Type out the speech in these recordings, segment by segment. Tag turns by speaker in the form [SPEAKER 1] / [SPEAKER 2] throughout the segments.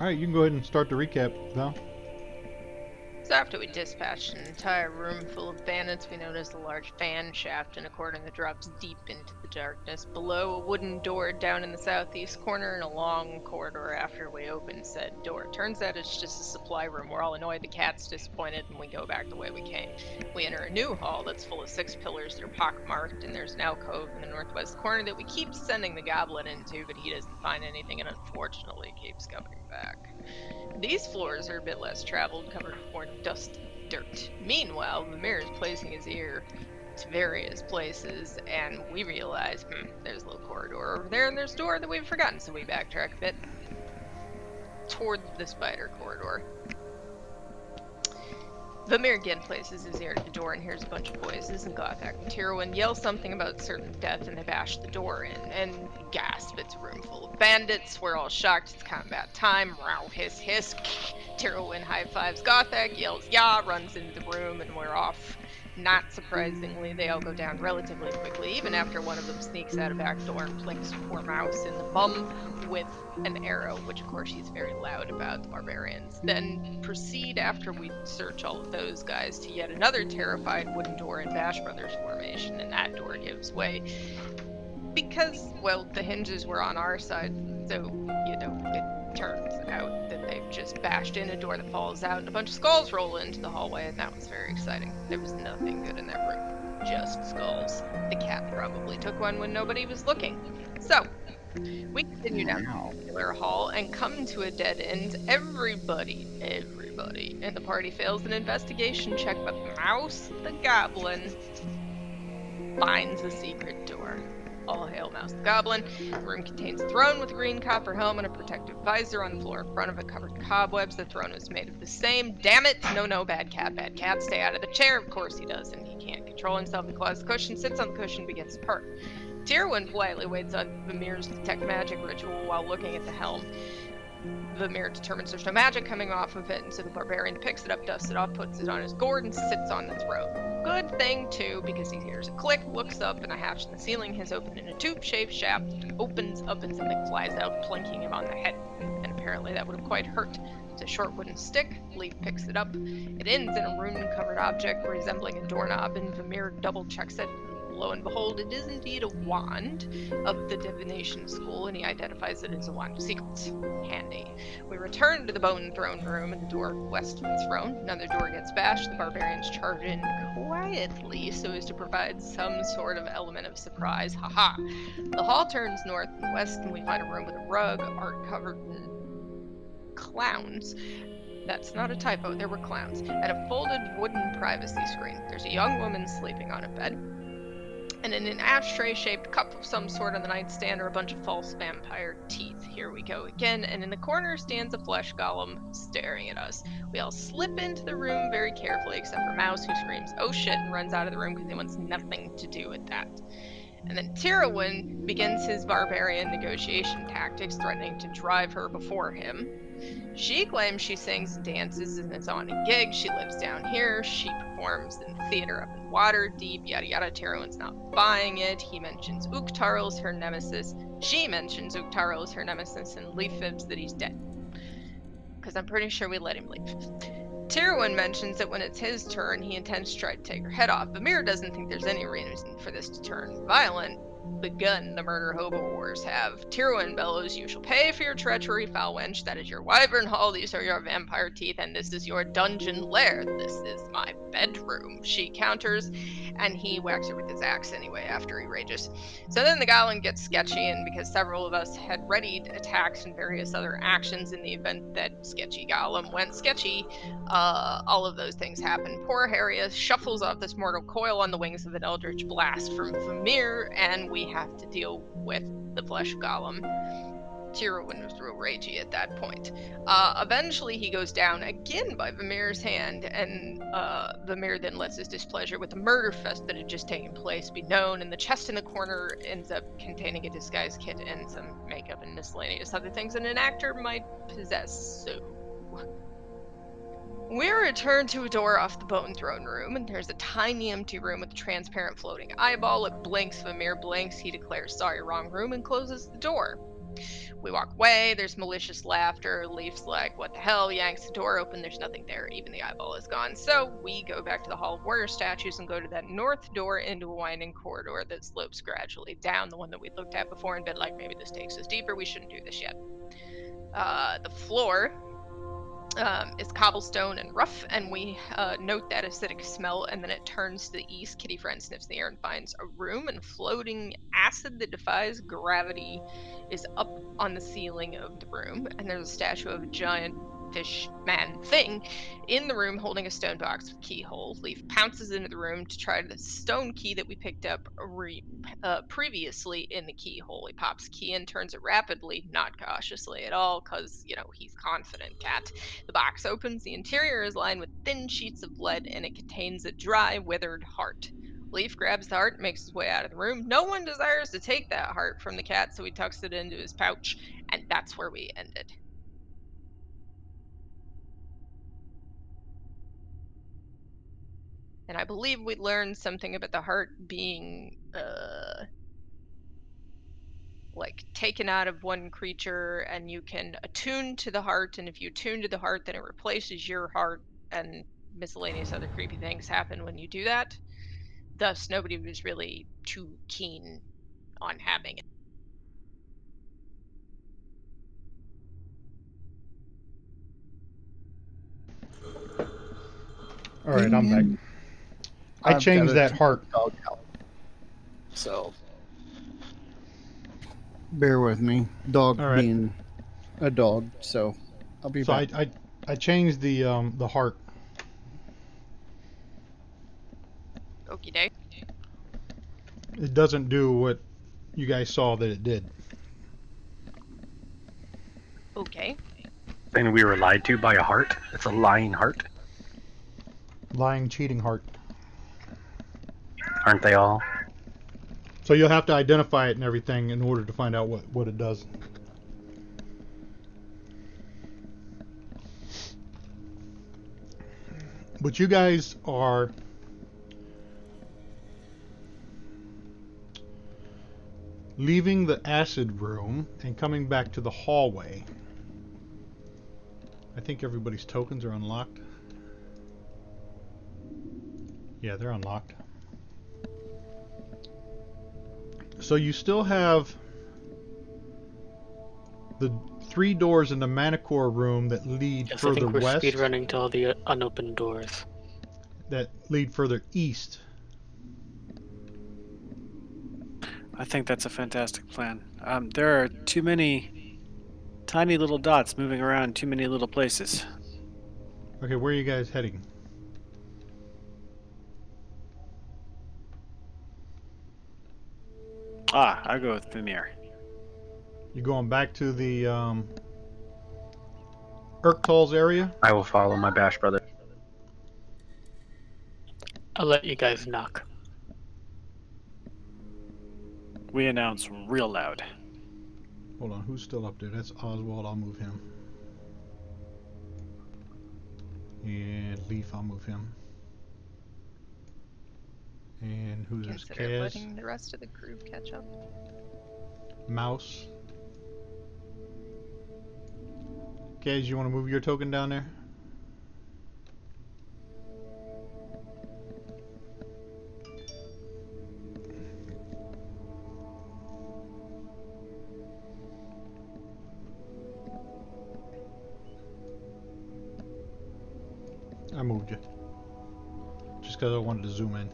[SPEAKER 1] Alright, you can go ahead and start the recap, Val.
[SPEAKER 2] So after we dispatched an entire room full of bandits, we noticed a large fan shaft in a corner that drops deep into the darkness. Below, a wooden door down in the southeast corner and a long corridor after we opened said door. Turns out it's just a supply room. We're all annoyed, the cat's disappointed, and we go back the way we came. We enter a new hall that's full of 6 pillars. They're pockmarked, and there's an alcove in the northwest corner that we keep sending the goblin into, but he doesn't find anything and unfortunately keeps coming back. These floors are a bit less traveled, covered with more dust and dirt. Meanwhile, Mimir is placing his ear to various places, and we realize, there's a little corridor over there, and there's a door that we've forgotten, so we backtrack a bit toward the spider corridor. Vamir again places his ear to the door and hears a bunch of voices, and Gothak and Tyrwin yell something about certain death, and they bash the door in, and gasp, it's a room full of bandits. We're all shocked, it's combat time, row, hiss, hiss. Tyrwin high-fives Gothak, yells, yeah, runs into the room, and we're off. Not surprisingly, they all go down relatively quickly, even after one of them sneaks out a back door and plinks poor Mouse in the bum with an arrow, which of course she's very loud about, the barbarians. Then proceed, after we search all of those guys, to yet another terrified wooden door in Bash Brothers formation, and that door gives way. Because, well, the hinges were on our side, so, it turns out that they've just bashed in a door that falls out, and a bunch of skulls roll into the hallway, and that was very exciting. There was nothing good in that room, just skulls. The cat probably took one when nobody was looking. So, we continue down the circular hall and come to a dead end. Everybody in the party fails an investigation check, but Mouse the Goblin finds a secret door. All hail Mouse the Goblin. The room contains a throne with a green copper helmet, a protective visor on the floor in front of it, covered in cobwebs. The throne is made of the same. Damn it! No, bad cat, stay out of the chair. Of course he does, and he can't control himself. He claws the cushion, sits on the cushion, begins to purr. Tyrwin politely waits on Vamir's detect magic ritual while looking at the helm. Vamir determines there's no magic coming off of it, and so the barbarian picks it up, dusts it off, puts it on his gourd, and sits on the throne. Good thing, too, because he hears a click, looks up, and a hatch in the ceiling has opened in a tube-shaped shaft, opens up, and something flies out, plunking him on the head. And apparently that would have quite hurt. It's a short wooden stick. Leaf picks it up. It ends in a rune-covered object resembling a doorknob, and Vamir double-checks it. Lo and behold, it is indeed a wand of the divination school, and he identifies it as a wand of secrets. Handy. We return to the bone throne room and the door west of the throne. Another door gets bashed. The barbarians charge in quietly so as to provide some sort of element of surprise. Haha. The hall turns north and west, and we find a room with a rug, art covered in clowns. That's not a typo, there were clowns. And a folded wooden privacy screen. There's a young woman sleeping on a bed. And in an ashtray-shaped cup of some sort on the nightstand are a bunch of false vampire teeth. Here we go again, and in the corner stands a flesh golem staring at us. We all slip into the room very carefully, except for Mouse, who screams, "Oh shit," and runs out of the room because he wants nothing to do with that. And then Tyrwin begins his barbarian negotiation tactics, threatening to drive her before him. She claims she sings and dances and is on a gig. She lives down here. She performs in the theater up in Waterdeep, yada yada. Tyrwin's not buying it. He mentions Uktarl as her nemesis. She mentions Uktarl as her nemesis, and Leaf fibs that he's dead. Because I'm pretty sure we let him leave. Tyrwin mentions that when it's his turn, he intends to try to take her head off. Vamir doesn't think there's any reason for this to turn violent. Begun the murder hobo wars have. Tyrwin bellows, "You shall pay for your treachery, foul wench. That is your wyvern hall, these are your vampire teeth, and this is your dungeon lair. This is my bedroom," she counters, and he whacks her with his axe anyway after he rages. So then the goblin gets sketchy, and because several of us had readied attacks and various other actions in the event that sketchy golem went sketchy, all of those things happen. Poor Harriet shuffles off this mortal coil on the wings of an eldritch blast from Vamir, and we have to deal with the flesh golem. Tyrwin was real ragey at that point. Eventually he goes down again by Vamir's hand, and Vamir then lets his displeasure with the murder fest that had just taken place be known, and the chest in the corner ends up containing a disguise kit and some makeup and miscellaneous other things that an actor might possess, so... We return to a door off the bone throne room, and there's a tiny empty room with a transparent floating eyeball. It blinks, Vamir blinks, he declares sorry, wrong room, and closes the door. We walk away, there's malicious laughter. Leaf's like, what the hell? Yanks the door open, there's nothing there. Even the eyeball is gone. So we go back to the Hall of Warrior statues and go to that north door into a winding corridor that slopes gradually down, the one that we looked at before, and been like, maybe this takes us deeper. We shouldn't do this yet. The floor is cobblestone and rough, and we note that acidic smell, and then it turns to the east. Kitty friend sniffs the air and finds a room, and floating acid that defies gravity is up on the ceiling of the room, and there's a statue of a giant fish man thing in the room holding a stone box with keyhole. Leaf pounces into the room to try the stone key that we picked up previously in the keyhole. He pops key in, turns it rapidly, not cautiously at all, because, he's confident cat. The box opens, the interior is lined with thin sheets of lead, and it contains a dry, withered heart. Leaf grabs the heart and makes his way out of the room. No one desires to take that heart from the cat, so he tucks it into his pouch, and that's where we ended. And I believe we learned something about the heart being, taken out of one creature, and you can attune to the heart, and if you attune to the heart, then it replaces your heart, and miscellaneous other creepy things happen when you do that. Thus, nobody was really too keen on having it.
[SPEAKER 1] Alright, I'm back. I
[SPEAKER 3] I've
[SPEAKER 1] changed
[SPEAKER 3] got
[SPEAKER 1] that
[SPEAKER 3] a
[SPEAKER 1] heart.
[SPEAKER 3] dog out. So bear with me. Dog
[SPEAKER 1] All right.
[SPEAKER 3] being a dog, so I'll be
[SPEAKER 1] So
[SPEAKER 3] back.
[SPEAKER 1] I changed the heart.
[SPEAKER 2] Okie doke.
[SPEAKER 1] It doesn't do what you guys saw that it did.
[SPEAKER 2] Okay.
[SPEAKER 4] And we were lied to by a heart? It's a lying heart?
[SPEAKER 1] Lying, cheating heart.
[SPEAKER 4] Aren't they all?
[SPEAKER 1] So you'll have to identify it and everything in order to find out what it does. But you guys are leaving the acid room and coming back to the hallway. I think everybody's tokens are unlocked. Yeah, they're unlocked. So you still have the 3 doors in the Manticore room that lead
[SPEAKER 5] Yes, I
[SPEAKER 1] further
[SPEAKER 5] think we're
[SPEAKER 1] west.
[SPEAKER 5] speedrunning to all the unopened doors.
[SPEAKER 1] That lead further east.
[SPEAKER 6] I think that's a fantastic plan. There are too many tiny little dots moving around too many little places.
[SPEAKER 1] Okay, where are you guys heading?
[SPEAKER 6] I'll go with Vimir.
[SPEAKER 1] You going back to the Urktal's area?
[SPEAKER 4] I will follow my Bash brother.
[SPEAKER 5] I'll let you guys knock.
[SPEAKER 6] We announce real loud.
[SPEAKER 1] Hold on, who's still up there? That's Oswald, I'll move him. And Leaf, I'll move him. And who's this?
[SPEAKER 2] Consider
[SPEAKER 1] Kaz?
[SPEAKER 2] letting the rest of the crew catch up.
[SPEAKER 1] Mouse. Kaz, you want to move your token down there? I moved you. Just because I wanted to zoom in.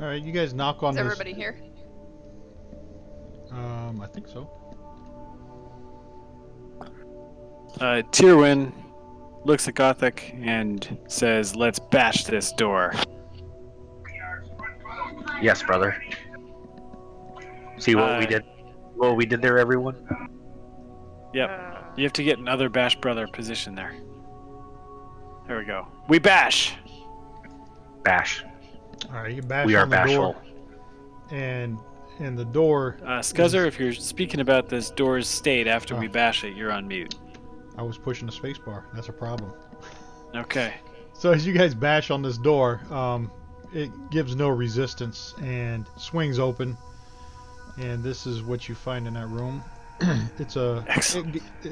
[SPEAKER 1] Alright, you guys knock on
[SPEAKER 2] Is
[SPEAKER 1] this.
[SPEAKER 2] everybody here?
[SPEAKER 1] I think so.
[SPEAKER 6] Tyrwin looks at Gothic and says, "Let's bash this door."
[SPEAKER 4] Yes, brother. See what we did? What we did there, everyone?
[SPEAKER 6] Yep. You have to get another Bash brother position there. There we go. We bash!
[SPEAKER 4] Bash.
[SPEAKER 1] Alright, you bash
[SPEAKER 4] We are
[SPEAKER 1] on the door.
[SPEAKER 4] bashful.
[SPEAKER 1] And And the door.
[SPEAKER 6] Scuzzer, if you're speaking about this door's state after we bash it, you're on mute.
[SPEAKER 1] I was pushing the space bar. That's a problem.
[SPEAKER 6] Okay.
[SPEAKER 1] So as you guys bash on this door, it gives no resistance and swings open. And this is what you find in that room. It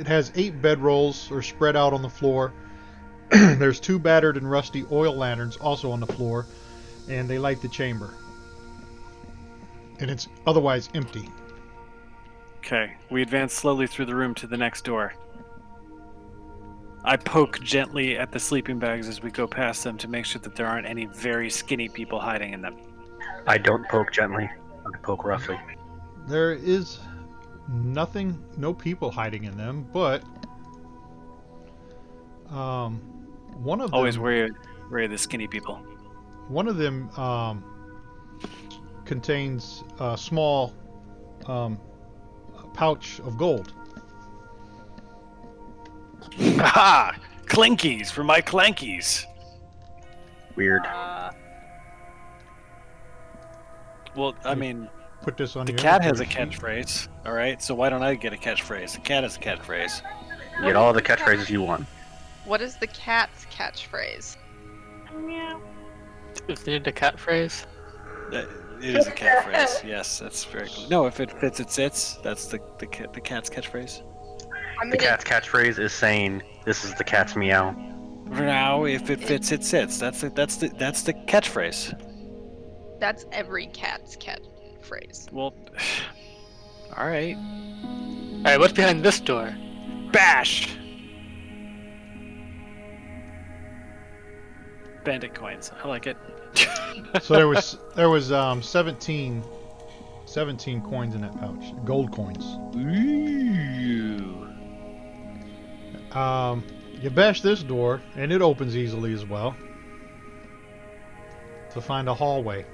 [SPEAKER 1] has 8 bedrolls are spread out on the floor. There's 2 battered and rusty oil lanterns also on the floor, and they light the chamber. And it's otherwise empty.
[SPEAKER 6] Okay. We advance slowly through the room to the next door. I poke gently at the sleeping bags as we go past them to make sure that there aren't any very skinny people hiding in them.
[SPEAKER 4] I don't poke gently. I poke roughly.
[SPEAKER 1] There is nothing, no people hiding in them, but one of them.
[SPEAKER 6] Always wary of the skinny people.
[SPEAKER 1] One of them contains a small pouch of gold.
[SPEAKER 6] Aha! Clinkies for my clankies.
[SPEAKER 4] Weird.
[SPEAKER 6] Well, I mean,
[SPEAKER 1] Put this on
[SPEAKER 6] the
[SPEAKER 1] your
[SPEAKER 6] cat has a
[SPEAKER 1] inventory sheet.
[SPEAKER 6] catchphrase, all right? So why don't I get a catchphrase? The cat has a catchphrase.
[SPEAKER 4] You get all the catchphrases you want.
[SPEAKER 2] What is the cat's catchphrase?
[SPEAKER 5] Is it a cat phrase?
[SPEAKER 6] It is a catchphrase. Yes, that's very cool. No, if it fits, it sits. That's the cat's catchphrase.
[SPEAKER 2] I mean,
[SPEAKER 4] The cat's catchphrase is saying, "This is the cat's meow."
[SPEAKER 6] For now, if it fits, it sits. That's the catchphrase.
[SPEAKER 2] that's every cat's catchphrase.
[SPEAKER 6] Well, all right.
[SPEAKER 5] Alright, what's behind this door?
[SPEAKER 6] Bash. Bandit coins. I like it.
[SPEAKER 1] So there was 17 coins in that pouch, gold coins.
[SPEAKER 6] Ooh.
[SPEAKER 1] You bash this door, and it opens easily as well. To find a hallway.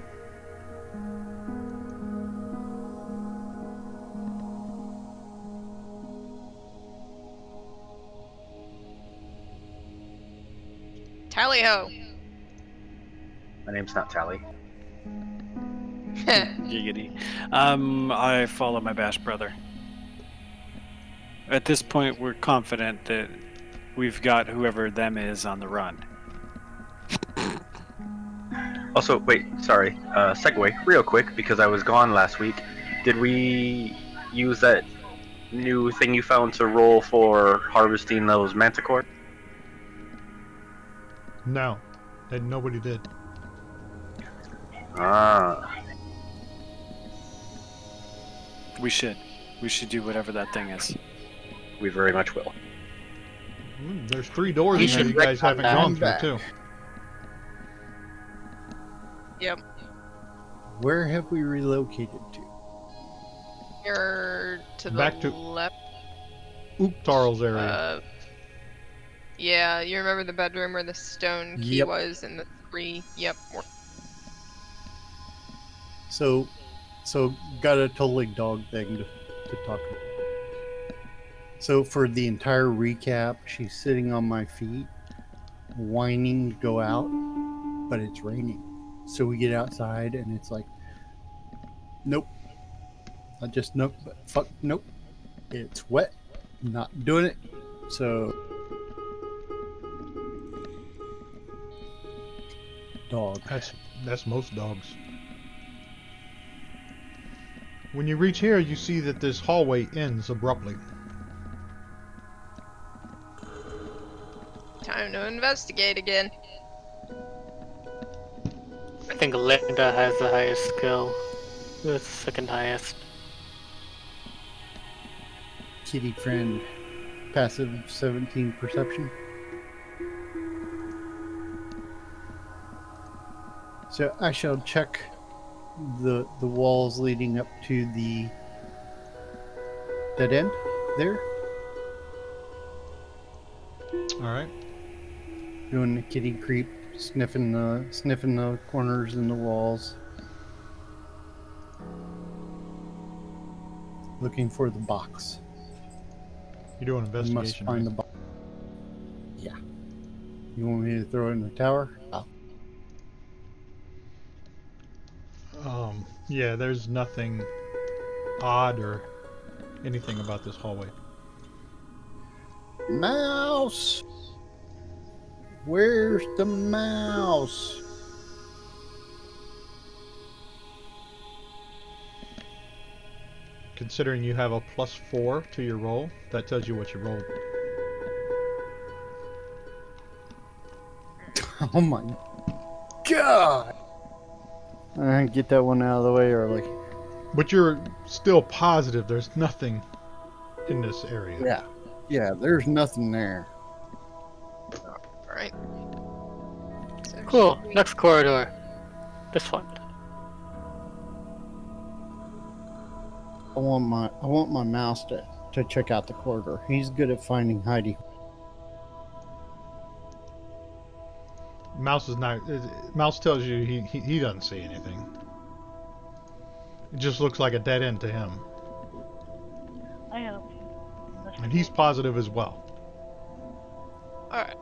[SPEAKER 2] Tally ho!
[SPEAKER 4] My name's not Tally.
[SPEAKER 6] Giggity. I follow my bash brother. At this point, we're confident that we've got whoever them is on the run.
[SPEAKER 4] Also, wait, sorry. Segue, real quick, because I was gone last week. Did we use that new thing you found to roll for harvesting those manticore?
[SPEAKER 1] No, nobody did.
[SPEAKER 4] Ah.
[SPEAKER 6] We should do whatever that thing is.
[SPEAKER 4] We very much will.
[SPEAKER 1] There's 3 doors
[SPEAKER 5] We
[SPEAKER 1] in there
[SPEAKER 5] should
[SPEAKER 1] you guys haven't
[SPEAKER 5] back
[SPEAKER 1] gone
[SPEAKER 3] on
[SPEAKER 1] through
[SPEAKER 3] back.
[SPEAKER 1] too.
[SPEAKER 2] Yep.
[SPEAKER 3] Where have we relocated to?
[SPEAKER 2] You're to the
[SPEAKER 1] Back to-
[SPEAKER 2] left.
[SPEAKER 1] Tarl's area.
[SPEAKER 2] Yeah, you remember the bedroom where the stone key
[SPEAKER 3] Yep.
[SPEAKER 2] was and the 3. Yep.
[SPEAKER 3] So got a totally dog thing to talk about. So for the entire recap, she's sitting on my feet, whining to go out, but it's raining. So we get outside and it's like, nope. Nope. It's wet. Not doing it. So dog.
[SPEAKER 1] That's most dogs. When you reach here, you see that this hallway ends abruptly.
[SPEAKER 2] Time to investigate again.
[SPEAKER 5] I think Linda has the highest skill. The second highest.
[SPEAKER 3] Kitty friend. Passive 17 perception. So I shall check the walls leading up to the dead end there.
[SPEAKER 1] All right.
[SPEAKER 3] Doing the kitty creep, sniffing the corners and the walls. Looking for the box.
[SPEAKER 1] You're doing
[SPEAKER 3] I must
[SPEAKER 1] investigation.
[SPEAKER 3] find the
[SPEAKER 1] Right?
[SPEAKER 3] box. Yeah. You want me to throw it in the tower? Oh.
[SPEAKER 1] Yeah, there's nothing odd or anything about this hallway.
[SPEAKER 3] Mouse! Where's the mouse?
[SPEAKER 1] Considering you have a +4 to your roll, that tells you what you rolled.
[SPEAKER 3] Oh my god! Get that one out of the way early.
[SPEAKER 1] But you're still positive there's nothing in this area.
[SPEAKER 3] Yeah. Yeah, there's nothing there.
[SPEAKER 2] Alright. So
[SPEAKER 5] Cool.
[SPEAKER 2] should we-
[SPEAKER 5] Next corridor. This one.
[SPEAKER 3] I want my mouse to check out the corridor. He's good at finding Heidi.
[SPEAKER 1] Mouse is not. Mouse tells you he doesn't see anything. It just looks like a dead end to him,
[SPEAKER 7] I have.
[SPEAKER 1] and he's positive as well.
[SPEAKER 2] Alright.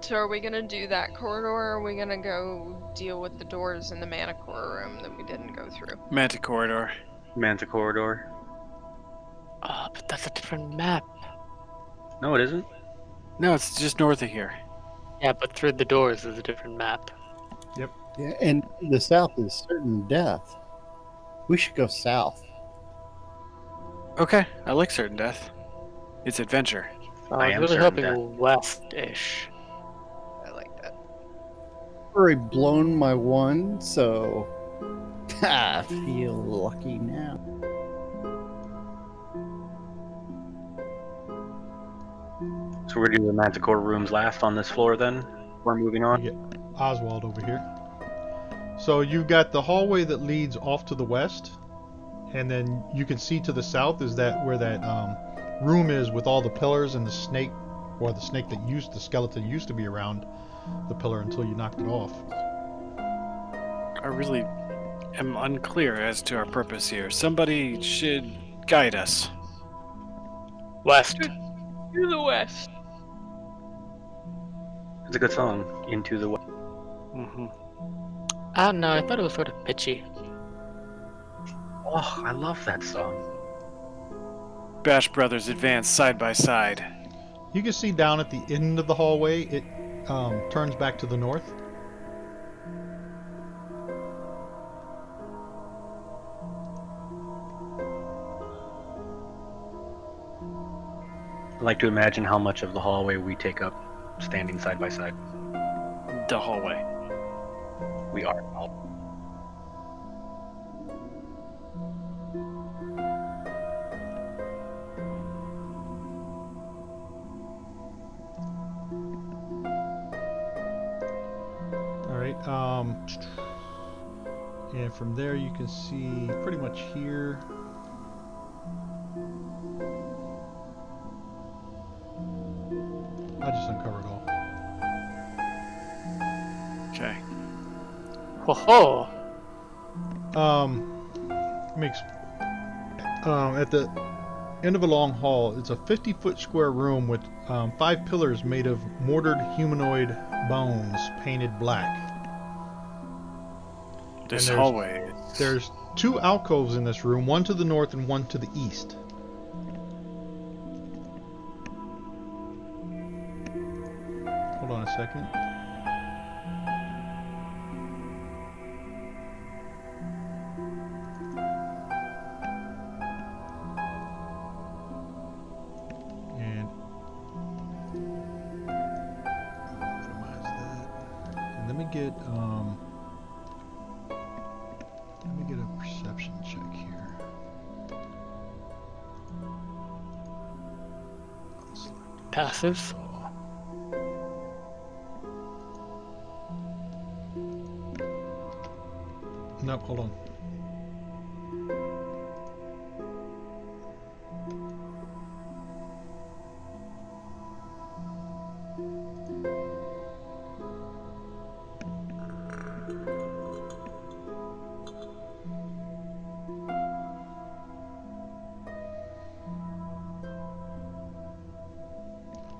[SPEAKER 2] So are we gonna do that corridor, or are we gonna go deal with the doors in the Manticore room that we didn't go through?
[SPEAKER 6] Manta corridor.
[SPEAKER 4] Manta corridor.
[SPEAKER 5] Oh, but that's a different map.
[SPEAKER 4] No, it isn't.
[SPEAKER 6] No, it's just north of here.
[SPEAKER 5] Yeah, but through the doors is a different map.
[SPEAKER 3] Yeah, and the south is certain death. We should go south.
[SPEAKER 6] Okay, I like certain death. It's adventure.
[SPEAKER 5] I
[SPEAKER 4] am
[SPEAKER 5] was really
[SPEAKER 4] certain
[SPEAKER 5] hoping west-ish.
[SPEAKER 2] I like that.
[SPEAKER 3] Already blown my one, so I feel lucky now.
[SPEAKER 4] So we're doing the Manticore rooms last on this floor then? We're moving on?
[SPEAKER 1] You get Oswald over here. So you've got the hallway that leads off to the west, and then you can see to the south is that where that room is with all the pillars and the snake, or the snake that the skeleton used to be around the pillar until you knocked it off.
[SPEAKER 6] I really am unclear as to our purpose here. Somebody should guide us.
[SPEAKER 5] West.
[SPEAKER 2] To the west.
[SPEAKER 4] It's a good song. Into the West.
[SPEAKER 6] Mm-hmm.
[SPEAKER 5] I don't know, I thought it was sort of pitchy.
[SPEAKER 4] Oh, I love that song.
[SPEAKER 6] Bash Brothers advance side by side.
[SPEAKER 1] You can see down at the end of the hallway, it turns back to the north.
[SPEAKER 4] I like to imagine how much of the hallway we take up standing side by side.
[SPEAKER 6] The hallway.
[SPEAKER 4] We are.
[SPEAKER 1] Alright, and from there you can see pretty much here. I just uncovered all.
[SPEAKER 6] Okay.
[SPEAKER 5] Ho ho!
[SPEAKER 1] At the end of a long hall, it's a 50-foot square room with 5 pillars made of mortared humanoid bones painted black.
[SPEAKER 6] This
[SPEAKER 1] And
[SPEAKER 6] hallway.
[SPEAKER 1] There's 2 alcoves in this room, one to the north and one to the east. Hold on a second. And minimize that. And let me get a perception check here.
[SPEAKER 5] Passives.
[SPEAKER 1] Nope, hold on.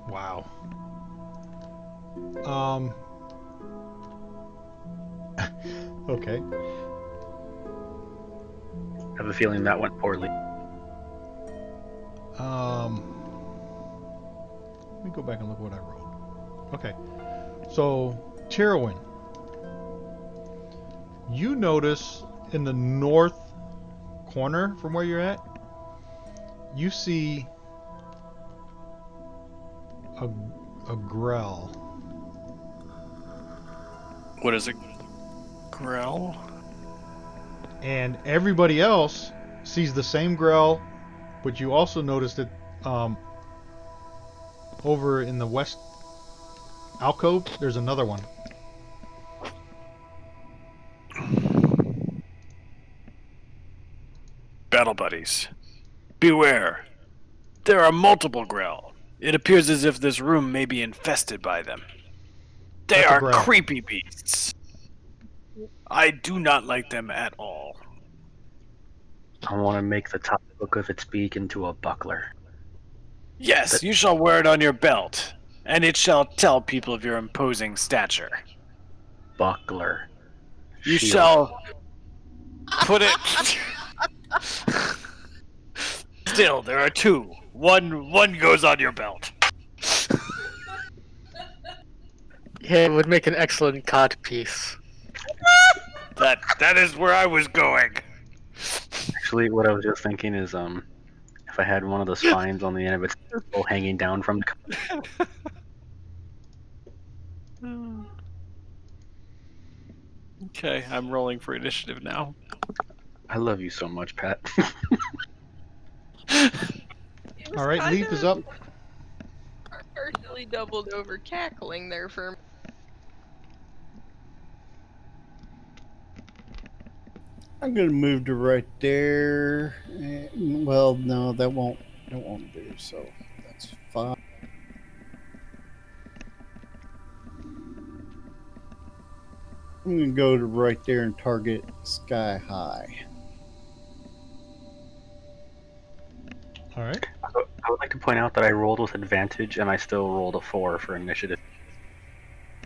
[SPEAKER 1] Wow. Okay.
[SPEAKER 4] I have a feeling that went poorly.
[SPEAKER 1] Let me go back and look what I wrote. Okay. So, Tyrwin, you notice in the north corner from where you're at, you see a grell.
[SPEAKER 6] What is it? Grell?
[SPEAKER 1] And everybody else sees the same grell, but you also notice that over in the west alcove, there's another one.
[SPEAKER 6] Battle buddies. Beware. There are multiple Grell. It appears as if this room may be infested by them. They
[SPEAKER 1] That's a
[SPEAKER 6] are
[SPEAKER 1] Grell.
[SPEAKER 6] creepy beasts. I do not like them at all.
[SPEAKER 4] I want to make the top hook of its beak into a buckler.
[SPEAKER 6] Yes, you shall wear it on your belt, and it shall tell people of your imposing stature.
[SPEAKER 4] Buckler.
[SPEAKER 6] You
[SPEAKER 4] Shield.
[SPEAKER 6] shall put it. Still, there are two. One goes on your belt.
[SPEAKER 5] Yeah, it would make an excellent cod piece.
[SPEAKER 6] That is where I was going.
[SPEAKER 4] Actually, what I was just thinking is, if I had one of the spines on the end of its tail hanging down from the...
[SPEAKER 6] Okay, I'm rolling for initiative now.
[SPEAKER 4] I love you so much, Pat.
[SPEAKER 1] All right, Leaf is up.
[SPEAKER 2] Partially doubled over cackling there for a minute.
[SPEAKER 3] I'm gonna move to right there. Well, no, that won't do. So that's fine. I'm gonna go to right there and target Sky High.
[SPEAKER 1] All right.
[SPEAKER 4] I would like to point out that I rolled with advantage, and I still rolled a 4 for initiative.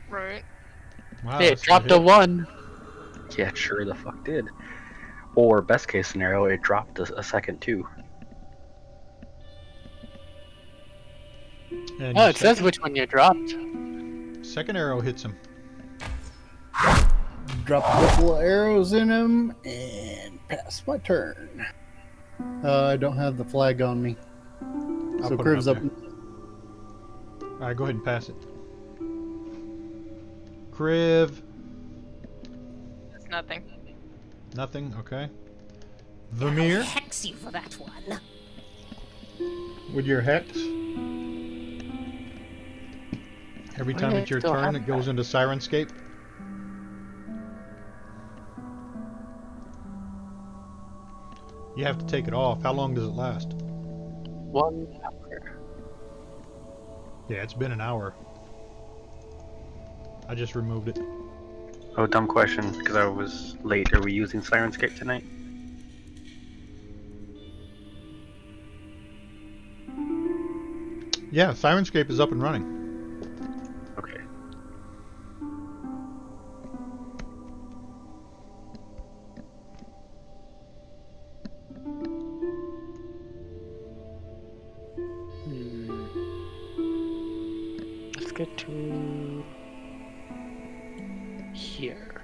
[SPEAKER 2] Right.
[SPEAKER 1] Wow.
[SPEAKER 5] Hey, it
[SPEAKER 1] that's
[SPEAKER 5] dropped a
[SPEAKER 1] hit.
[SPEAKER 5] 1.
[SPEAKER 4] Yeah, it sure the fuck did. Or, best case scenario, it dropped a second too.
[SPEAKER 1] And
[SPEAKER 5] Oh,
[SPEAKER 1] your
[SPEAKER 5] it says which one you dropped.
[SPEAKER 1] second arrow hits him.
[SPEAKER 3] Drop a couple of arrows in him and pass my turn. I don't have the flag on me.
[SPEAKER 1] I'll
[SPEAKER 3] So
[SPEAKER 1] put it
[SPEAKER 3] Criv's up.
[SPEAKER 1] there. All right, go ahead and pass it. Criv.
[SPEAKER 2] It's nothing.
[SPEAKER 1] Nothing. Okay.
[SPEAKER 8] I'll
[SPEAKER 1] Vermeer
[SPEAKER 8] hex you for that one.
[SPEAKER 1] with your hex. Every time
[SPEAKER 5] Okay,
[SPEAKER 1] it's your
[SPEAKER 5] still
[SPEAKER 1] turn,
[SPEAKER 5] have
[SPEAKER 1] it goes into Sirenscape. You have to take it off. How long does it last?
[SPEAKER 5] 1 hour.
[SPEAKER 1] Yeah, it's been an hour. I just removed it.
[SPEAKER 4] Oh, dumb question, because I was late. Are we using Sirenscape tonight?
[SPEAKER 1] Yeah, Sirenscape is up and running.
[SPEAKER 4] Okay.
[SPEAKER 5] Let's get to here.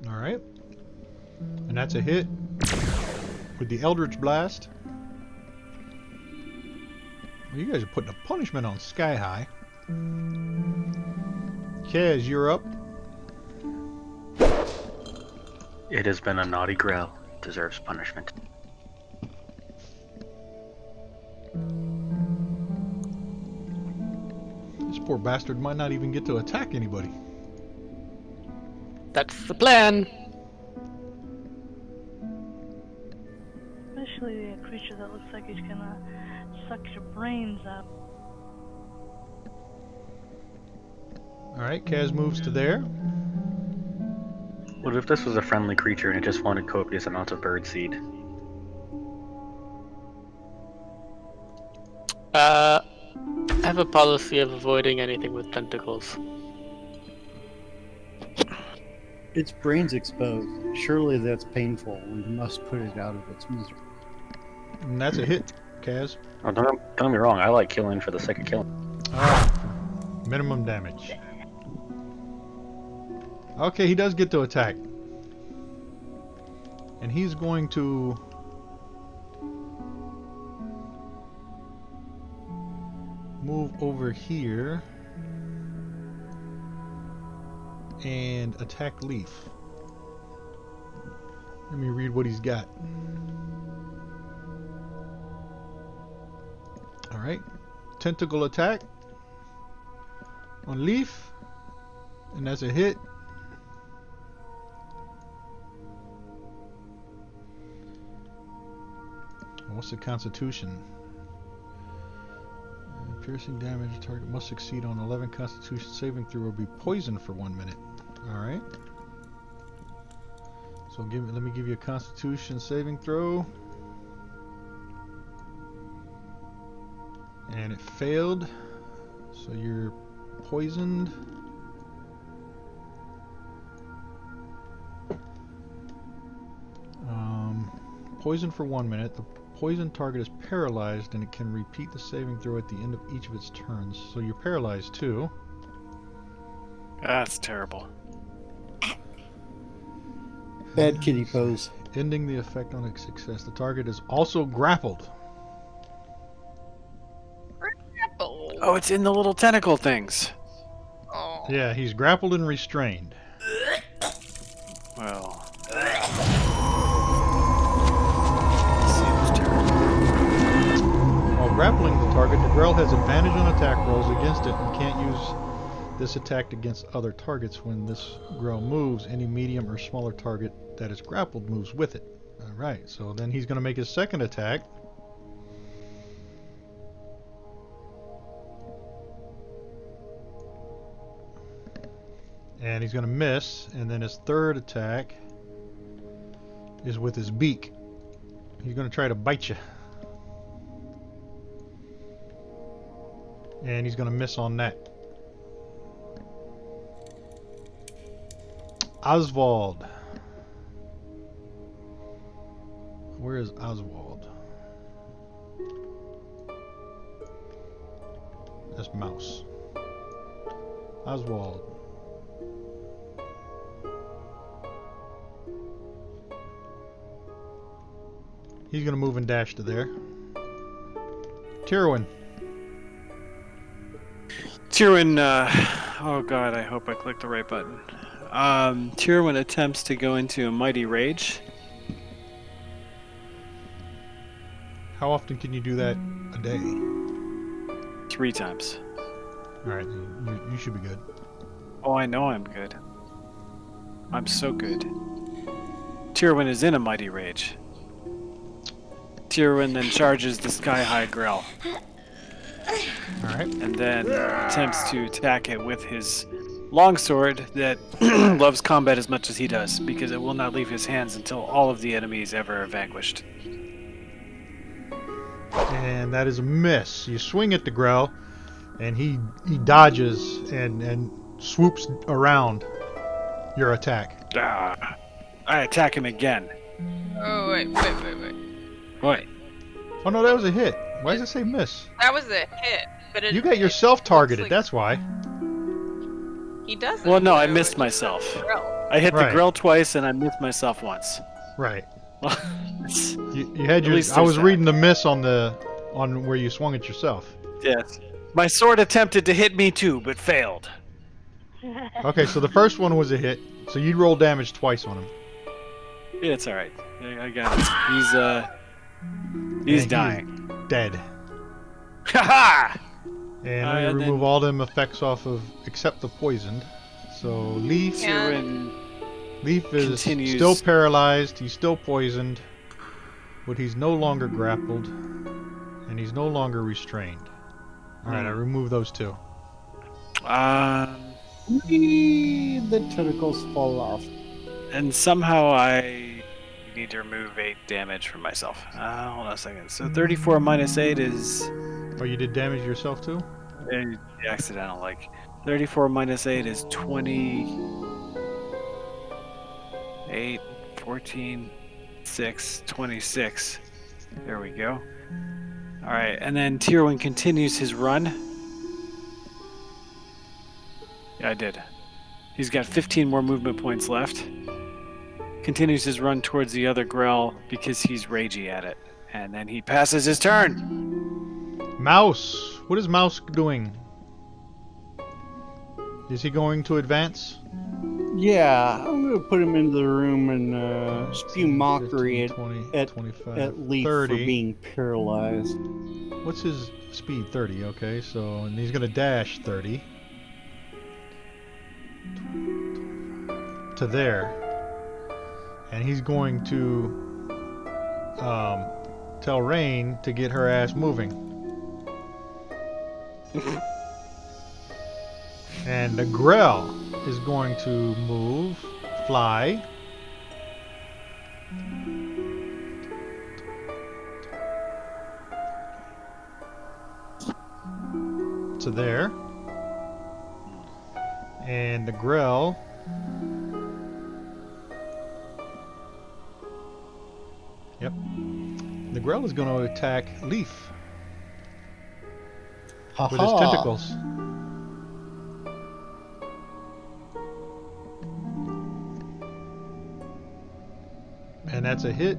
[SPEAKER 1] All right. And that's a hit with the Eldritch Blast. Well, you guys are putting a punishment on Sky High. Kez, you're up.
[SPEAKER 4] It has been a naughty Grell. Deserves punishment.
[SPEAKER 1] This poor bastard might not even get to attack anybody.
[SPEAKER 5] That's the plan.
[SPEAKER 7] Especially a creature that looks like he's gonna suck your brains out.
[SPEAKER 1] All right, Kaz moves to there.
[SPEAKER 4] What if this was a friendly creature and it just wanted copious amounts of birdseed?
[SPEAKER 5] I have a policy of avoiding anything with tentacles.
[SPEAKER 3] Its brain's exposed. Surely that's painful. We must put it out of its misery.
[SPEAKER 1] And that's a hit, Kaz.
[SPEAKER 4] Oh, don't get me wrong. I like killing for the sake of killing.
[SPEAKER 1] Minimum damage. Okay, he does get to attack. And he's going to... move over here and attack Leaf. Let me read what he's got. Alright. Tentacle attack on Leaf. And that's a hit. What's the Constitution? Piercing damage. Target must succeed on 11 Constitution saving throw or be poisoned for 1 minute. Alright. So let me give you a Constitution saving throw. And it failed. So you're poisoned. Poisoned for 1 minute. The poisoned target is paralyzed and it can repeat the saving throw at the end of each of its turns. So you're paralyzed too.
[SPEAKER 6] That's terrible.
[SPEAKER 3] Bad kitty pose.
[SPEAKER 1] Ending the effect on a success. The target is also grappled.
[SPEAKER 2] Grapple.
[SPEAKER 6] Oh, it's in the little tentacle things.
[SPEAKER 2] Oh.
[SPEAKER 1] Yeah, he's grappled and restrained.
[SPEAKER 6] Well. Seems terrible.
[SPEAKER 1] While grappling the target, the Grell has advantage on attack rolls against it and can't use this attack against other targets. When this Grell moves, any medium or smaller target that is grappled moves with it. Alright, so then he's going to make his second attack. And he's going to miss, and then his third attack is with his beak. He's going to try to bite you. And he's going to miss on that. Oswald. Where is Oswald? That's Mouse. Oswald. He's going to move and dash to there. Tyrwin.
[SPEAKER 6] Tyrwin, oh god, I hope I clicked the right button. Tyrwin attempts to go into a mighty rage.
[SPEAKER 1] How often can you do that a day?
[SPEAKER 6] 3 times.
[SPEAKER 1] Alright, you should be good.
[SPEAKER 6] Oh, I know I'm good. I'm so good. Tyrwin is in a mighty rage. Tyrwin then charges the sky-high Grell.
[SPEAKER 1] Alright.
[SPEAKER 6] And then attempts to attack it with his longsword that loves combat as much as he does, because it will not leave his hands until all of the enemies ever are vanquished.
[SPEAKER 1] And that is a miss. You swing at the Grell, and he dodges and swoops around your attack.
[SPEAKER 6] I attack him again.
[SPEAKER 2] Oh, wait.
[SPEAKER 6] Wait.
[SPEAKER 1] Oh no, that was a hit. Why does it say miss?
[SPEAKER 2] That was a hit, but it,
[SPEAKER 1] You got yourself targeted,
[SPEAKER 2] like-
[SPEAKER 1] that's why.
[SPEAKER 2] He doesn't.
[SPEAKER 6] Well, no, I
[SPEAKER 2] though.
[SPEAKER 6] missed
[SPEAKER 2] It's
[SPEAKER 6] myself.
[SPEAKER 2] Grell.
[SPEAKER 6] I hit
[SPEAKER 1] Right.
[SPEAKER 6] the Grell twice and I missed myself once.
[SPEAKER 1] Right.
[SPEAKER 6] Well, it's-
[SPEAKER 1] You had
[SPEAKER 6] At
[SPEAKER 1] your.
[SPEAKER 6] least
[SPEAKER 1] I was
[SPEAKER 6] there's that.
[SPEAKER 1] reading the miss on where you swung at yourself.
[SPEAKER 6] yes. My sword attempted to hit me too, but failed.
[SPEAKER 1] Okay, so the first one was a hit. So you roll damage twice on him.
[SPEAKER 6] Yeah, it's alright. I got it. He's
[SPEAKER 1] And
[SPEAKER 6] dying.
[SPEAKER 1] Dead.
[SPEAKER 6] Ha
[SPEAKER 1] And
[SPEAKER 6] Alright,
[SPEAKER 1] I
[SPEAKER 6] and
[SPEAKER 1] remove
[SPEAKER 6] then-
[SPEAKER 1] all them effects off of except the poisoned. So Leaf
[SPEAKER 2] Yeah.
[SPEAKER 6] Tyrwin
[SPEAKER 1] Leaf is
[SPEAKER 6] continues-
[SPEAKER 1] still paralyzed, he's still poisoned, but he's no longer grappled, and he's no longer restrained. Alright, I remove those two.
[SPEAKER 3] The tentacles fall off.
[SPEAKER 6] And somehow I need to remove 8 damage from myself. Hold on a second. So 34 minus 8 is
[SPEAKER 1] Oh, you did damage yourself too?
[SPEAKER 6] The accidental, like 34 minus 8 is 20. 8, 14, 6, 26. There we go. All right, and then Tyrwin continues his run. Yeah, I did. He's got 15 more movement points left. Continues his run towards the other Grell because he's ragey at it. And then he passes his turn.
[SPEAKER 1] Mouse! What is Mouse doing? Is he going to advance?
[SPEAKER 3] Yeah, I'm gonna put him into the room and spew
[SPEAKER 1] 10,
[SPEAKER 3] mockery
[SPEAKER 1] 15, 20,
[SPEAKER 3] at
[SPEAKER 1] 25,
[SPEAKER 3] Leaf
[SPEAKER 1] 30.
[SPEAKER 3] for being paralyzed.
[SPEAKER 1] What's his speed? 30, okay, so, and he's gonna dash 30. To there. And he's going to tell Rain to get her ass moving. And the Grell is going to move, fly. To there. And the Grell Yep. The Grell is going to attack Leaf with his tentacles. And that's a hit.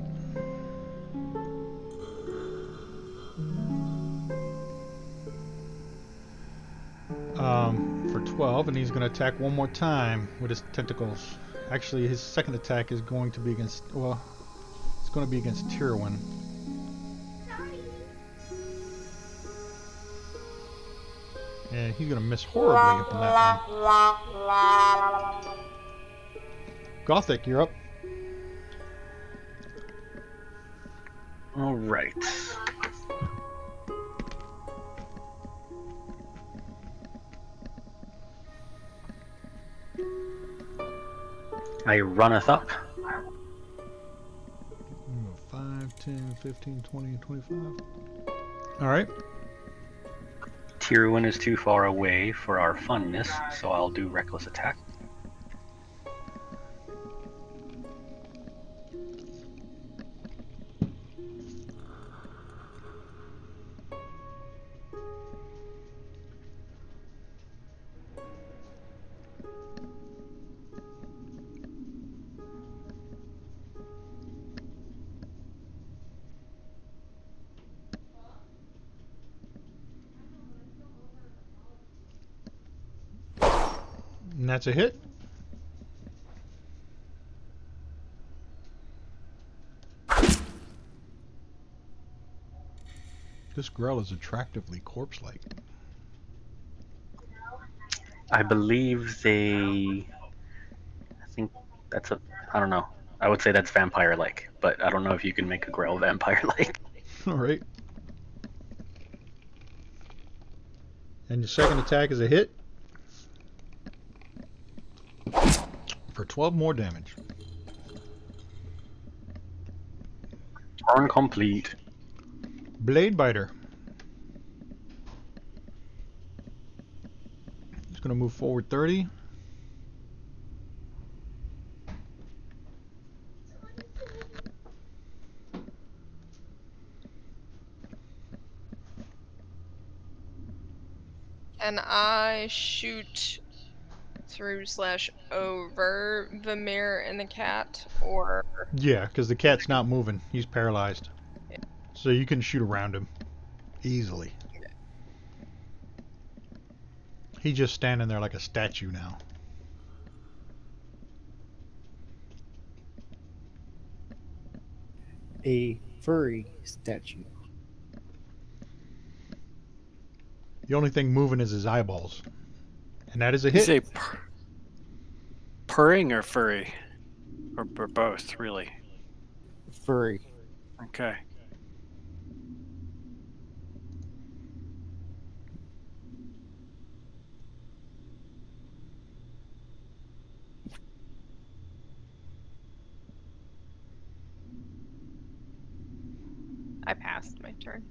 [SPEAKER 1] For 12, and he's going to attack one more time with his tentacles. Actually, his second attack is going to be against, well, it's going to be against Tyrwin. And he's going to miss horribly up on that one. Gothic, you're up.
[SPEAKER 4] All right. I runneth up.
[SPEAKER 1] 5, 10, 15, 20, 25. Alright.
[SPEAKER 4] Tyrwin is too far away for our funness, so I'll do reckless attack.
[SPEAKER 1] And that's a hit. This Grell is attractively corpse-like.
[SPEAKER 4] I believe I think that's I don't know. I would say that's vampire-like, but I don't know if you can make a Grell vampire-like.
[SPEAKER 1] Alright. And your second attack is a hit. For 12 more damage.
[SPEAKER 4] Turn complete.
[SPEAKER 1] Blade Biter. He's going to move forward 30.
[SPEAKER 2] And I shoot through / over Vamir and the cat, or
[SPEAKER 1] Yeah, because the cat's not moving. He's paralyzed. So you can shoot around him easily. He's just standing there like a statue now.
[SPEAKER 3] A furry statue.
[SPEAKER 1] The only thing moving is his eyeballs. And that is a
[SPEAKER 6] You
[SPEAKER 1] hit.
[SPEAKER 6] say purring or furry? Or both, really?
[SPEAKER 3] Furry.
[SPEAKER 6] Okay.
[SPEAKER 2] I passed my turn.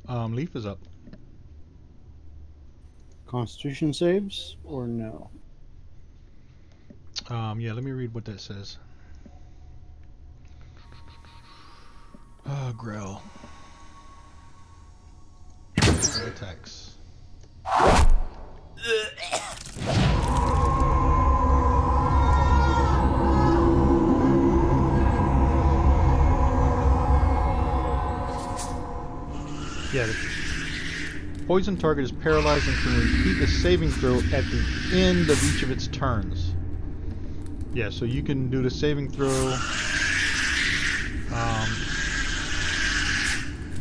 [SPEAKER 1] Leaf is up.
[SPEAKER 3] Constitution saves or no?
[SPEAKER 1] Yeah, let me read what that says. Grell. Attacks. Yeah, the poison target is paralyzed and can repeat the saving throw at the end of each of its turns. Yeah, so you can do the saving throw.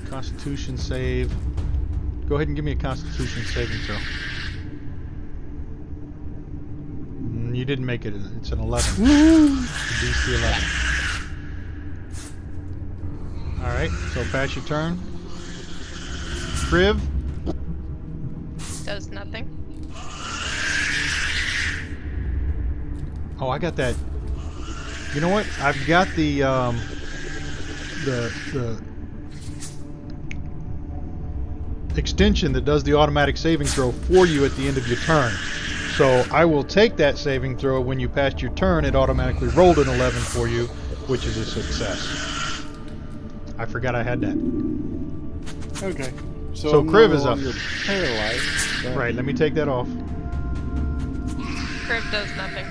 [SPEAKER 1] Constitution save. Go ahead and give me a Constitution saving throw. You didn't make it. It's an 11. DC 11. Alright, so pass your turn. Kriv.
[SPEAKER 2] Does nothing.
[SPEAKER 1] Oh, I got that. You know what? I've got the extension that does the automatic saving throw for you at the end of your turn. So I will take that saving throw. When you passed your turn, it automatically rolled an 11 for you, which is a success. I forgot I had that.
[SPEAKER 3] Okay.
[SPEAKER 1] So
[SPEAKER 3] I'm
[SPEAKER 1] Kriv
[SPEAKER 3] no
[SPEAKER 1] is up.
[SPEAKER 3] longer paralyzed. But
[SPEAKER 1] Right, let me take that off.
[SPEAKER 2] Kriv does nothing.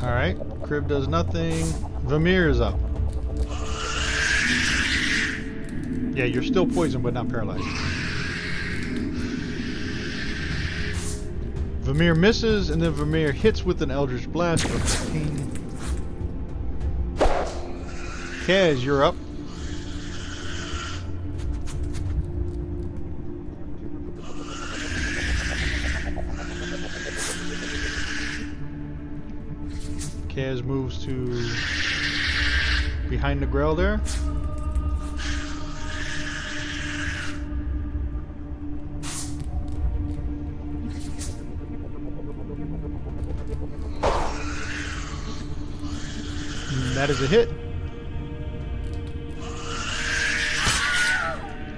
[SPEAKER 1] Alright, Kriv does nothing. Vamir is up. Yeah, you're still poisoned but not paralyzed. Vamir misses, and then Vamir hits with an Eldritch Blast for 15. Kaz, you're up. Kaz moves to behind the Grell there. That is a hit.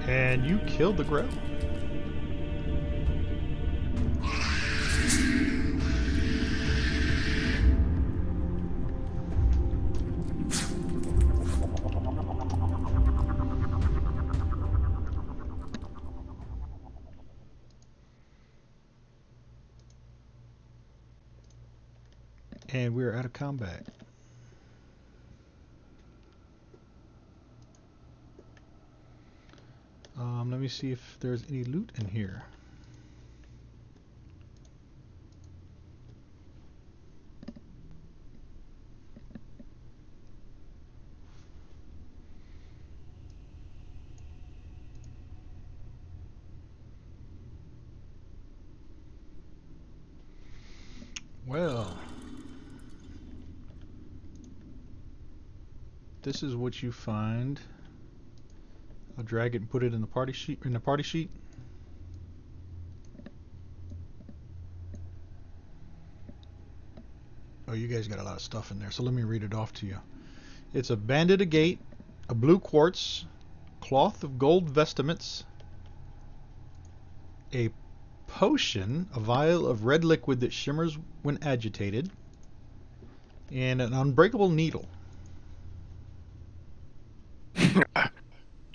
[SPEAKER 1] And you killed the Grell. And we're out of combat. Let me see if there's any loot in here. Well, this is what you find. I'll drag it and put it in the party sheet. Oh, you guys got a lot of stuff in there, so let me read it off to you. It's a banded agate, a blue quartz, cloth of gold vestments, a potion, a vial of red liquid that shimmers when agitated, and an unbreakable needle.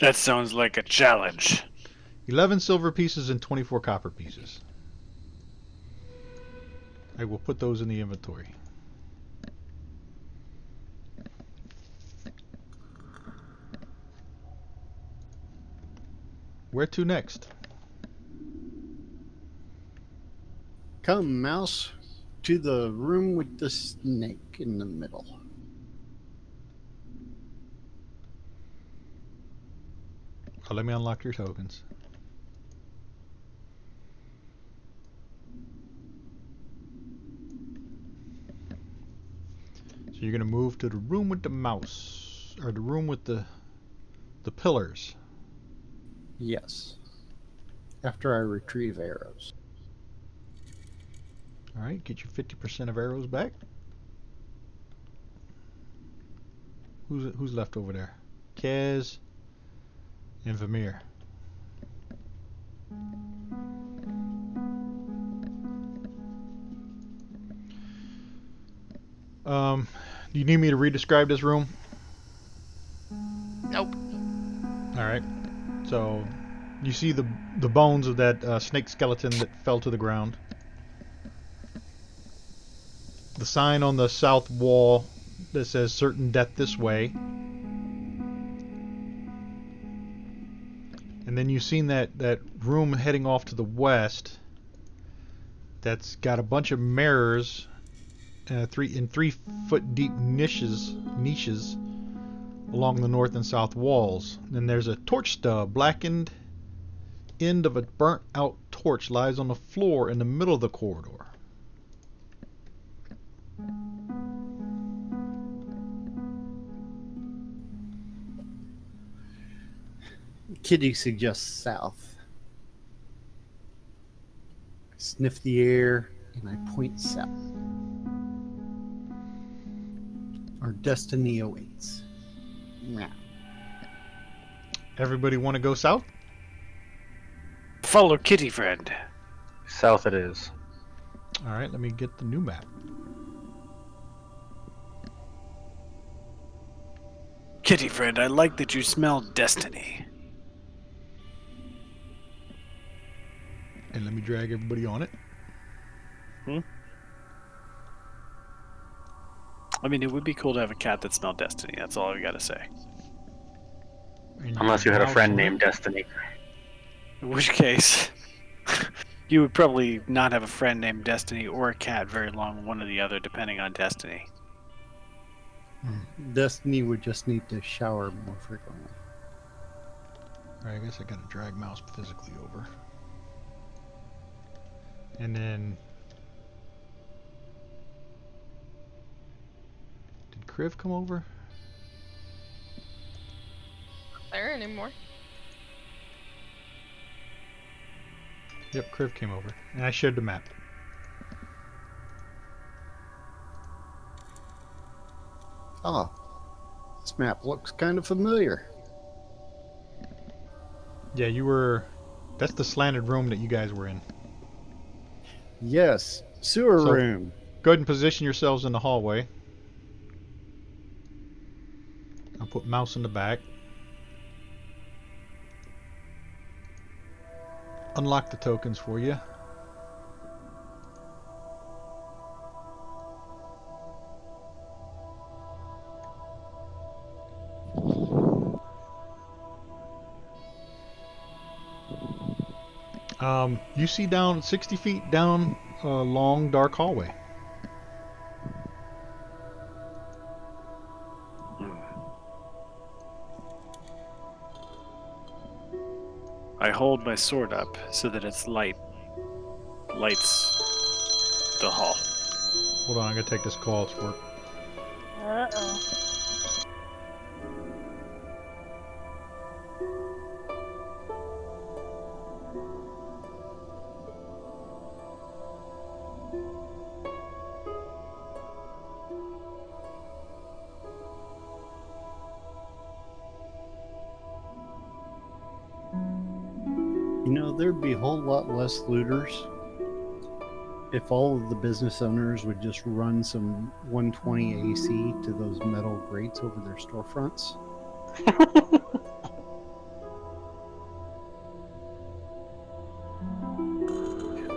[SPEAKER 6] That sounds like a challenge.
[SPEAKER 1] 11 silver pieces and 24 copper pieces. I will put those in the inventory. Where to next?
[SPEAKER 3] Come, mouse, to the room with the snake in the middle.
[SPEAKER 1] Oh, let me unlock your tokens. So you're going to move to the room with the mouse, or the room with the pillars.
[SPEAKER 3] Yes. After I retrieve arrows.
[SPEAKER 1] All right, get your 50% of arrows back. Who's left over there? Kaz, and Vermeer. Do you need me to re-describe this room?
[SPEAKER 2] Nope.
[SPEAKER 1] All right. So, you see the bones of that snake skeleton that fell to the ground. The sign on the south wall that says "Certain Death This Way." And then you've seen that room heading off to the west. That's got a bunch of mirrors, 3-foot deep niches along the north and south walls. Then there's a torch stub. Blackened end of a burnt out torch lies on the floor in the middle of the corridor.
[SPEAKER 3] Kitty suggests south. I sniff the air and I point south. Our destiny awaits. Meow.
[SPEAKER 1] Everybody want to go south?
[SPEAKER 6] Follow Kitty friend.
[SPEAKER 4] South it is.
[SPEAKER 1] All right, let me get the new map.
[SPEAKER 6] Kitty friend, I like that you smell destiny.
[SPEAKER 1] And let me drag everybody on it.
[SPEAKER 6] I mean, it would be cool to have a cat that smelled destiny. That's all I gotta say.
[SPEAKER 1] And
[SPEAKER 4] Unless you had a
[SPEAKER 1] mouse
[SPEAKER 4] friend
[SPEAKER 1] on it.
[SPEAKER 4] named Destiny.
[SPEAKER 6] In which case, you would probably not have a friend named Destiny or a cat very long, one or the other, depending on Destiny.
[SPEAKER 3] Destiny would just need to shower more frequently.
[SPEAKER 1] All right, I guess I gotta drag mouse physically over. And then... Did Kriv come over?
[SPEAKER 2] Not there anymore.
[SPEAKER 1] Yep, Kriv came over. And I shared the map.
[SPEAKER 3] Ah, this map looks kind of familiar.
[SPEAKER 1] Yeah, you were... That's the slanted room that you guys were in.
[SPEAKER 3] Yes, sewer
[SPEAKER 1] So-
[SPEAKER 3] room.
[SPEAKER 1] Go ahead and position yourselves in the hallway. I'll put mouse in the back. Unlock the tokens for you. You see down 60 feet down a long dark hallway.
[SPEAKER 6] I hold my sword up so that its lights the hall.
[SPEAKER 1] Hold on, I gotta take this call. It's work.
[SPEAKER 7] Uh-oh.
[SPEAKER 3] You know, there'd be a whole lot less looters if all of the business owners would just run some 120 AC to those metal grates over their storefronts.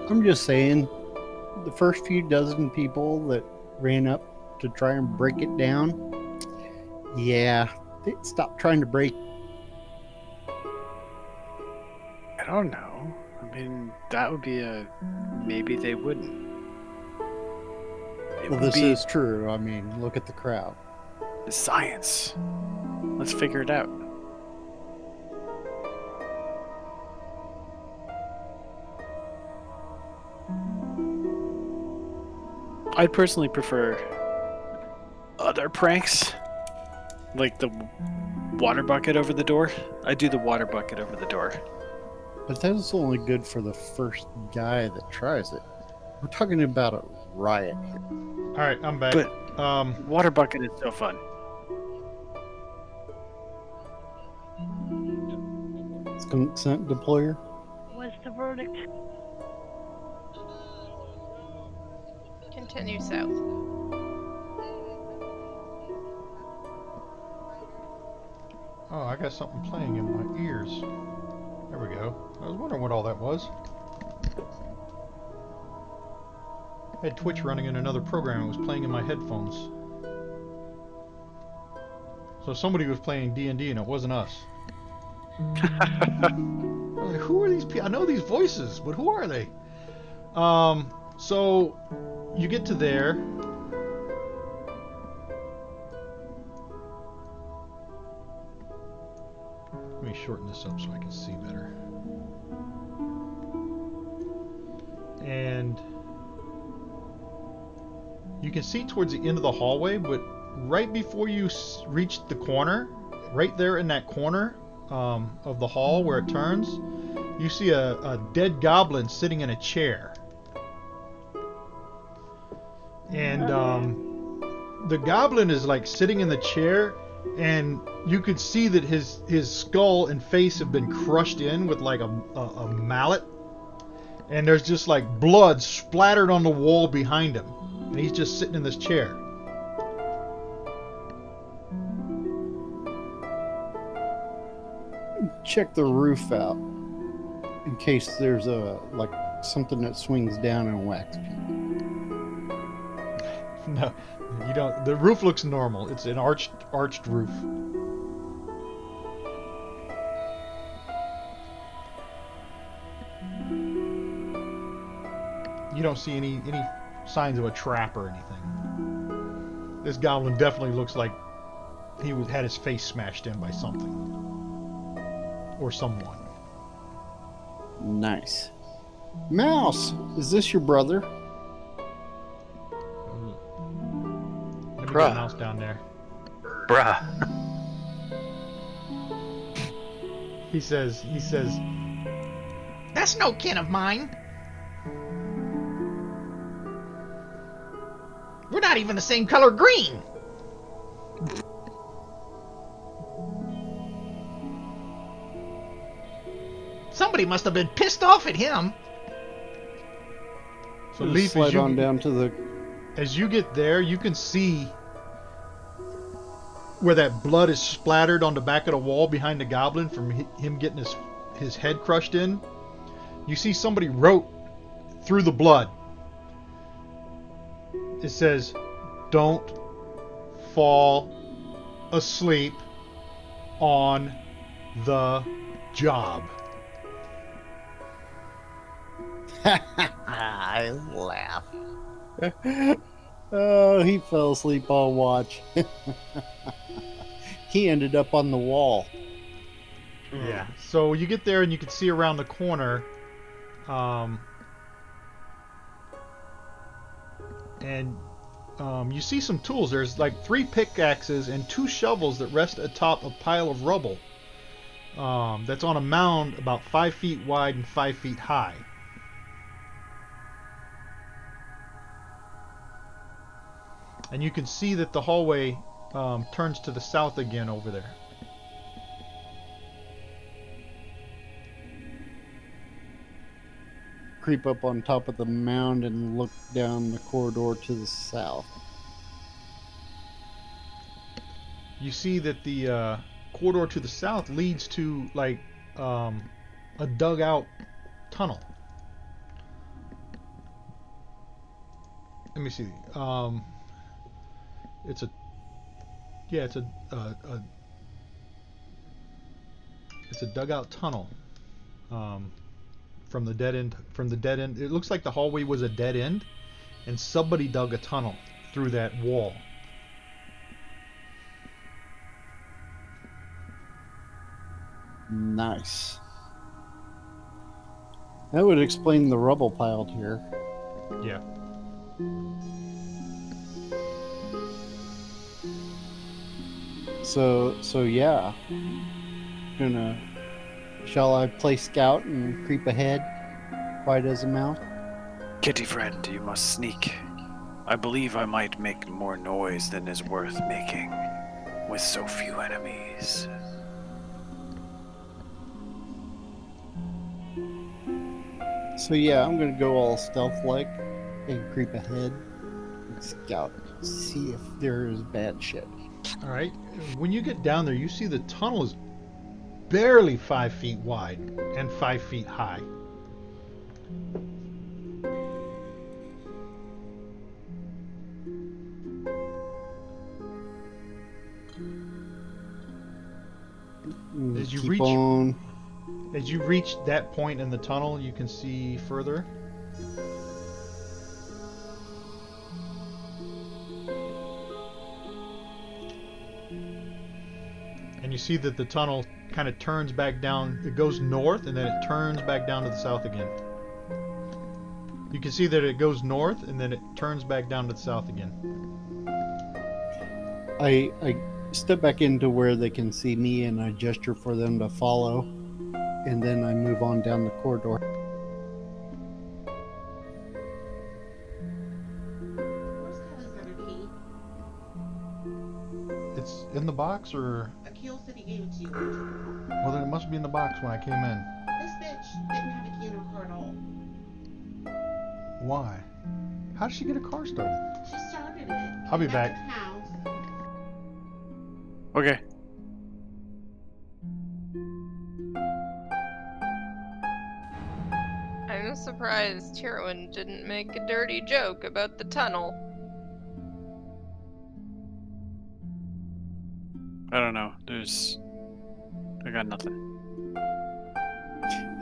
[SPEAKER 3] I'm just saying, the first few dozen people that ran up to try and break it down, yeah, they stopped trying to break.
[SPEAKER 6] I don't know. I mean, that would be a... Maybe they wouldn't. It
[SPEAKER 3] Well,
[SPEAKER 6] would
[SPEAKER 3] this
[SPEAKER 6] be
[SPEAKER 3] is true. I mean, look at the crowd.
[SPEAKER 6] science. Let's figure it out. I personally prefer other pranks, like the water bucket over the door. I do the water bucket over the door.
[SPEAKER 3] But that's only good for the first guy that tries it. We're talking about a riot here.
[SPEAKER 1] All right, I'm back.
[SPEAKER 6] But- Water bucket is so fun.
[SPEAKER 3] skunk scent deployer.
[SPEAKER 7] What's the verdict?
[SPEAKER 2] Continue south.
[SPEAKER 1] Oh, I got something playing in my ears. There we go. I was wondering what all that was. I had Twitch running in another program. It was playing in my headphones. So somebody was playing D&D and it wasn't us. I was like, who are these people? I know these voices, but who are they? So you get to there. Let me shorten this up so I can see better. And you can see towards the end of the hallway, but right before you reach the corner, right there in that corner of the hall where it turns, you see a dead goblin sitting in a chair. And the goblin is like sitting in the chair, and you could see that his skull and face have been crushed in with like a mallet. And there's just like blood splattered on the wall behind him. And he's just sitting in this chair.
[SPEAKER 3] Check the roof out in case there's like something that swings down and whacks people.
[SPEAKER 1] No, you don't. The roof looks normal. It's an arched roof. You don't see any signs of a trap or anything. This goblin definitely looks like he had his face smashed in by something or someone.
[SPEAKER 3] Nice. Mouse, is this your brother?
[SPEAKER 1] Let me get a
[SPEAKER 5] Bruh.
[SPEAKER 1] mouse down there.
[SPEAKER 4] Bruh.
[SPEAKER 1] He says, "That's no kin of mine. We're not even the same color green." Somebody must have been pissed off at him. So
[SPEAKER 3] Just
[SPEAKER 1] Leaf,
[SPEAKER 3] slide on down to the.
[SPEAKER 1] as you get there, you can see where that blood is splattered on the back of the wall behind the goblin from him getting his head crushed in. You see somebody wrote through the blood. It says, "Don't fall asleep on the job."
[SPEAKER 3] I laugh. Oh, he fell asleep on watch. He ended up on the wall.
[SPEAKER 1] Yeah. So you get there and you can see around the corner, and you see some tools. There's like 3 pickaxes and 2 shovels that rest atop a pile of rubble. That's on a mound about 5 feet wide and 5 feet high. And you can see that the hallway turns to the south again over there.
[SPEAKER 3] Creep up on top of the mound and look down the corridor to the south.
[SPEAKER 1] You see that the corridor to the south leads to like a dugout tunnel. Let me see. It's a dugout tunnel from the dead end. It looks like the hallway was a dead end, and somebody dug a tunnel through that wall.
[SPEAKER 3] Nice. That would explain the rubble piled here.
[SPEAKER 1] Yeah.
[SPEAKER 3] So yeah. Shall I play scout and creep ahead, quiet as a mouse?
[SPEAKER 6] Kitty friend, you must sneak. I believe I might make more noise than is worth making, with so few enemies.
[SPEAKER 3] So yeah, I'm gonna go all stealth-like and creep ahead and scout, see if there is bad shit.
[SPEAKER 1] All right. When you get down there, you see the tunnel is barely 5 feet wide and 5 feet high. As you
[SPEAKER 3] Keep
[SPEAKER 1] reach-
[SPEAKER 3] on.
[SPEAKER 1] As you reach that point in the tunnel, you can see further. And you see that the tunnel kind of turns back down. It goes north and then it turns back down to the south again. You can see that it goes north and then it turns back down to the south again.
[SPEAKER 3] I step back into where they can see me and I gesture for them to follow, and then I move on down the corridor.
[SPEAKER 9] Where's Kevin's other key?
[SPEAKER 1] It's in the box, or
[SPEAKER 9] Akil said he gave it to you.
[SPEAKER 1] well, then it must be in the box when I came in.
[SPEAKER 9] This bitch didn't have a key in her car at all.
[SPEAKER 1] Why? How did she get a car started?
[SPEAKER 9] She started it.
[SPEAKER 1] I'll be
[SPEAKER 9] Came
[SPEAKER 1] back.
[SPEAKER 9] to the house.
[SPEAKER 6] Okay.
[SPEAKER 2] I'm surprised Tyrwin didn't make a dirty joke about the tunnel.
[SPEAKER 6] I don't know. I got nothing.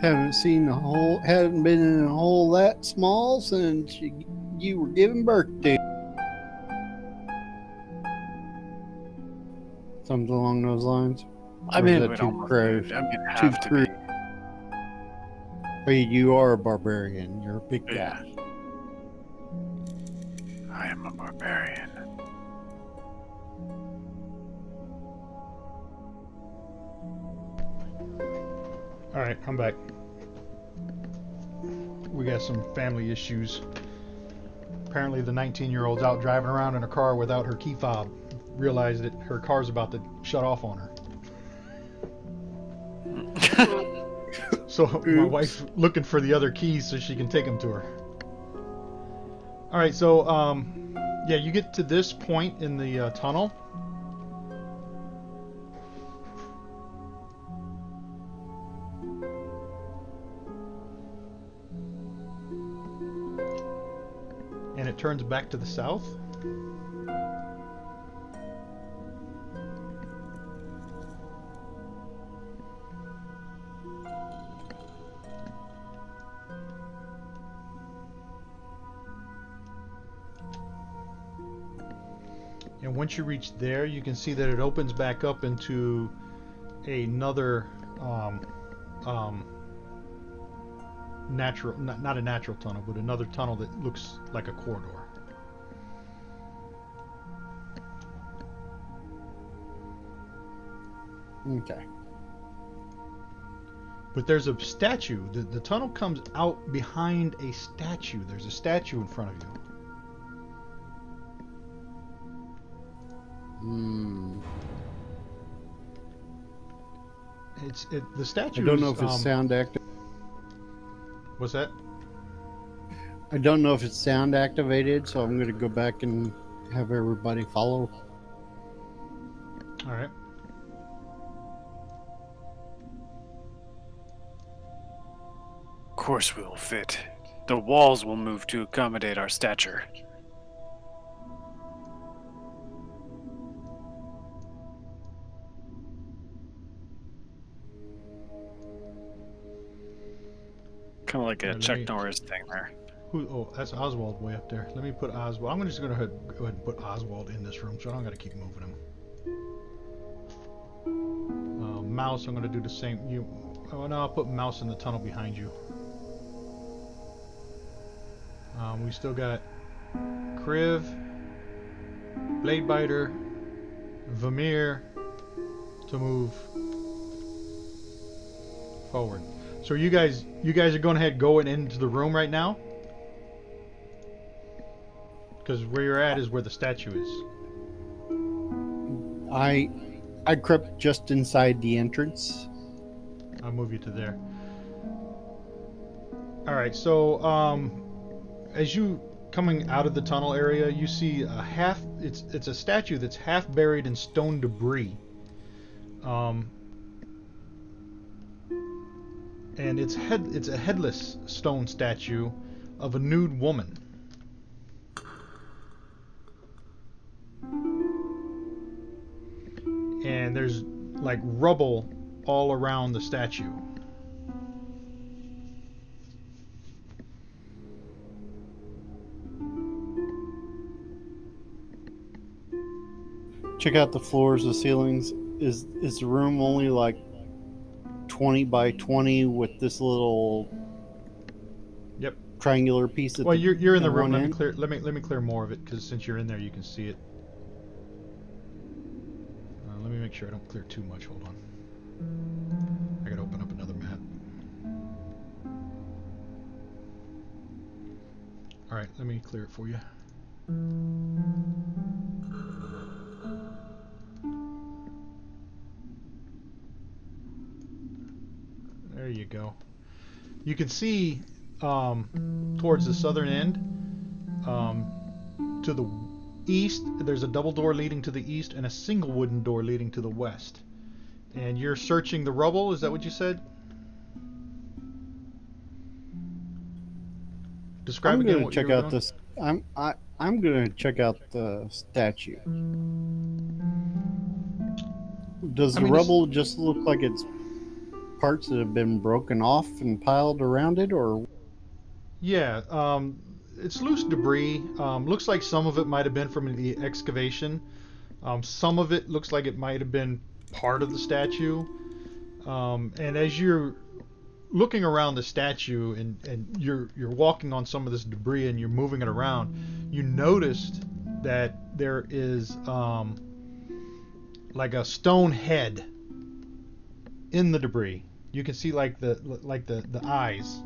[SPEAKER 3] Haven't been in a hole that small since you were giving birth to. Something along those lines.
[SPEAKER 6] I
[SPEAKER 3] Or
[SPEAKER 6] mean,
[SPEAKER 3] is that
[SPEAKER 6] it would
[SPEAKER 3] too
[SPEAKER 6] almost
[SPEAKER 3] crude?
[SPEAKER 6] be. I mean,
[SPEAKER 3] Too
[SPEAKER 6] have to
[SPEAKER 3] crude.
[SPEAKER 6] be.
[SPEAKER 3] But you are a barbarian. You're a big guy.
[SPEAKER 6] Yeah. I am a barbarian.
[SPEAKER 1] Alright, I'm back. We got some family issues. Apparently the 19-year-old's out driving around in a car without her key fob. Realized that her car's about to shut off on her. So my
[SPEAKER 3] Oops.
[SPEAKER 1] wife's looking for the other keys so she can take them to her. Alright, so yeah, you get to this point in the tunnel. And it turns back to the south. And once you reach there, you can see that it opens back up into another natural, not a natural tunnel, but another tunnel that looks like a corridor.
[SPEAKER 3] Okay.
[SPEAKER 1] But there's a statue. The tunnel comes out behind a statue. There's a statue in front of you. The statue.
[SPEAKER 3] I don't know if it's sound active.
[SPEAKER 1] What's that?
[SPEAKER 3] I don't know if it's sound activated, so I'm gonna go back and have everybody follow.
[SPEAKER 1] All right.
[SPEAKER 6] Of course we will fit. The walls will move to accommodate our stature. Kind of like a
[SPEAKER 1] Let
[SPEAKER 6] Chuck
[SPEAKER 1] me-
[SPEAKER 6] Norris thing there.
[SPEAKER 1] Who? Oh, that's Oswald way up there. Let me put Oswald. I'm just gonna go ahead and put Oswald in this room, so I don't gotta keep moving him. Mouse, I'm gonna do the same. Oh no, I'll put Mouse in the tunnel behind you. We still got Kriv, Bladebiter, Vamir to move forward. So you guys are going ahead going into the room right now? Because where you're at is where the statue is.
[SPEAKER 3] I crept just inside the entrance.
[SPEAKER 1] I'll move you to there. All right. So as you coming out of the tunnel area, you see a half. It's a statue that's half buried in stone debris. And it's a headless stone statue of a nude woman. And there's like rubble all around the statue.
[SPEAKER 3] Check out the floors, the ceilings. Is the room only like 20 by 20 with this little
[SPEAKER 1] Yep.
[SPEAKER 3] triangular piece at
[SPEAKER 1] Well, you're in the
[SPEAKER 3] at
[SPEAKER 1] room.
[SPEAKER 3] one
[SPEAKER 1] Let me
[SPEAKER 3] end?
[SPEAKER 1] clear. Let me clear more of it because since you're in there, you can see it. Let me make sure I don't clear too much. Hold on. I gotta open up another map. All right, let me clear it for you. There you go. You can see towards the southern end, to the east, there's a double door leading to the east and a single wooden door leading to the west. And you're searching the rubble, is that what you said? Describe
[SPEAKER 3] I'm
[SPEAKER 1] again
[SPEAKER 3] gonna
[SPEAKER 1] what
[SPEAKER 3] check
[SPEAKER 1] you were
[SPEAKER 3] out
[SPEAKER 1] doing.
[SPEAKER 3] this. I'm gonna check out the statue. Does
[SPEAKER 1] I
[SPEAKER 3] the
[SPEAKER 1] mean, it's-
[SPEAKER 3] rubble just look like it's parts that have been broken off and piled around it, or
[SPEAKER 1] Yeah, it's loose debris. Looks like some of it might have been from the excavation. Some of it looks like it might have been part of the statue. And as you're looking around the statue and you're walking on some of this debris and you're moving it around, you noticed that there is like a stone head in the debris. You can see like the eyes.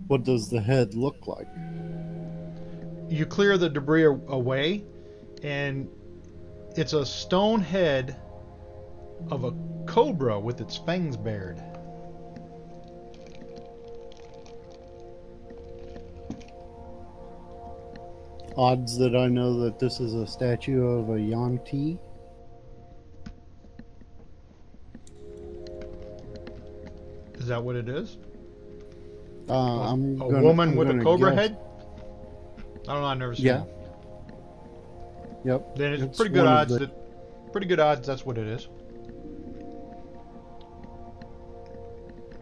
[SPEAKER 3] what does the head look like?
[SPEAKER 1] You clear the debris away, and it's a stone head of a cobra with its fangs bared.
[SPEAKER 3] Odds that I know that this is a statue of a Yanti.
[SPEAKER 1] Is that what it is?
[SPEAKER 3] I'm
[SPEAKER 1] a
[SPEAKER 3] gonna,
[SPEAKER 1] woman
[SPEAKER 3] I'm
[SPEAKER 1] with a
[SPEAKER 3] gonna
[SPEAKER 1] cobra
[SPEAKER 3] guess-
[SPEAKER 1] head? I don't know. I've never seen
[SPEAKER 3] Yeah.
[SPEAKER 1] it.
[SPEAKER 3] Yep.
[SPEAKER 1] Then it's
[SPEAKER 3] It's
[SPEAKER 1] pretty good
[SPEAKER 3] one of
[SPEAKER 1] odds
[SPEAKER 3] the-
[SPEAKER 1] pretty good odds that's what it is.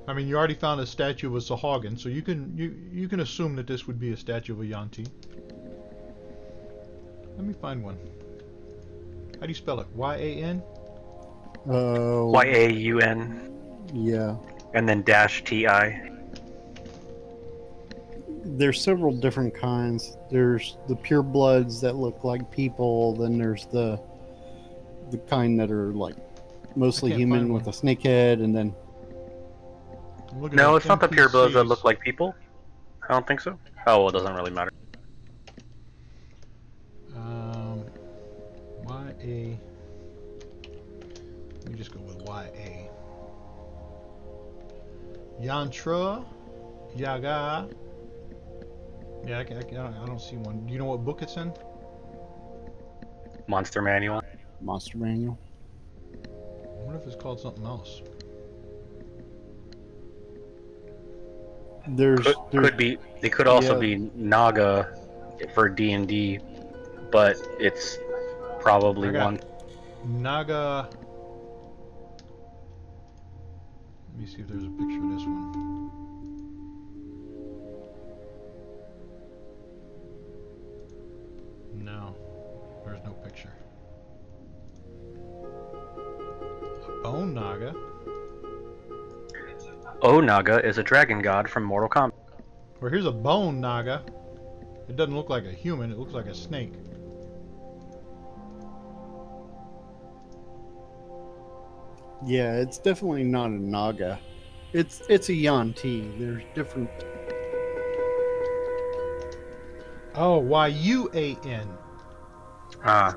[SPEAKER 1] I mean, you already found a statue of a Sahagin, so you can assume that this would be a statue of a Yanti. Let me find one. How do you spell it? Y-A-N?
[SPEAKER 4] Yaun
[SPEAKER 3] Yeah.
[SPEAKER 4] and then dash TI.
[SPEAKER 3] There's several different kinds. There's the purebloods that look like people. Then there's the kind that are like mostly
[SPEAKER 1] I can't
[SPEAKER 3] human
[SPEAKER 1] find
[SPEAKER 3] with
[SPEAKER 1] one.
[SPEAKER 3] a snake head, and then
[SPEAKER 1] I'm looking
[SPEAKER 4] No,
[SPEAKER 1] at
[SPEAKER 4] it's not the purebloods that
[SPEAKER 1] NPCs.
[SPEAKER 4] look like people. I don't think so. Oh, well, it doesn't really matter.
[SPEAKER 1] Y-A... Let me just go with Y-A. Yantra, Yaga. Yeah, I don't see one. Do you know what book it's in?
[SPEAKER 4] Monster Manual.
[SPEAKER 3] Monster Manual.
[SPEAKER 1] I wonder if it's called something else.
[SPEAKER 3] There's
[SPEAKER 4] Could be. They could also
[SPEAKER 3] yeah.
[SPEAKER 4] be Naga for D&D, but it's probably
[SPEAKER 1] I got
[SPEAKER 4] one.
[SPEAKER 1] Naga. Let me see if there's a picture of this one. No, there's no picture. A bone Naga.
[SPEAKER 4] Naga is a dragon god from Mortal Kombat.
[SPEAKER 1] Well, here's a bone Naga. It doesn't look like a human. It looks like a snake.
[SPEAKER 3] Yeah, it's definitely not a Naga. It's a Yanti. There's different.
[SPEAKER 1] Oh, Y-U-A-N.
[SPEAKER 4] Ah.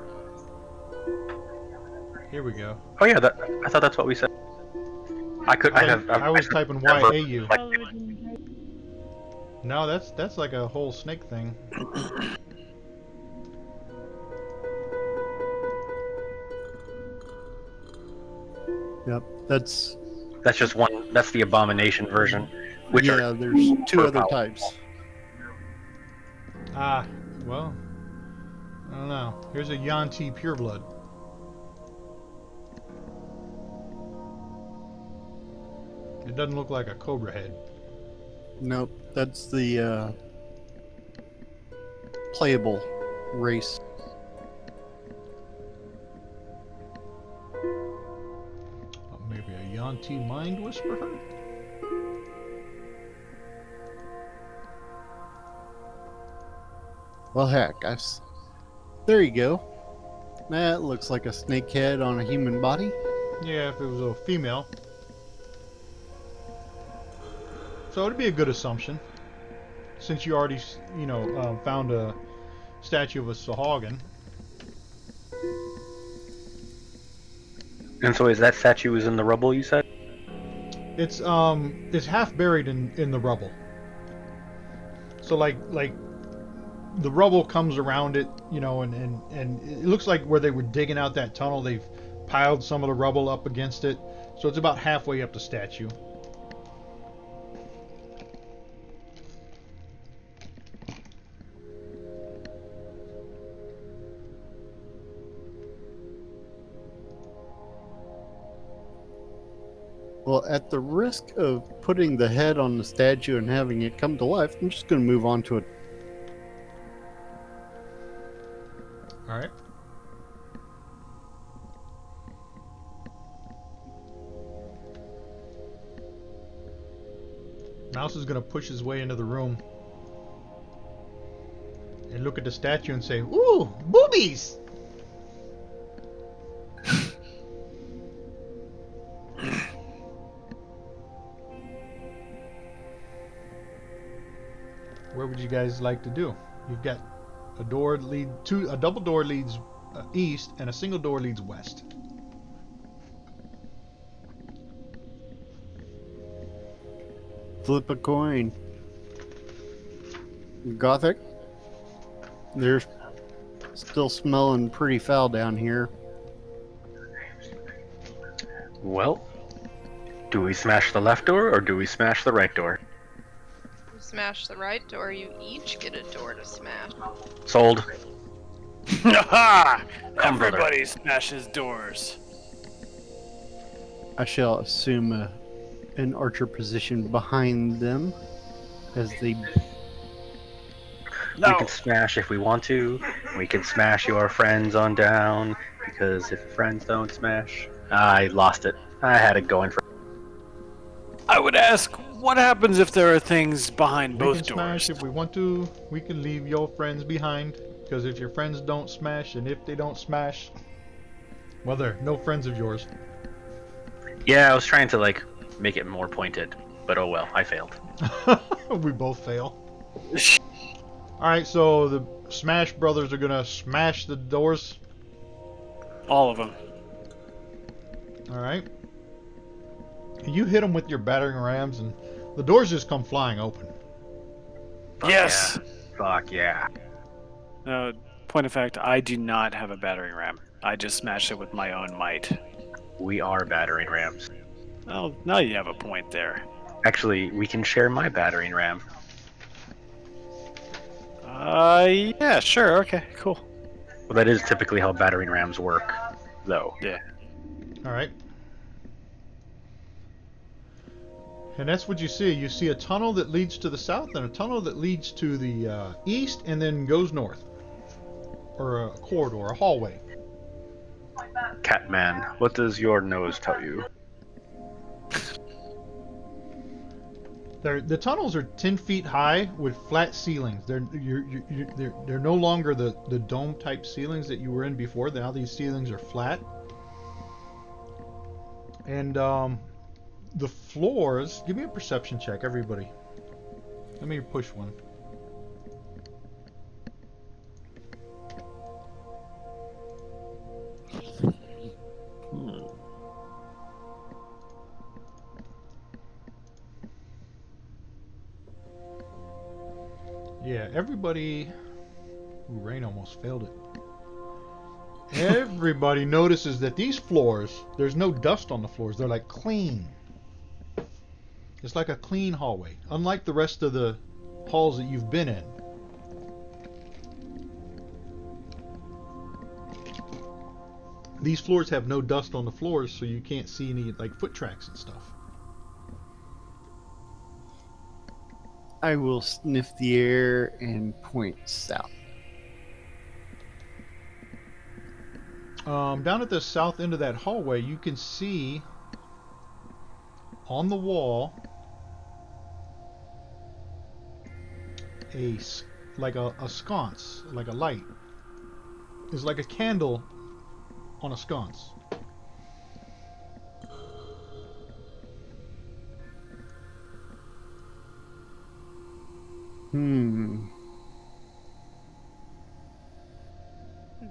[SPEAKER 1] Here we go.
[SPEAKER 4] Oh yeah, I thought that's what we said.
[SPEAKER 1] I was typing YAU.
[SPEAKER 7] Probably wouldn't.
[SPEAKER 1] No, that's like a whole snake thing.
[SPEAKER 3] Yep, that's
[SPEAKER 4] That's just one. That's the abomination version. Which
[SPEAKER 3] yeah.
[SPEAKER 4] are
[SPEAKER 3] There's two
[SPEAKER 4] super
[SPEAKER 3] other
[SPEAKER 4] powerful.
[SPEAKER 3] types.
[SPEAKER 1] Ah, well, I don't know. Here's a Yanti pureblood. It doesn't look like a cobra head.
[SPEAKER 3] Nope, that's the playable race.
[SPEAKER 1] Maybe a Yanti mind whisperer.
[SPEAKER 3] Well, heck, there you go. That looks like a snake head on a human body.
[SPEAKER 1] Yeah, if it was a female. So it'd be a good assumption, since you already, found a statue of a Sahagin.
[SPEAKER 4] And so, is that statue is in the rubble? You said.
[SPEAKER 1] It's half buried in the rubble. So like the rubble comes around it, and it looks like where they were digging out that tunnel, they've piled some of the rubble up against it. So it's about halfway up the statue.
[SPEAKER 3] Well, at the risk of putting the head on the statue and having it come to life, I'm just going to move on to it.
[SPEAKER 1] All right. Mouse is going to push his way into the room and look at the statue and say, "Ooh, boobies!" Where would you guys like to do? You've got a double door leads east, and a single door leads west.
[SPEAKER 3] Flip a coin. Gothic. They're still smelling pretty foul down here.
[SPEAKER 4] Well, do we smash the left door or do we smash the right door?
[SPEAKER 2] You smash the right door, you each get a door to smash.
[SPEAKER 4] Sold.
[SPEAKER 6] Aha!
[SPEAKER 4] Come, brother.
[SPEAKER 6] Everybody smashes doors.
[SPEAKER 3] I shall assume an archer position behind them as they.
[SPEAKER 6] No.
[SPEAKER 4] We can smash if we want to. We can smash your friends on down, because if friends don't smash, I lost it. I had it going for.
[SPEAKER 6] I would ask, what happens if there are things behind
[SPEAKER 1] We
[SPEAKER 6] both
[SPEAKER 1] can
[SPEAKER 6] doors?
[SPEAKER 1] smash if we want to. We can leave your friends behind, because if your friends don't smash, and if they don't smash, well, they're no friends of yours.
[SPEAKER 4] Yeah, I was trying to make it more pointed, but oh well, I failed.
[SPEAKER 1] We both fail. Alright, so the Smash Brothers are gonna smash the doors.
[SPEAKER 6] All of them.
[SPEAKER 1] Alright. You hit them with your battering rams, and the doors just come flying open.
[SPEAKER 4] Fuck
[SPEAKER 6] Yes!
[SPEAKER 4] Yeah. Fuck yeah.
[SPEAKER 6] Point of fact, I do not have a battering ram. I just smashed it with my own might.
[SPEAKER 4] We are battering rams.
[SPEAKER 6] Oh, now you have a point there.
[SPEAKER 4] Actually, we can share my battering ram.
[SPEAKER 6] Yeah, sure, okay, cool.
[SPEAKER 4] Well, that is typically how battering rams work, though.
[SPEAKER 6] Yeah.
[SPEAKER 1] Alright. And that's what you see. You see a tunnel that leads to the south and a tunnel that leads to the east and then goes north. Or a corridor, a hallway.
[SPEAKER 4] Catman, what does your nose tell you?
[SPEAKER 1] The tunnels are 10 feet high with flat ceilings. They're no longer the dome type ceilings that you were in before. Now these ceilings are flat. And the floors, give me a perception check, everybody. Let me push one. Yeah, everybody. Ooh, Rain almost failed it. Everybody notices that these floors, there's no dust on the floors. They're like clean. It's like a clean hallway, unlike the rest of the halls that you've been in. These floors have no dust on the floors, so you can't see any like foot tracks and stuff.
[SPEAKER 3] I will sniff the air and point south.
[SPEAKER 1] Down at the south end of that hallway, you can see on the wall like a sconce, like a light. It's like a candle on a sconce.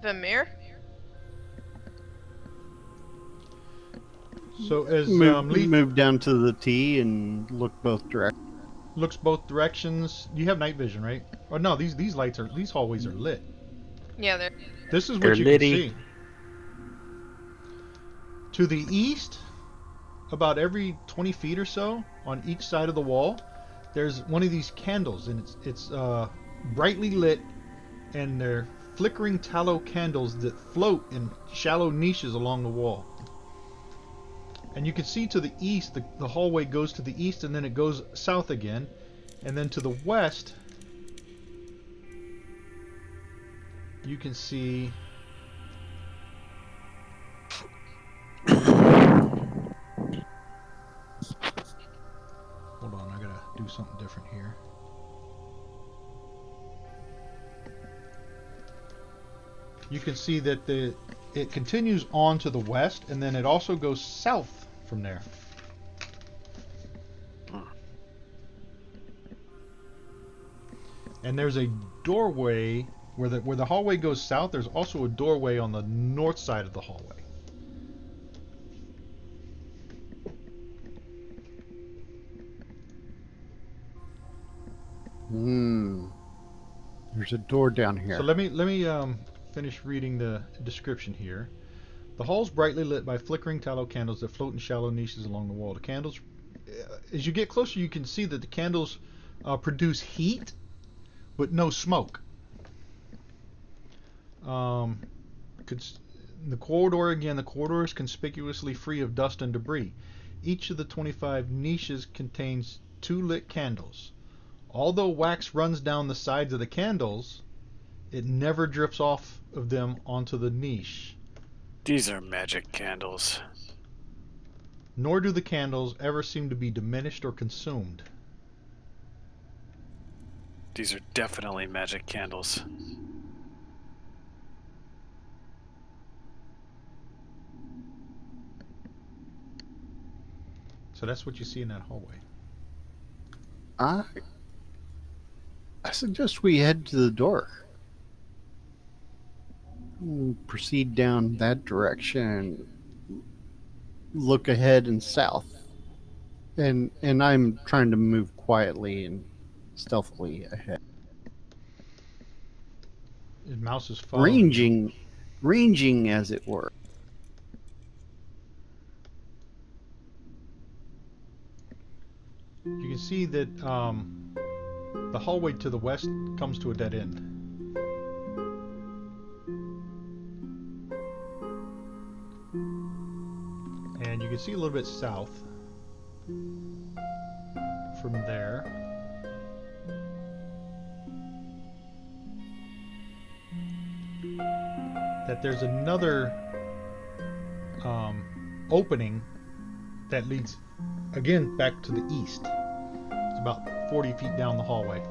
[SPEAKER 2] The mirror?
[SPEAKER 1] So as Lee
[SPEAKER 3] Move down to the T and look both directions.
[SPEAKER 1] looks both directions, you have night vision, right? Oh no, these hallways are lit.
[SPEAKER 2] Yeah, they're.
[SPEAKER 1] This is
[SPEAKER 4] They're
[SPEAKER 1] what you
[SPEAKER 4] litty.
[SPEAKER 1] can see. To the east, about every 20 feet or so, on each side of the wall, there's one of these candles, and it's brightly lit, and they're flickering tallow candles that float in shallow niches along the wall. And you can see to the east, the hallway goes to the east, and then it goes south again, and then to the west, you can see. Hold on, I gotta do something different here. You can see that it continues on to the west, and then it also goes south from there. And there's a doorway where the hallway goes south. There's also a doorway on the north side of the hallway.
[SPEAKER 3] There's a door down here.
[SPEAKER 1] So let me finish reading the description here. The hall's brightly lit by flickering tallow candles that float in shallow niches along the wall. The candles, as you get closer, you can see that the candles produce heat, but no smoke. The corridor is conspicuously free of dust and debris. Each of the 25 niches contains 2 lit candles. Although wax runs down the sides of the candles, it never drips off of them onto the niche.
[SPEAKER 6] These are magic candles.
[SPEAKER 1] Nor do the candles ever seem to be diminished or consumed.
[SPEAKER 6] These are definitely magic candles.
[SPEAKER 1] So that's what you see in that hallway.
[SPEAKER 3] I suggest we head to the door. We'll proceed down that direction. Look ahead and south. And I'm trying to move quietly and stealthily ahead.
[SPEAKER 1] His mouse is following you.
[SPEAKER 3] Ranging as it were.
[SPEAKER 1] You can see that the hallway to the west comes to a dead end. And you can see a little bit south from there. That there's another opening that leads again back to the east. It's about 40 feet down the hallway.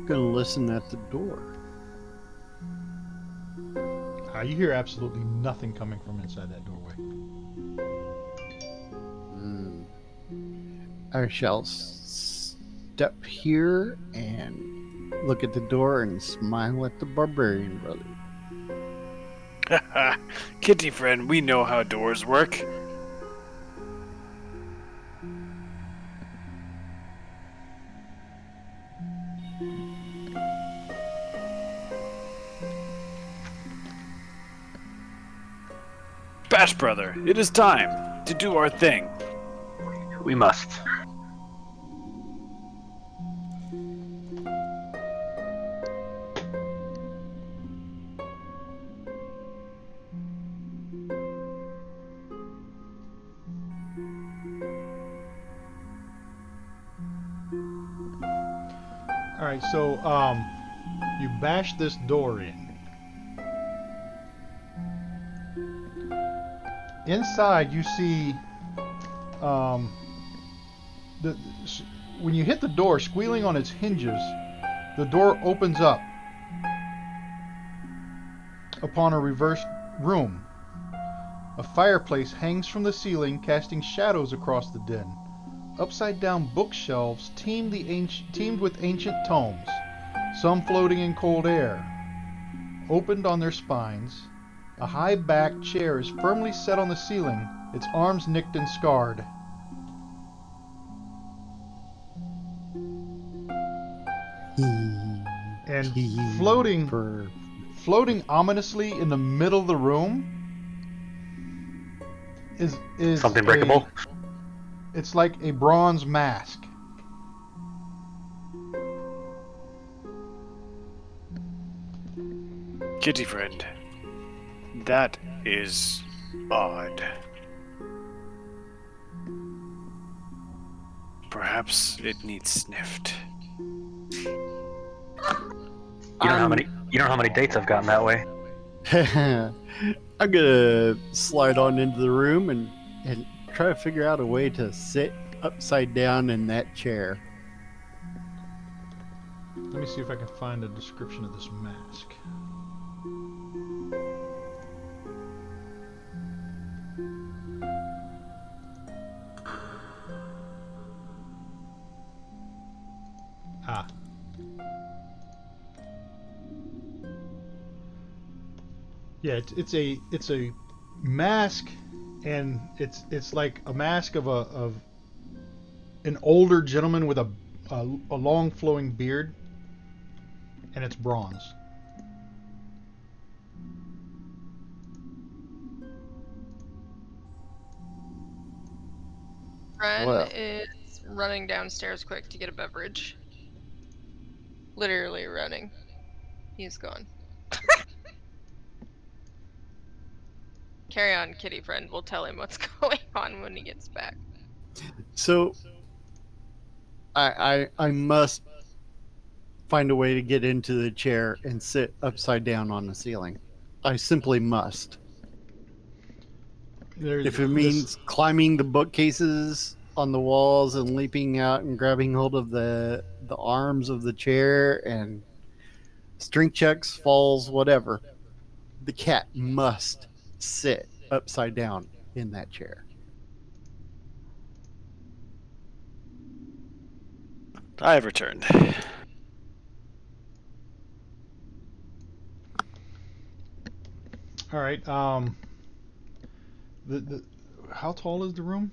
[SPEAKER 3] Gonna listen at the door.
[SPEAKER 1] You hear absolutely nothing coming from inside that doorway.
[SPEAKER 3] I shall step here and look at the door and smile at the barbarian brother.
[SPEAKER 6] Kitty friend, we know how doors work. Bash brother, it is time to do our thing.
[SPEAKER 4] We must.
[SPEAKER 1] Alright, so, you bash this door in. Inside, you see, when you hit the door, squealing on its hinges, the door opens up upon a reversed room. A fireplace hangs from the ceiling, casting shadows across the den. Upside-down bookshelves teemed with ancient tomes, some floating in cold air. Opened on their spines, a high-backed chair is firmly set on the ceiling, its arms nicked and scarred. And floating ominously in the middle of the room is
[SPEAKER 4] Something breakable?
[SPEAKER 1] It's like a bronze mask.
[SPEAKER 6] Kitty friend, that is odd. Perhaps it needs sniffed.
[SPEAKER 4] You know how many dates I've gotten that way.
[SPEAKER 3] I'm gonna slide on into the room and try to figure out a way to sit upside down in that chair.
[SPEAKER 1] Let me see if I can find a description of this mask. Ah. Yeah, it's a mask, and it's like a mask of an older gentleman with a long flowing beard, and it's bronze.
[SPEAKER 2] Ren
[SPEAKER 3] Well.
[SPEAKER 2] is running downstairs quick to get a beverage. Literally running. He's gone. Carry on, kitty friend. We'll tell him what's going on when he gets back.
[SPEAKER 3] So I must find a way to get into the chair and sit upside down on the ceiling. I simply must. If it means climbing the bookcases on the walls and leaping out and grabbing hold of the arms of the chair and strength checks, falls, whatever, the cat must sit upside down in that chair.
[SPEAKER 6] I have returned.
[SPEAKER 1] All right. The how tall is the room?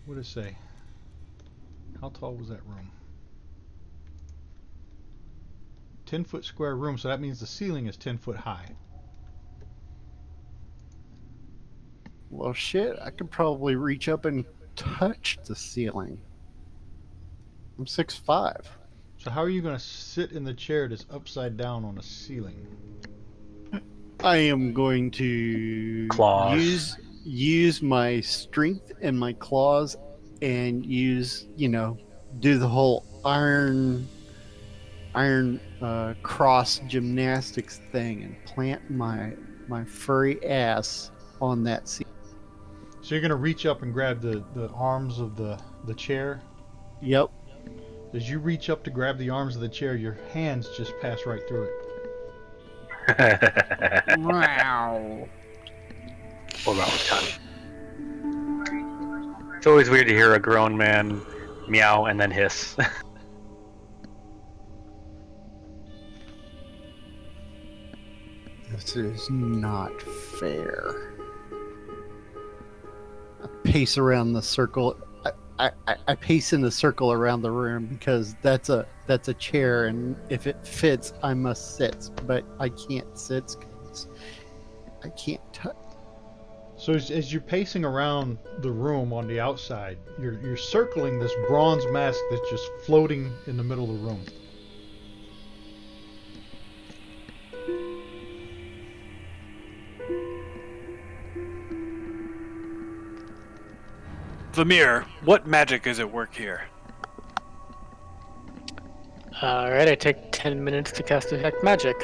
[SPEAKER 1] What did it say? How tall was that room? 10-foot square room, so that means the ceiling is 10 foot high.
[SPEAKER 3] Well, shit, I could probably reach up and touch the ceiling. I'm 6'5".
[SPEAKER 1] So how are you going to sit in the chair that's upside down on the ceiling?
[SPEAKER 3] I am going to
[SPEAKER 4] Claws.
[SPEAKER 3] use my strength and my claws and do the whole iron cross gymnastics thing and plant my furry ass on that seat.
[SPEAKER 1] So you're going to reach up and grab the arms of the chair?
[SPEAKER 3] Yep.
[SPEAKER 1] As you reach up to grab the arms of the chair, your hands just pass right through it.
[SPEAKER 3] Wow.
[SPEAKER 4] Well, that was touch. It's always weird to hear a grown man meow and then hiss.
[SPEAKER 3] This is not fair. I pace around the circle. I pace in a circle around the room because that's a chair, and if it fits, I must sit. But I can't sit because I can't touch.
[SPEAKER 1] So as you're pacing around the room on the outside, you're circling this bronze mask that's just floating in the middle of the room.
[SPEAKER 6] Vamir, what magic is at work here?
[SPEAKER 5] Alright, I take 10 minutes to cast Detect Magic.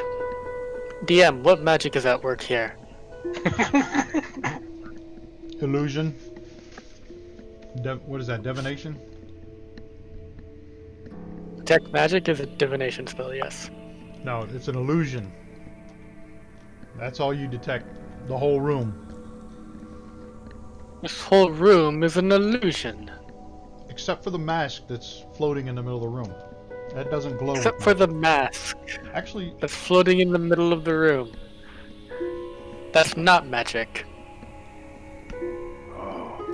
[SPEAKER 5] DM, what magic is at work here?
[SPEAKER 1] Illusion. What is that? Divination?
[SPEAKER 5] Detect Magic is a divination spell, yes.
[SPEAKER 1] No, it's an illusion. That's all you detect. The whole room.
[SPEAKER 5] This whole room is an illusion.
[SPEAKER 1] Except for the mask that's floating in the middle of the room. That doesn't glow.
[SPEAKER 5] Except
[SPEAKER 1] with
[SPEAKER 5] for the
[SPEAKER 1] magic.
[SPEAKER 5] mask
[SPEAKER 1] Actually,
[SPEAKER 5] that's floating in the middle of the room. That's not magic.
[SPEAKER 6] Oh.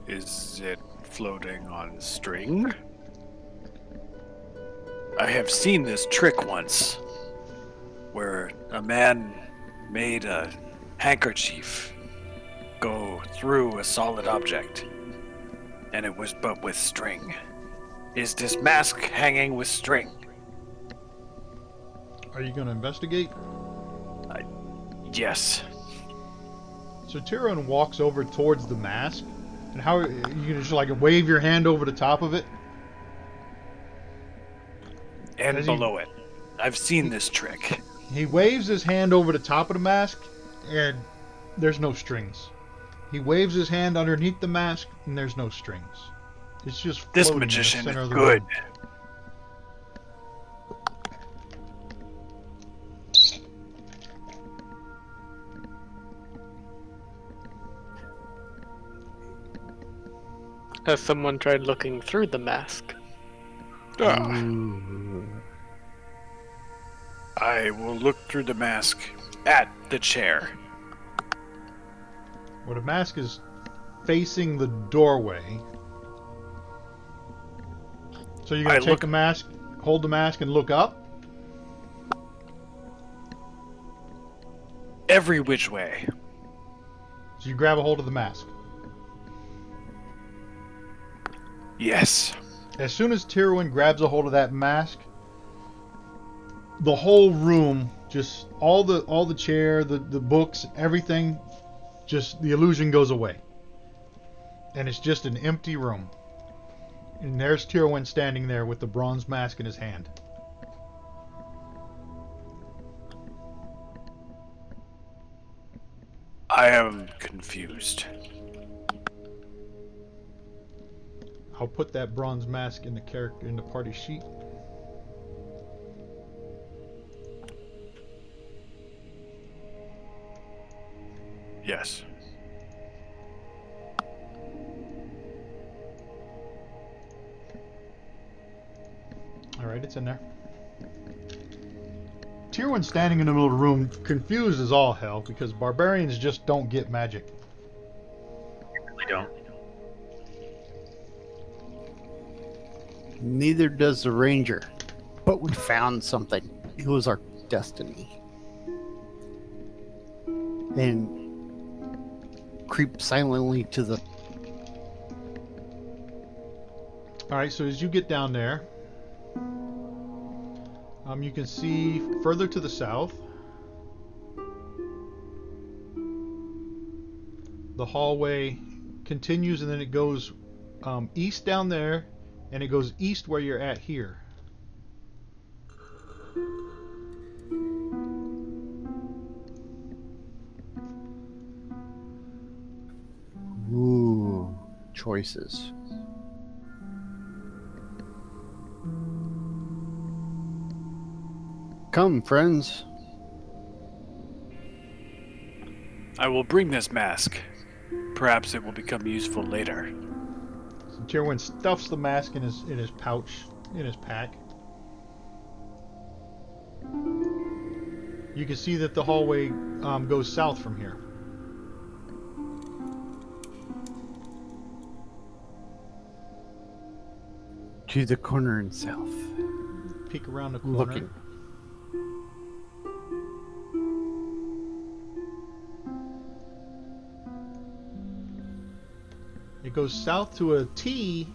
[SPEAKER 6] Is it floating on string? I have seen this trick once, where a man made a handkerchief go through a solid object, and it was but with string. Is this mask hanging with string?
[SPEAKER 1] are you going to investigate?
[SPEAKER 6] Yes.
[SPEAKER 1] So Tyrone walks over towards the mask. And how you can just like wave your hand over the top of it?
[SPEAKER 6] And
[SPEAKER 1] As he-
[SPEAKER 6] below it. I've seen this trick.
[SPEAKER 1] He waves his hand over the top of the mask, and there's no strings. He waves his hand underneath the mask, and there's no strings. It's just
[SPEAKER 6] This
[SPEAKER 1] floating in the
[SPEAKER 6] magician
[SPEAKER 1] center
[SPEAKER 6] is
[SPEAKER 1] of the
[SPEAKER 6] good.
[SPEAKER 1] room.
[SPEAKER 5] Has someone tried looking through the mask?
[SPEAKER 3] Ooh.
[SPEAKER 6] I will look through the mask at the chair.
[SPEAKER 1] Well, the mask is facing the doorway. So you're
[SPEAKER 6] I
[SPEAKER 1] gonna take
[SPEAKER 6] look-
[SPEAKER 1] the mask, hold the mask, and look up.
[SPEAKER 6] Every which way.
[SPEAKER 1] So you grab a hold of the mask.
[SPEAKER 6] Yes.
[SPEAKER 1] As soon as Tyrone grabs a hold of that mask, the whole room, just all the chair, the books, everything, just the illusion goes away. And it's just an empty room. And there's Tyrone standing there with the bronze mask in his hand.
[SPEAKER 6] I am confused.
[SPEAKER 1] I'll put that bronze mask in the party sheet.
[SPEAKER 6] Yes.
[SPEAKER 1] Alright, it's in there. Tyrone's standing in the middle of the room, confused as all hell, because barbarians just don't get magic.
[SPEAKER 4] Really don't.
[SPEAKER 3] Neither does the ranger. But we found something. It was our destiny. And creep silently to the...
[SPEAKER 1] Alright, so as you get down there, you can see further to the south, the hallway continues and then it goes east down there, and it goes east where you're at here.
[SPEAKER 3] Ooh, choices. Come, friends.
[SPEAKER 6] I will bring this mask. Perhaps it will become useful later.
[SPEAKER 1] So Tyrone stuffs the mask in his pouch, in his pack. You can see that the hallway goes south from here.
[SPEAKER 3] To the corner and south.
[SPEAKER 1] Peek around the corner.
[SPEAKER 3] Looking.
[SPEAKER 1] It goes south to a T,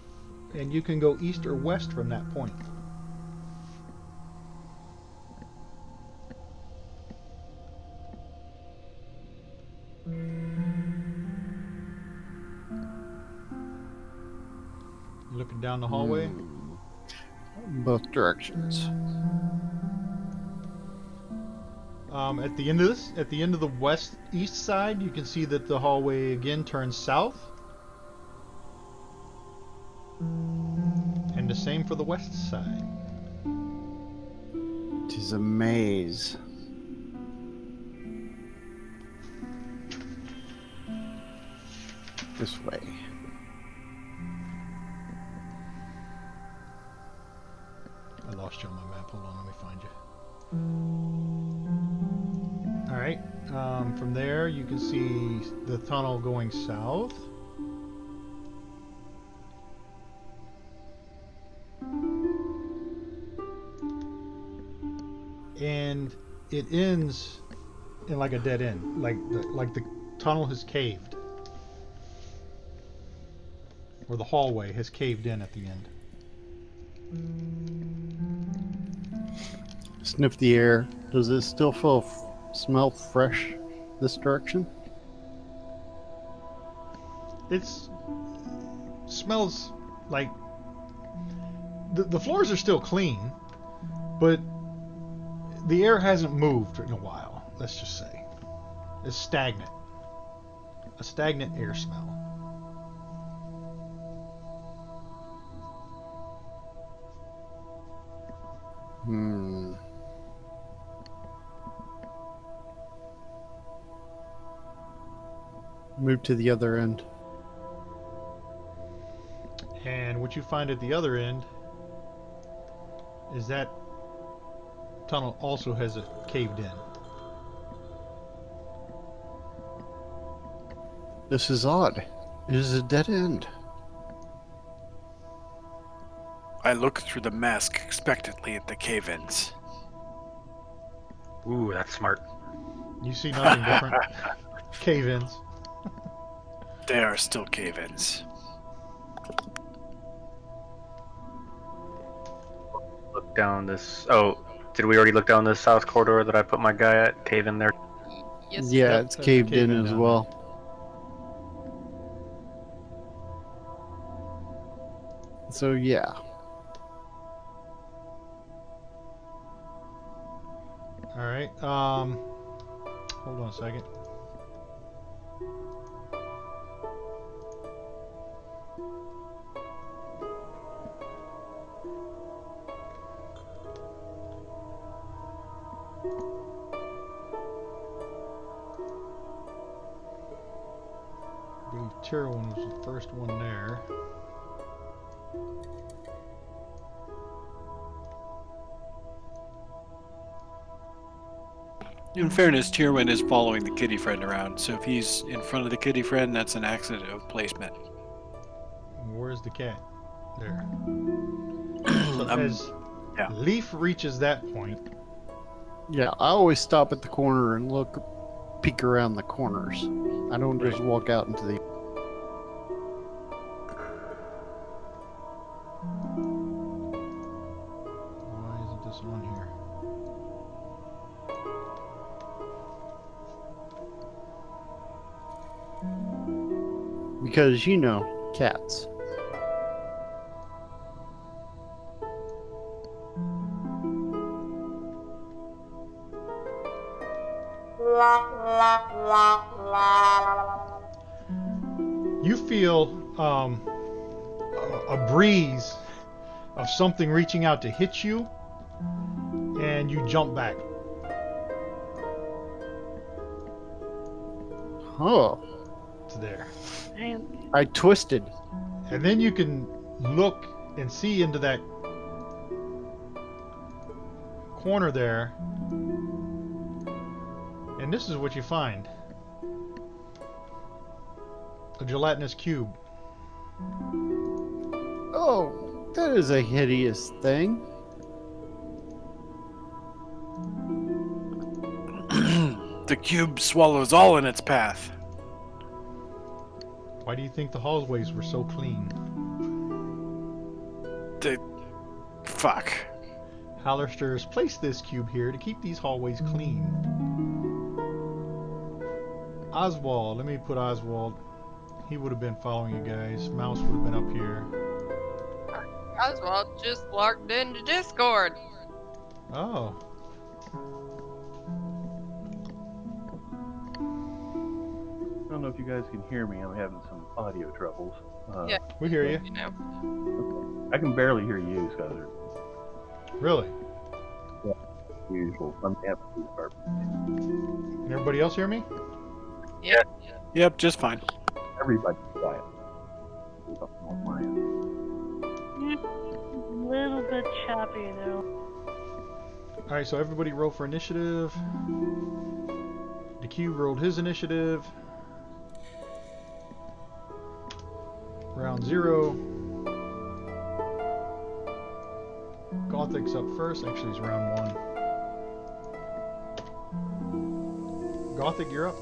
[SPEAKER 1] and you can go east or west from that point. You looking down the hallway?
[SPEAKER 3] Both directions.
[SPEAKER 1] At the end of this, at the end of the east side, you can see that the hallway again turns south. And the same for the west side.
[SPEAKER 3] Tis a maze. This way.
[SPEAKER 1] I lost you on my map. Hold on, let me find you. Alright, from there you can see the tunnel going south. And it ends in like a dead end, like the tunnel has caved, or the hallway has caved in at the end.
[SPEAKER 3] Sniff the air. Does it still smell fresh this direction?
[SPEAKER 1] It's smells like the floors are still clean, but the air hasn't moved in a while. Let's just say it's stagnant. A stagnant air smell.
[SPEAKER 3] Move to the other end.
[SPEAKER 1] And what you find at the other end is that tunnel also has a caved in.
[SPEAKER 3] This is odd. It is a dead end.
[SPEAKER 6] I look through the mask expectantly at the cave-ins.
[SPEAKER 4] Ooh, that's smart.
[SPEAKER 1] You see nothing different. Cave-ins.
[SPEAKER 6] They are still cave-ins.
[SPEAKER 4] Look down this. Oh, did we already look down this south corridor that I put my guy at? Cave in there.
[SPEAKER 2] Yes.
[SPEAKER 3] Yeah,
[SPEAKER 1] Yep,
[SPEAKER 3] it's
[SPEAKER 1] there's a
[SPEAKER 3] caved
[SPEAKER 1] cave
[SPEAKER 3] in
[SPEAKER 1] in
[SPEAKER 3] as
[SPEAKER 1] down
[SPEAKER 3] well. So yeah.
[SPEAKER 1] All right. Hold on a second. I believe Tier 1 was the first one there.
[SPEAKER 6] In fairness, Tyrwin is following the kitty friend around, so if he's in front of the kitty friend, that's an accident of placement.
[SPEAKER 1] Where's the cat? There. So
[SPEAKER 6] Um,
[SPEAKER 1] as
[SPEAKER 6] yeah.
[SPEAKER 1] Leaf reaches that point,
[SPEAKER 3] Yeah, I always stop at the corner and look, peek around the corners. I don't just walk out into the...
[SPEAKER 1] why isn't this on here?
[SPEAKER 3] Because, you know, cats.
[SPEAKER 1] You feel a breeze of something reaching out to hit you, and you jump back.
[SPEAKER 3] Oh,
[SPEAKER 1] To there.
[SPEAKER 7] And
[SPEAKER 3] I twisted.
[SPEAKER 1] And then you can look and see into that corner there. And this is what you find. A gelatinous cube.
[SPEAKER 3] Oh, that is a hideous thing.
[SPEAKER 6] The cube swallows all in its path.
[SPEAKER 1] Why do you think the hallways were so clean?
[SPEAKER 6] Fuck.
[SPEAKER 1] Hallister has placed this cube here to keep these hallways clean. Oswald, let me put Oswald. He would have been following you guys. Mouse would have been up here.
[SPEAKER 2] Oswald just logged into Discord.
[SPEAKER 1] Oh.
[SPEAKER 10] I don't know if you guys can hear me. I'm having some audio troubles.
[SPEAKER 2] Yeah.
[SPEAKER 1] We hear you.
[SPEAKER 2] You know.
[SPEAKER 10] I can barely hear you, Scuzzer.
[SPEAKER 1] Really?
[SPEAKER 10] Usual. I'm having these purposes.
[SPEAKER 1] Can everybody else hear me?
[SPEAKER 6] Yep, just fine.
[SPEAKER 10] Everybody's quiet. Something on my end.
[SPEAKER 7] A little bit choppy though.
[SPEAKER 1] Alright, so everybody roll for initiative. The cube rolled his initiative. Round 0. Gothic's up first. Actually, it's round 1. Gothic, you're up.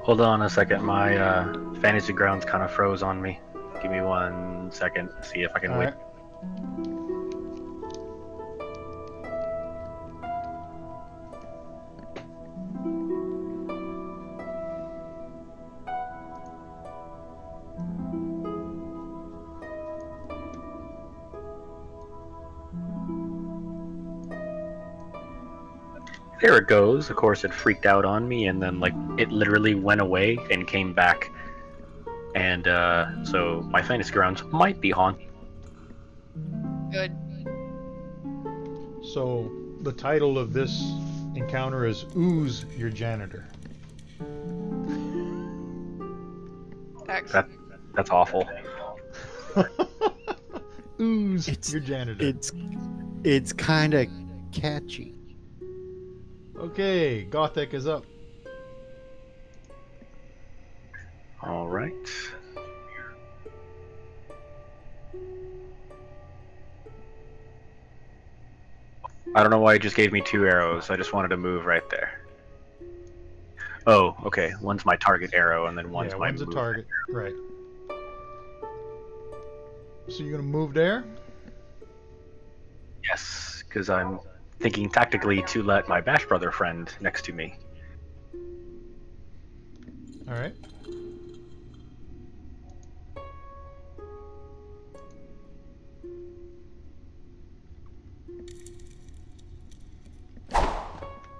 [SPEAKER 4] Hold on a second. My fantasy grounds kind of froze on me. Give me 1 second. See if I can wait.
[SPEAKER 1] Alright.
[SPEAKER 4] There it goes. Of course, it freaked out on me, and then like it literally went away and came back. And so my fantasy grounds might be haunted.
[SPEAKER 2] Good.
[SPEAKER 1] So, the title of this encounter is Ooze Your Janitor.
[SPEAKER 2] Excellent.
[SPEAKER 4] That's awful.
[SPEAKER 1] Ooze
[SPEAKER 3] It's-
[SPEAKER 1] Your Janitor.
[SPEAKER 3] It's kind of catchy.
[SPEAKER 1] Okay, Gothic is up.
[SPEAKER 4] All right. I don't know why it just gave me 2 arrows. I just wanted to move right there. Oh, okay. One's my target arrow, and then one's
[SPEAKER 1] Yeah,
[SPEAKER 4] my
[SPEAKER 1] one's a
[SPEAKER 4] move.
[SPEAKER 1] target. Right. So you're gonna move there?
[SPEAKER 4] Yes, because I'm thinking tactically to let my Bash Brother friend next to me.
[SPEAKER 1] Alright.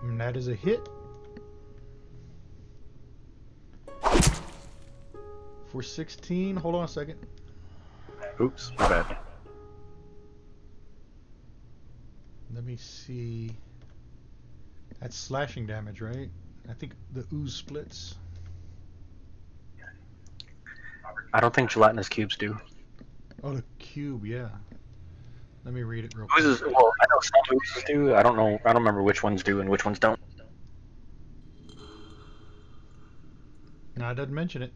[SPEAKER 1] And that is a hit. For 16. Hold on a second.
[SPEAKER 4] Oops, my bad.
[SPEAKER 1] Let me see. That's slashing damage, right? I think the ooze splits.
[SPEAKER 4] I don't think gelatinous cubes do.
[SPEAKER 1] Oh, the cube, yeah. Let me read it real
[SPEAKER 4] Oozes,
[SPEAKER 1] quick.
[SPEAKER 4] well, I know some oozes do. I don't know. I don't remember which ones do and which ones don't.
[SPEAKER 1] No, it doesn't mention it.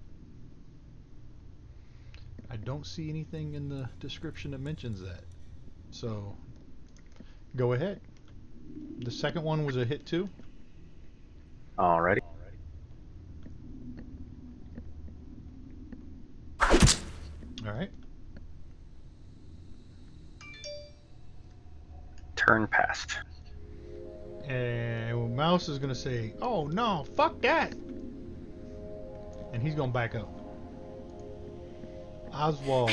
[SPEAKER 1] I don't see anything in the description that mentions that. So, go ahead. The second one was a hit too.
[SPEAKER 4] Alrighty.
[SPEAKER 1] Alright.
[SPEAKER 4] Turn passed.
[SPEAKER 1] And Mouse is gonna say, "Oh no, fuck that!" And he's gonna back up. Oswald,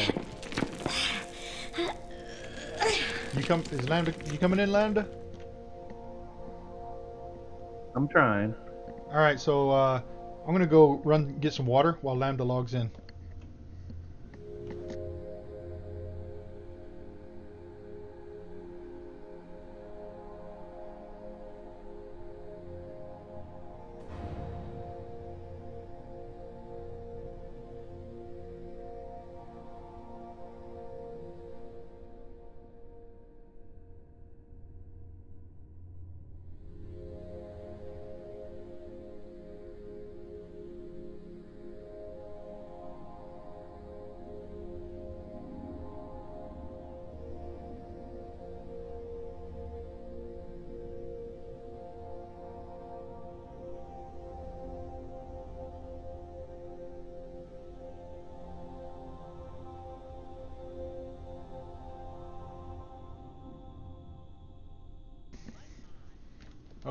[SPEAKER 1] is Lambda? You coming in, Lambda?
[SPEAKER 10] I'm trying.
[SPEAKER 1] All right, so I'm gonna go get some water while Lambda logs in.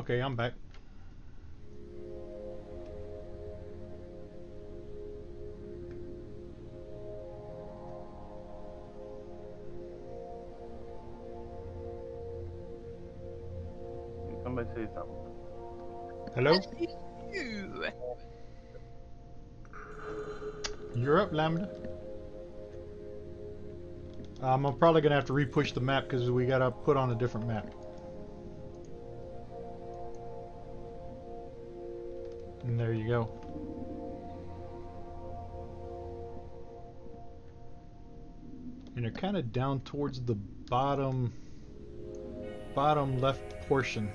[SPEAKER 1] Okay, I'm back.
[SPEAKER 10] Somebody say something.
[SPEAKER 1] Hello?
[SPEAKER 2] Ooh.
[SPEAKER 1] You're up, Lambda. I'm probably gonna have to re-push the map because we gotta put on a different map. And there you go. And you're kind of down towards the bottom left portion.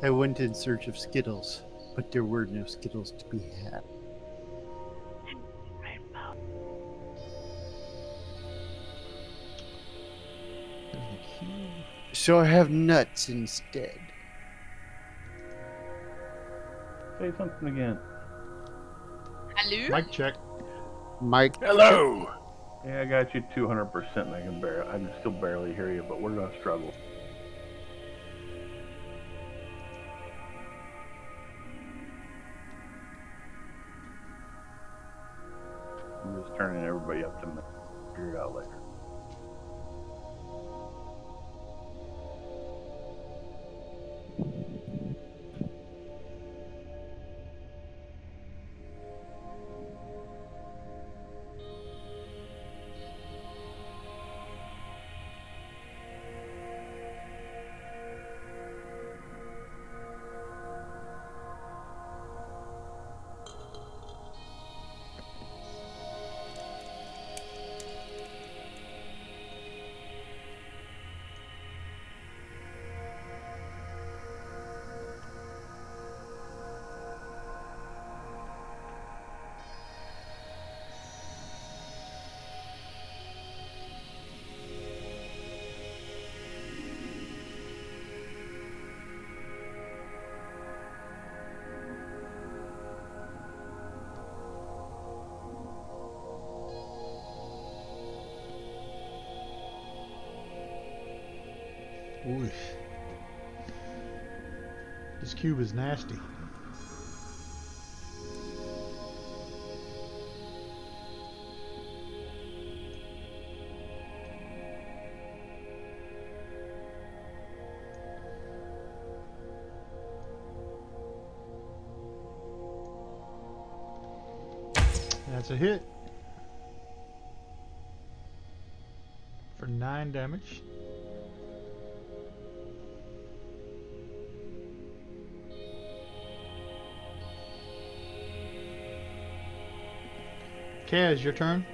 [SPEAKER 3] I went in search of Skittles, but there were no Skittles to be had.
[SPEAKER 1] There's the cube.
[SPEAKER 3] So I have nuts instead.
[SPEAKER 10] Say something again.
[SPEAKER 2] Hello?
[SPEAKER 1] Mic check.
[SPEAKER 3] Mike.
[SPEAKER 6] Hello.
[SPEAKER 10] Yeah, I got you 200%, and I can still barely hear you, but we're gonna struggle. I'm just turning everybody up to figure it out later.
[SPEAKER 1] Ooh. This cube is nasty. That's a hit. For 9 damage. Kaz, your turn.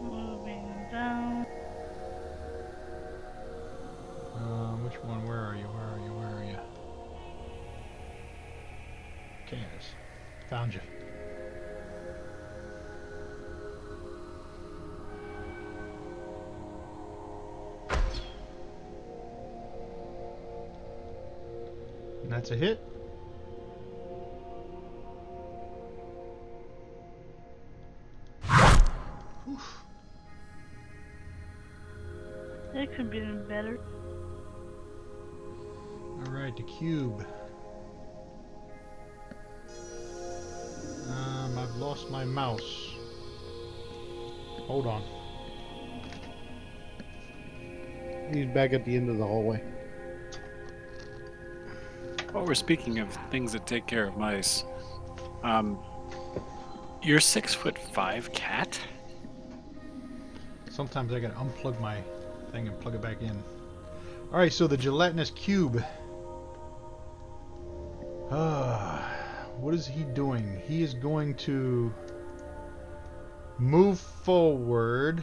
[SPEAKER 7] Moving down.
[SPEAKER 1] Which one? Where are you? Where are you? Where are you? Kaz. Found you. And that's a hit. Oof.
[SPEAKER 7] That could be better.
[SPEAKER 1] Alright, the cube. I've lost my mouse. Hold on.
[SPEAKER 3] He's back at the end of the hallway.
[SPEAKER 6] Well, we're speaking of things that take care of mice. You're 6'5" cat?
[SPEAKER 1] Sometimes I gotta unplug my thing and plug it back in. Alright, so the gelatinous cube. What is he doing? He is going to move forward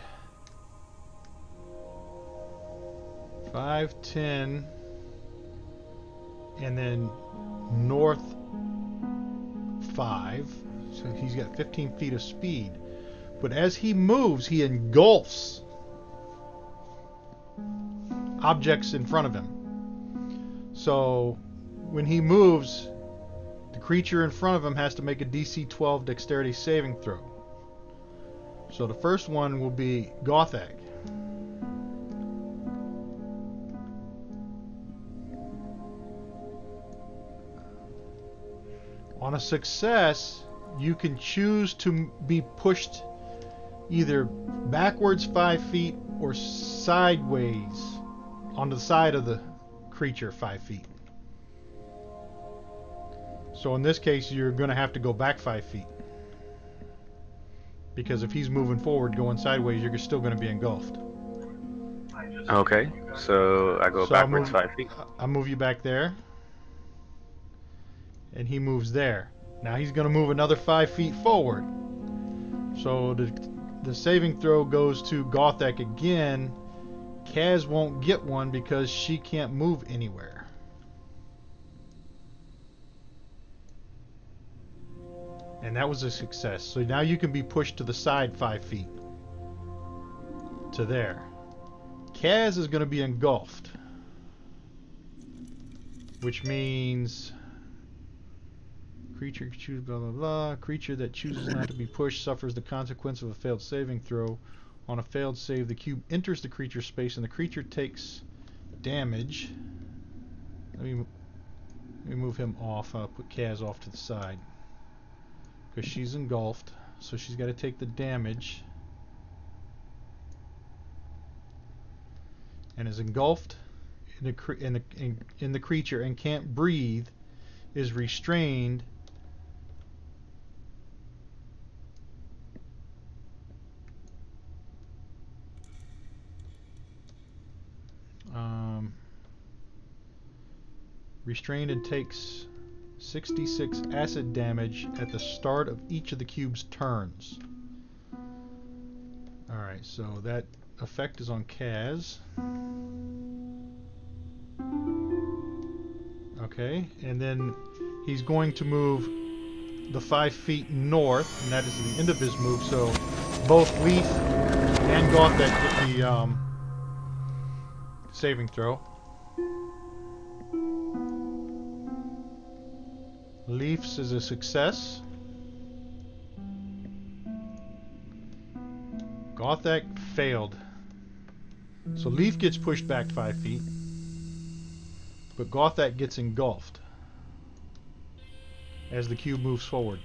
[SPEAKER 1] 5, 10, and then north 5. So he's got 15 feet of speed. But as he moves, he engulfs objects in front of him. So when he moves, the creature in front of him has to make a DC 12 dexterity saving throw. So the first one will be Gothak. On a success, you can choose to be pushed either backwards 5 feet or sideways on the side of the creature 5 feet. So in this case, you're going to have to go back 5 feet. Because if he's moving forward, going sideways, you're still going to be engulfed.
[SPEAKER 4] Okay, so I go
[SPEAKER 1] So I'll
[SPEAKER 4] backwards
[SPEAKER 1] move-
[SPEAKER 4] 5 feet.
[SPEAKER 1] I'll move you back there. And he moves there. Now he's going to move another 5 feet forward. So the saving throw goes to Gothak again. Kaz won't get one because she can't move anywhere. And that was a success. So now you can be pushed to the side 5 feet. To there. Kaz is going to be engulfed. Which means... Creature choose blah blah blah. Creature that chooses not to be pushed suffers the consequence of a failed saving throw. On a failed save, the cube enters the creature's space and the creature takes damage. Let me move him off. I'll put Kaz off to the side. Because she's engulfed. So she's got to take the damage. And is engulfed in the creature and can't breathe. Is restrained. Restrained and takes 66 acid damage at the start of each of the cube's turns. Alright, so that effect is on Kaz. Okay, and then he's going to move the 5 feet north, and that is the end of his move, so both Leaf and Gothak get the saving throw. Leaf's is a success. Gothak failed. So Leaf gets pushed back 5 feet. But Gothak gets engulfed as the cube moves forward.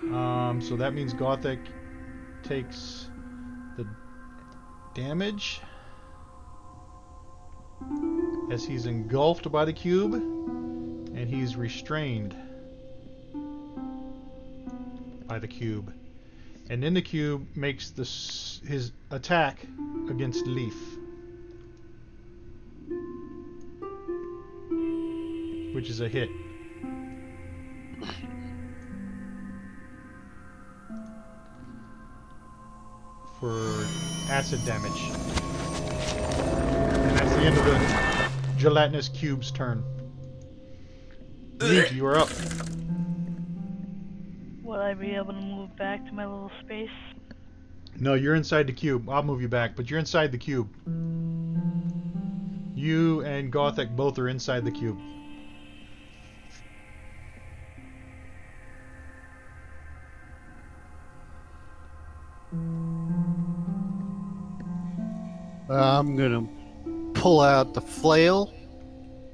[SPEAKER 1] So that means Gothak takes the damage as he's engulfed by the cube, and he's restrained by the cube. And then the cube makes his attack against Leaf, which is a hit. For acid damage. And that's the end of the gelatinous cube's turn. Leaf, you are up.
[SPEAKER 7] Would I be able to move back to my little space?
[SPEAKER 1] No, you're inside the cube. I'll move you back, but you're inside the cube. You and Gothak both are inside the cube.
[SPEAKER 3] I'm gonna pull out the flail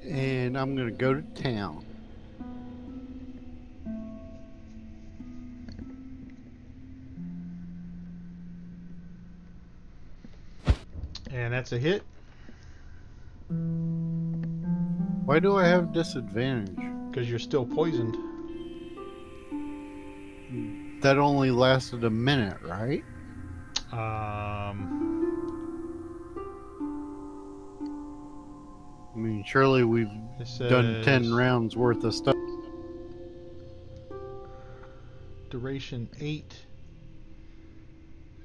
[SPEAKER 3] and I'm gonna go to town.
[SPEAKER 1] And that's a hit.
[SPEAKER 3] Why do I have disadvantage?
[SPEAKER 1] Because you're still poisoned.
[SPEAKER 3] that only lasted a minute, right? I mean, surely we've
[SPEAKER 1] It
[SPEAKER 3] done 10
[SPEAKER 1] says
[SPEAKER 3] rounds worth of stuff.
[SPEAKER 1] duration 8.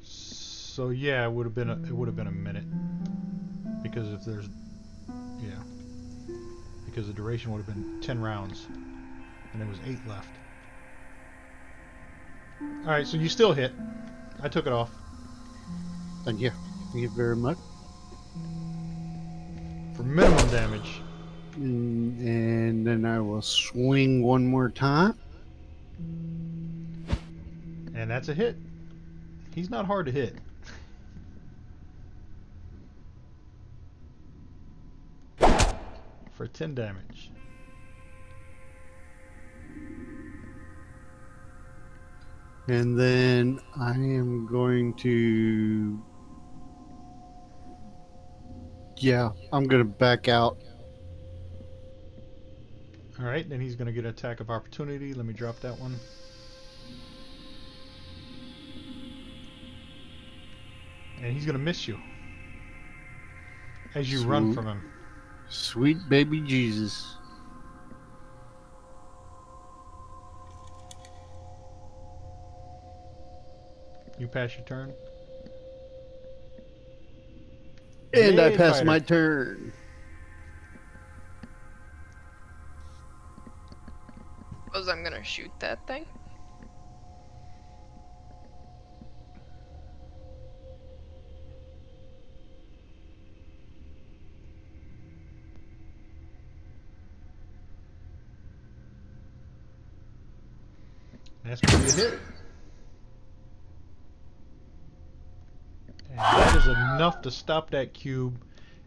[SPEAKER 1] So yeah, it would have been a minute because if there's because the duration would have been 10 rounds and there was 8 left. All right, so you still hit. I took it off.
[SPEAKER 3] Thank you. Thank you very much.
[SPEAKER 1] For minimum damage.
[SPEAKER 3] And then I will swing one more time.
[SPEAKER 1] And that's a hit. He's not hard to hit. For 10 damage.
[SPEAKER 3] And then I am going to... Yeah, I'm going to back out.
[SPEAKER 1] Alright, then he's going to get an attack of opportunity. Let me drop that one. And he's going to miss you. As you run from him.
[SPEAKER 3] Sweet baby Jesus.
[SPEAKER 1] You pass your turn.
[SPEAKER 3] And I
[SPEAKER 1] Mage
[SPEAKER 3] pass
[SPEAKER 1] fighter.
[SPEAKER 3] my turn.
[SPEAKER 2] Suppose I'm gonna shoot that thing.
[SPEAKER 1] That's going to be a hit. And that is enough to stop that cube,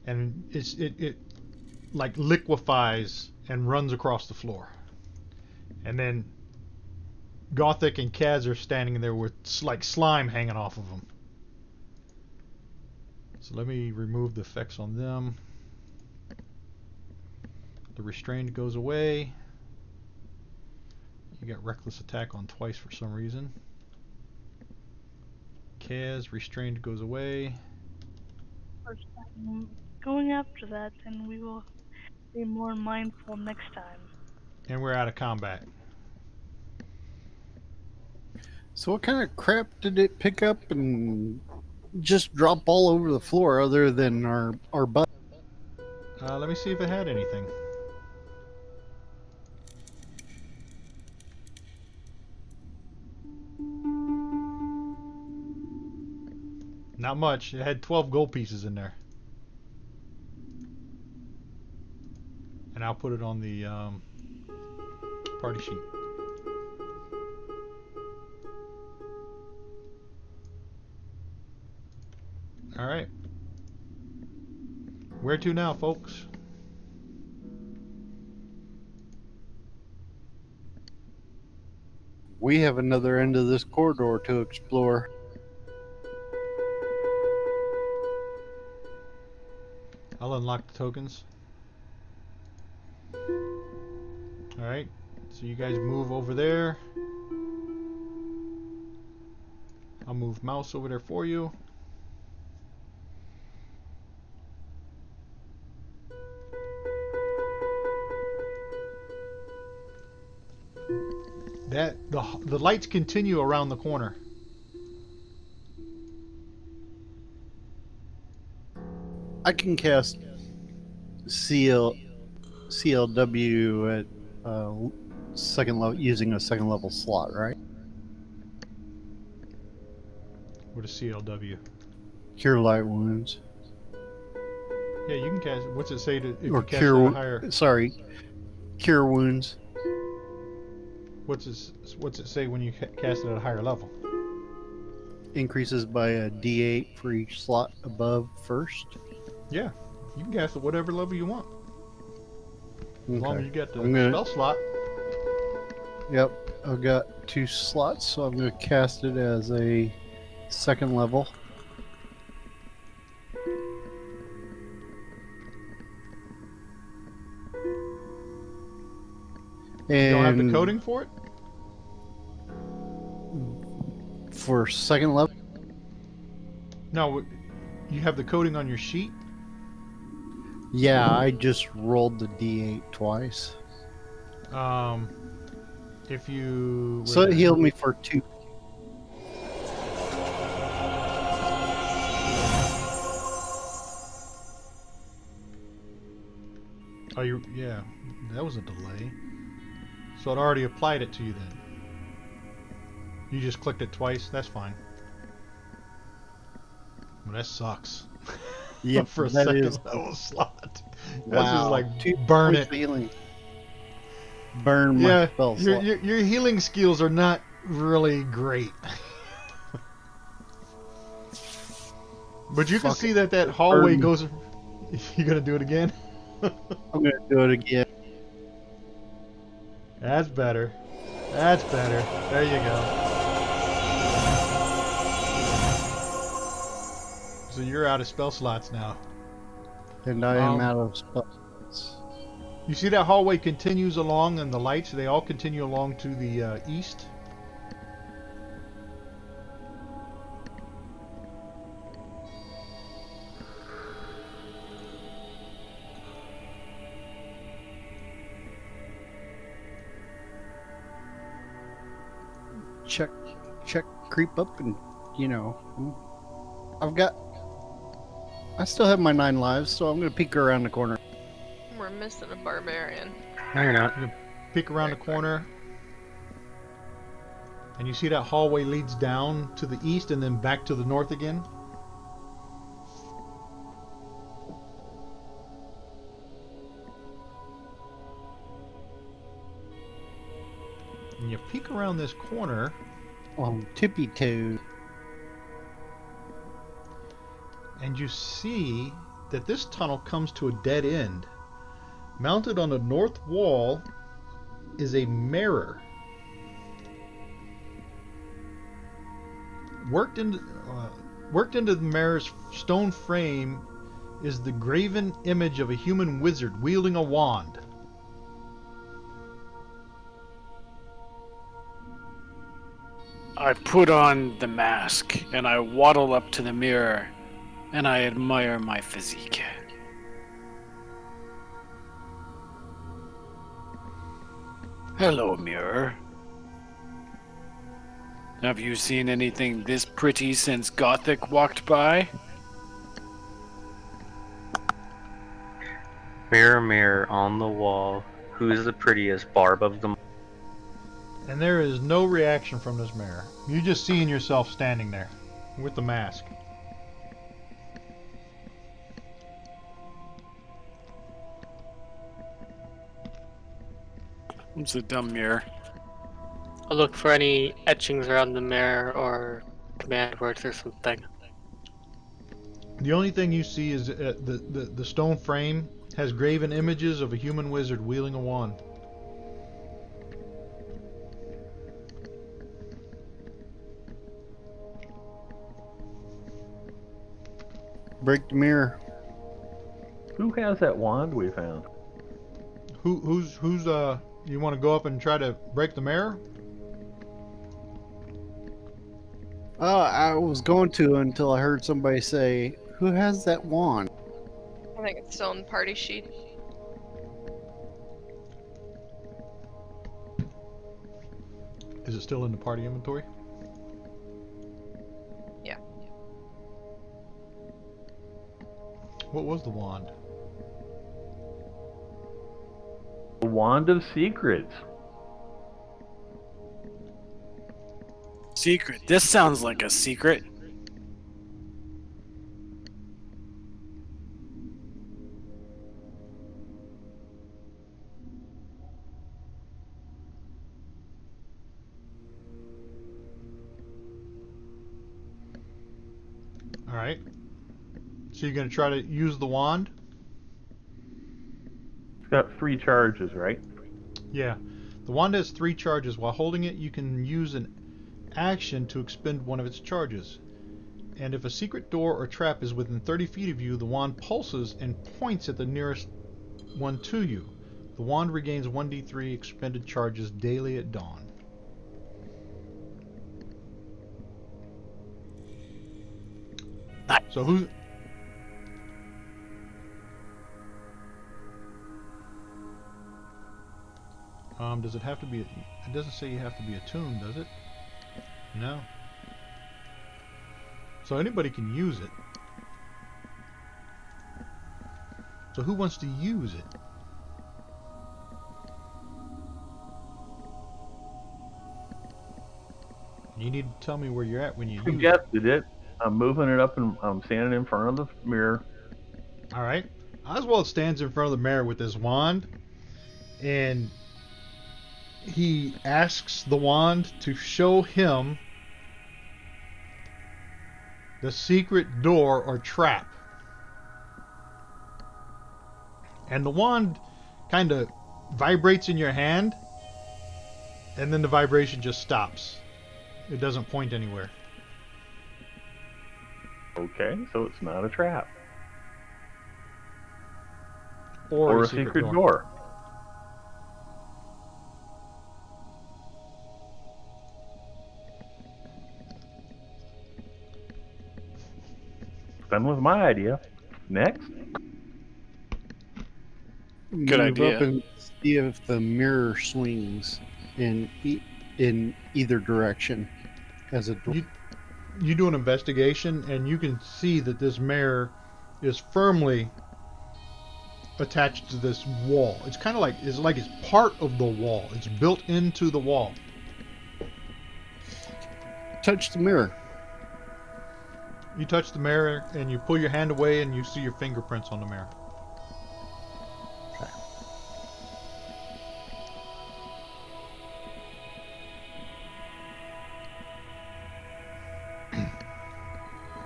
[SPEAKER 1] and it like liquefies and runs across the floor. And then Gothic and Kaz are standing there with like slime hanging off of them. So let me remove the effects on them. The restrained goes away. You got reckless attack on twice for some reason. Kaz, restrained goes away.
[SPEAKER 7] First time going after that, and we will be more mindful next time.
[SPEAKER 1] And we're out of combat.
[SPEAKER 3] So what kind of crap did it pick up and just drop all over the floor other than our butt?
[SPEAKER 1] Let me see if it had anything. Not much. It had 12 gold pieces in there. And I'll put it on the party sheet. Alright. Where to now, folks?
[SPEAKER 3] We have another end of this corridor to explore.
[SPEAKER 1] I'll unlock the tokens. Alright. So you guys move over there. I'll move mouse over there for you. The lights continue around the corner.
[SPEAKER 3] I can cast CLW at second level using a second level slot, right?
[SPEAKER 1] What is CLW?
[SPEAKER 3] Cure light wounds.
[SPEAKER 1] Yeah, you can cast. What's it say to if
[SPEAKER 3] Or
[SPEAKER 1] you cast
[SPEAKER 3] cure
[SPEAKER 1] it at a higher?
[SPEAKER 3] sorry. Cure wounds.
[SPEAKER 1] What's it say when you cast it at a higher level?
[SPEAKER 3] Increases by a D8 for each slot above first.
[SPEAKER 1] Yeah, you can cast it whatever level you want, as long as you get the spell slot.
[SPEAKER 3] Yep, I've got 2 slots, so I'm going to cast it as a second level.
[SPEAKER 1] You don't have the coding for it?
[SPEAKER 3] for second level?
[SPEAKER 1] No, you have the coding on your sheet.
[SPEAKER 3] Yeah, I just rolled the D8 twice.
[SPEAKER 1] If you
[SPEAKER 3] So it healed me for 2.
[SPEAKER 1] Oh, yeah, that was a delay. So it already applied it to you then. You just clicked it twice. That's fine. Well, that sucks.
[SPEAKER 3] Yeah,
[SPEAKER 1] For a
[SPEAKER 3] that
[SPEAKER 1] second
[SPEAKER 3] is.
[SPEAKER 1] level slot.
[SPEAKER 3] Wow.
[SPEAKER 1] That's just like
[SPEAKER 3] 2
[SPEAKER 1] burn
[SPEAKER 3] points
[SPEAKER 1] it.
[SPEAKER 3] of healing. Burn my
[SPEAKER 1] Yeah,
[SPEAKER 3] spell
[SPEAKER 1] your,
[SPEAKER 3] slot.
[SPEAKER 1] your healing skills are not really great. But you can
[SPEAKER 3] Fuck
[SPEAKER 1] see
[SPEAKER 3] it.
[SPEAKER 1] that
[SPEAKER 3] Just
[SPEAKER 1] hallway
[SPEAKER 3] burn me.
[SPEAKER 1] goes. You gonna do it again?
[SPEAKER 3] I'm gonna do it again.
[SPEAKER 1] That's better. That's better. There you go. So you're out of spell slots now.
[SPEAKER 3] And I am out of spell slots.
[SPEAKER 1] You see that hallway continues along, and the lights, they all continue along to the east.
[SPEAKER 3] Check, creep up, and I still have my 9 lives, so I'm gonna peek around the corner.
[SPEAKER 2] We're missing a barbarian.
[SPEAKER 4] No, you're not.
[SPEAKER 1] Peek around the corner, and you see that hallway leads down to the east and then back to the north again. And you peek around this corner.
[SPEAKER 3] On tippy toe.
[SPEAKER 1] And you see that this tunnel comes to a dead end. Mounted on the north wall is a mirror. Worked into the mirror's stone frame is the graven image of a human wizard wielding a wand.
[SPEAKER 6] I put on the mask and I waddle up to the mirror and I admire my physique. Hello, mirror. Have you seen anything this pretty since Gothic walked by?
[SPEAKER 4] Mirror, mirror on the wall, who's the prettiest barb of them?
[SPEAKER 1] And there is no reaction from this mirror. You just seeing yourself standing there with the mask.
[SPEAKER 6] It's a dumb mirror.
[SPEAKER 5] I'll look for any etchings around the mirror or command words or something.
[SPEAKER 1] The only thing you see is the stone frame has graven images of a human wizard wielding a wand.
[SPEAKER 3] Break the mirror.
[SPEAKER 10] Who has that wand we found?
[SPEAKER 1] Who's you want to go up and try to break the mirror?
[SPEAKER 3] I was going to until I heard somebody say, "Who has that wand?"
[SPEAKER 2] I think it's still in the party sheet.
[SPEAKER 1] Is it still in the party inventory?
[SPEAKER 2] Yeah.
[SPEAKER 1] What was the wand?
[SPEAKER 10] The Wand of Secrets.
[SPEAKER 6] Secret. This sounds like a secret.
[SPEAKER 1] Alright. So you're going to try to use the wand?
[SPEAKER 10] It's got 3 charges, right?
[SPEAKER 1] Yeah. The wand has 3 charges. While holding it, you can use an action to expend one of its charges. And if a secret door or trap is within 30 feet of you, the wand pulses and points at the nearest one to you. The wand regains 1d3 expended charges daily at dawn. So who? Does it have to be? It doesn't say you have to be attuned, does it? No. So anybody can use it. So who wants to use it? You need to tell me where you're at when you use it.
[SPEAKER 10] Suggested it. I'm moving it up and I'm standing in front of the mirror.
[SPEAKER 1] All right. Oswald stands in front of the mirror with his wand, and he asks the wand to show him the secret door or trap. And the wand kind of vibrates in your hand, and then the vibration just stops. It doesn't point anywhere.
[SPEAKER 10] Okay, so it's not a trap.
[SPEAKER 1] Or
[SPEAKER 10] Or a secret door. Done with my idea. Next.
[SPEAKER 6] Good
[SPEAKER 3] Move
[SPEAKER 6] idea.
[SPEAKER 3] up and see if the mirror swings in either direction as a door.
[SPEAKER 1] You do an investigation, and you can see that this mirror is firmly attached to this wall. It's kind of like it's part of the wall. It's built into the wall.
[SPEAKER 3] Touch the mirror.
[SPEAKER 1] You touch the mirror, and you pull your hand away, and you see your fingerprints on the mirror.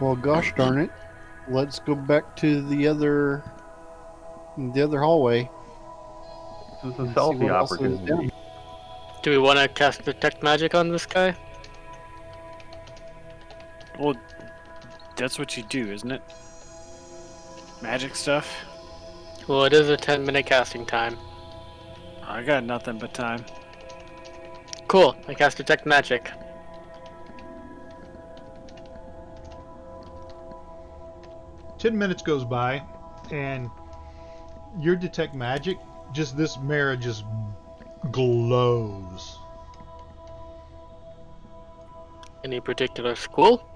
[SPEAKER 3] Well, gosh darn it. Let's go back to the other hallway.
[SPEAKER 10] This is a
[SPEAKER 3] and see
[SPEAKER 10] selfie
[SPEAKER 3] what else is
[SPEAKER 10] opportunity.
[SPEAKER 3] down.
[SPEAKER 5] Do we want to cast Detect Magic on this guy?
[SPEAKER 6] Well, that's what you do, isn't it? Magic stuff?
[SPEAKER 5] Well, it is a 10-minute casting time.
[SPEAKER 6] I got nothing but time.
[SPEAKER 5] Cool, I cast Detect Magic.
[SPEAKER 1] Ten minutes goes by, and your detect magic, just this mirror just glows.
[SPEAKER 5] Any particular school?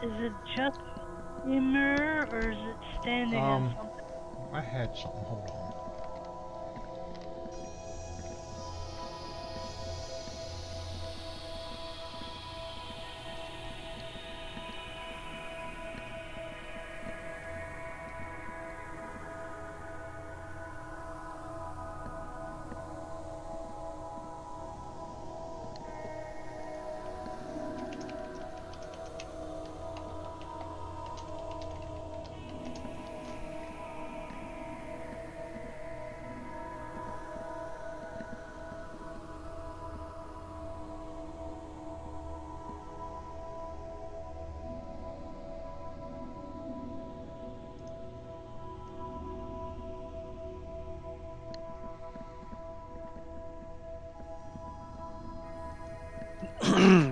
[SPEAKER 7] Is it just a mirror, or is it standing on something?
[SPEAKER 1] I had something. Hold on.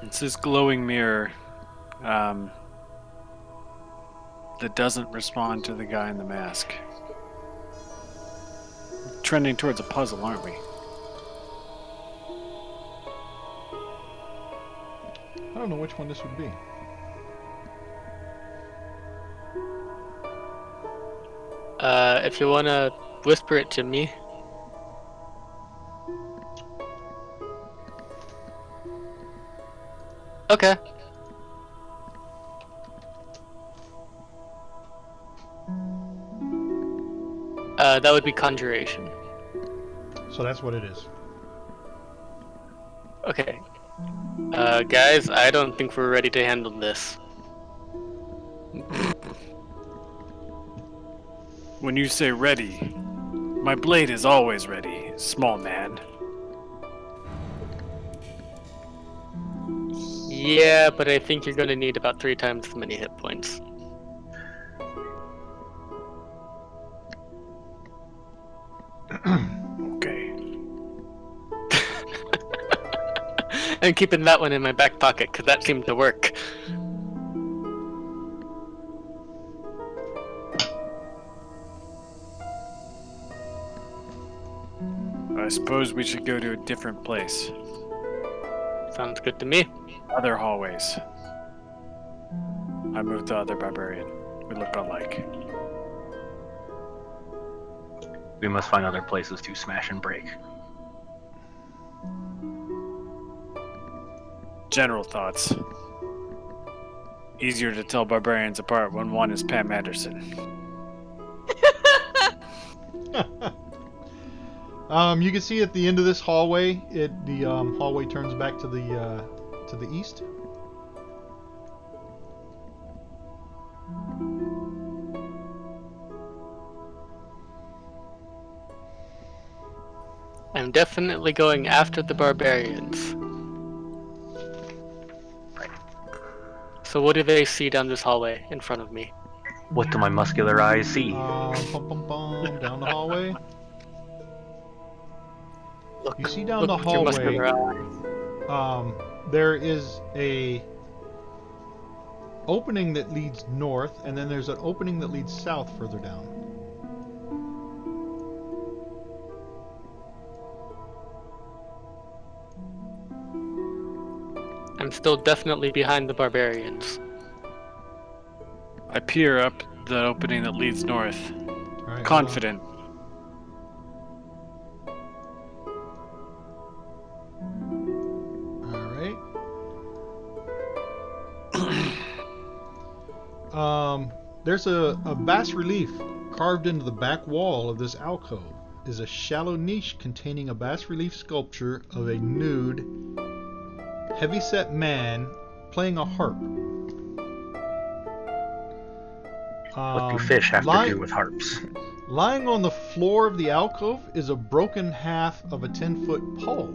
[SPEAKER 6] It's this glowing mirror that doesn't respond to the guy in the mask. Trending towards a puzzle, aren't we?
[SPEAKER 1] I don't know which one this would be.
[SPEAKER 5] If you want to whisper it to me. Okay. That would be conjuration.
[SPEAKER 1] So that's what it is.
[SPEAKER 5] Okay. Guys, I don't think we're ready to handle this.
[SPEAKER 6] When you say ready, my blade is always ready, small man.
[SPEAKER 5] Yeah, but I think you're gonna need about 3 times as many hit points. I'm keeping that one in my back pocket because that seemed to work.
[SPEAKER 6] I suppose we should go to a different place.
[SPEAKER 5] Sounds good to me.
[SPEAKER 6] Other hallways. I moved to other barbarian. We look alike.
[SPEAKER 4] We must find other places to smash and break.
[SPEAKER 6] General thoughts. Easier to tell barbarians apart when one is Pam Anderson.
[SPEAKER 1] You can see at the end of this hallway, the hallway turns back to the east.
[SPEAKER 5] I'm definitely going after the barbarians. So what do they see down this hallway in front of me?
[SPEAKER 4] What do my muscular eyes see?
[SPEAKER 1] Down the hallway.
[SPEAKER 5] Look,
[SPEAKER 1] You see down
[SPEAKER 5] look
[SPEAKER 1] the
[SPEAKER 5] with your
[SPEAKER 1] hallway,
[SPEAKER 5] muscular eye.
[SPEAKER 1] there is a opening that leads north, and then there's an opening that leads south further down.
[SPEAKER 5] I'm still definitely behind the barbarians.
[SPEAKER 6] I peer up the opening that leads north.
[SPEAKER 1] All right,
[SPEAKER 6] Confident.
[SPEAKER 1] There's a bas relief carved into the back wall of this alcove. Is a shallow niche containing a bas relief sculpture of a nude, heavy-set man playing a harp.
[SPEAKER 4] What do fish have to do with harps?
[SPEAKER 1] Lying on the floor of the alcove is a broken half of a 10-foot pole.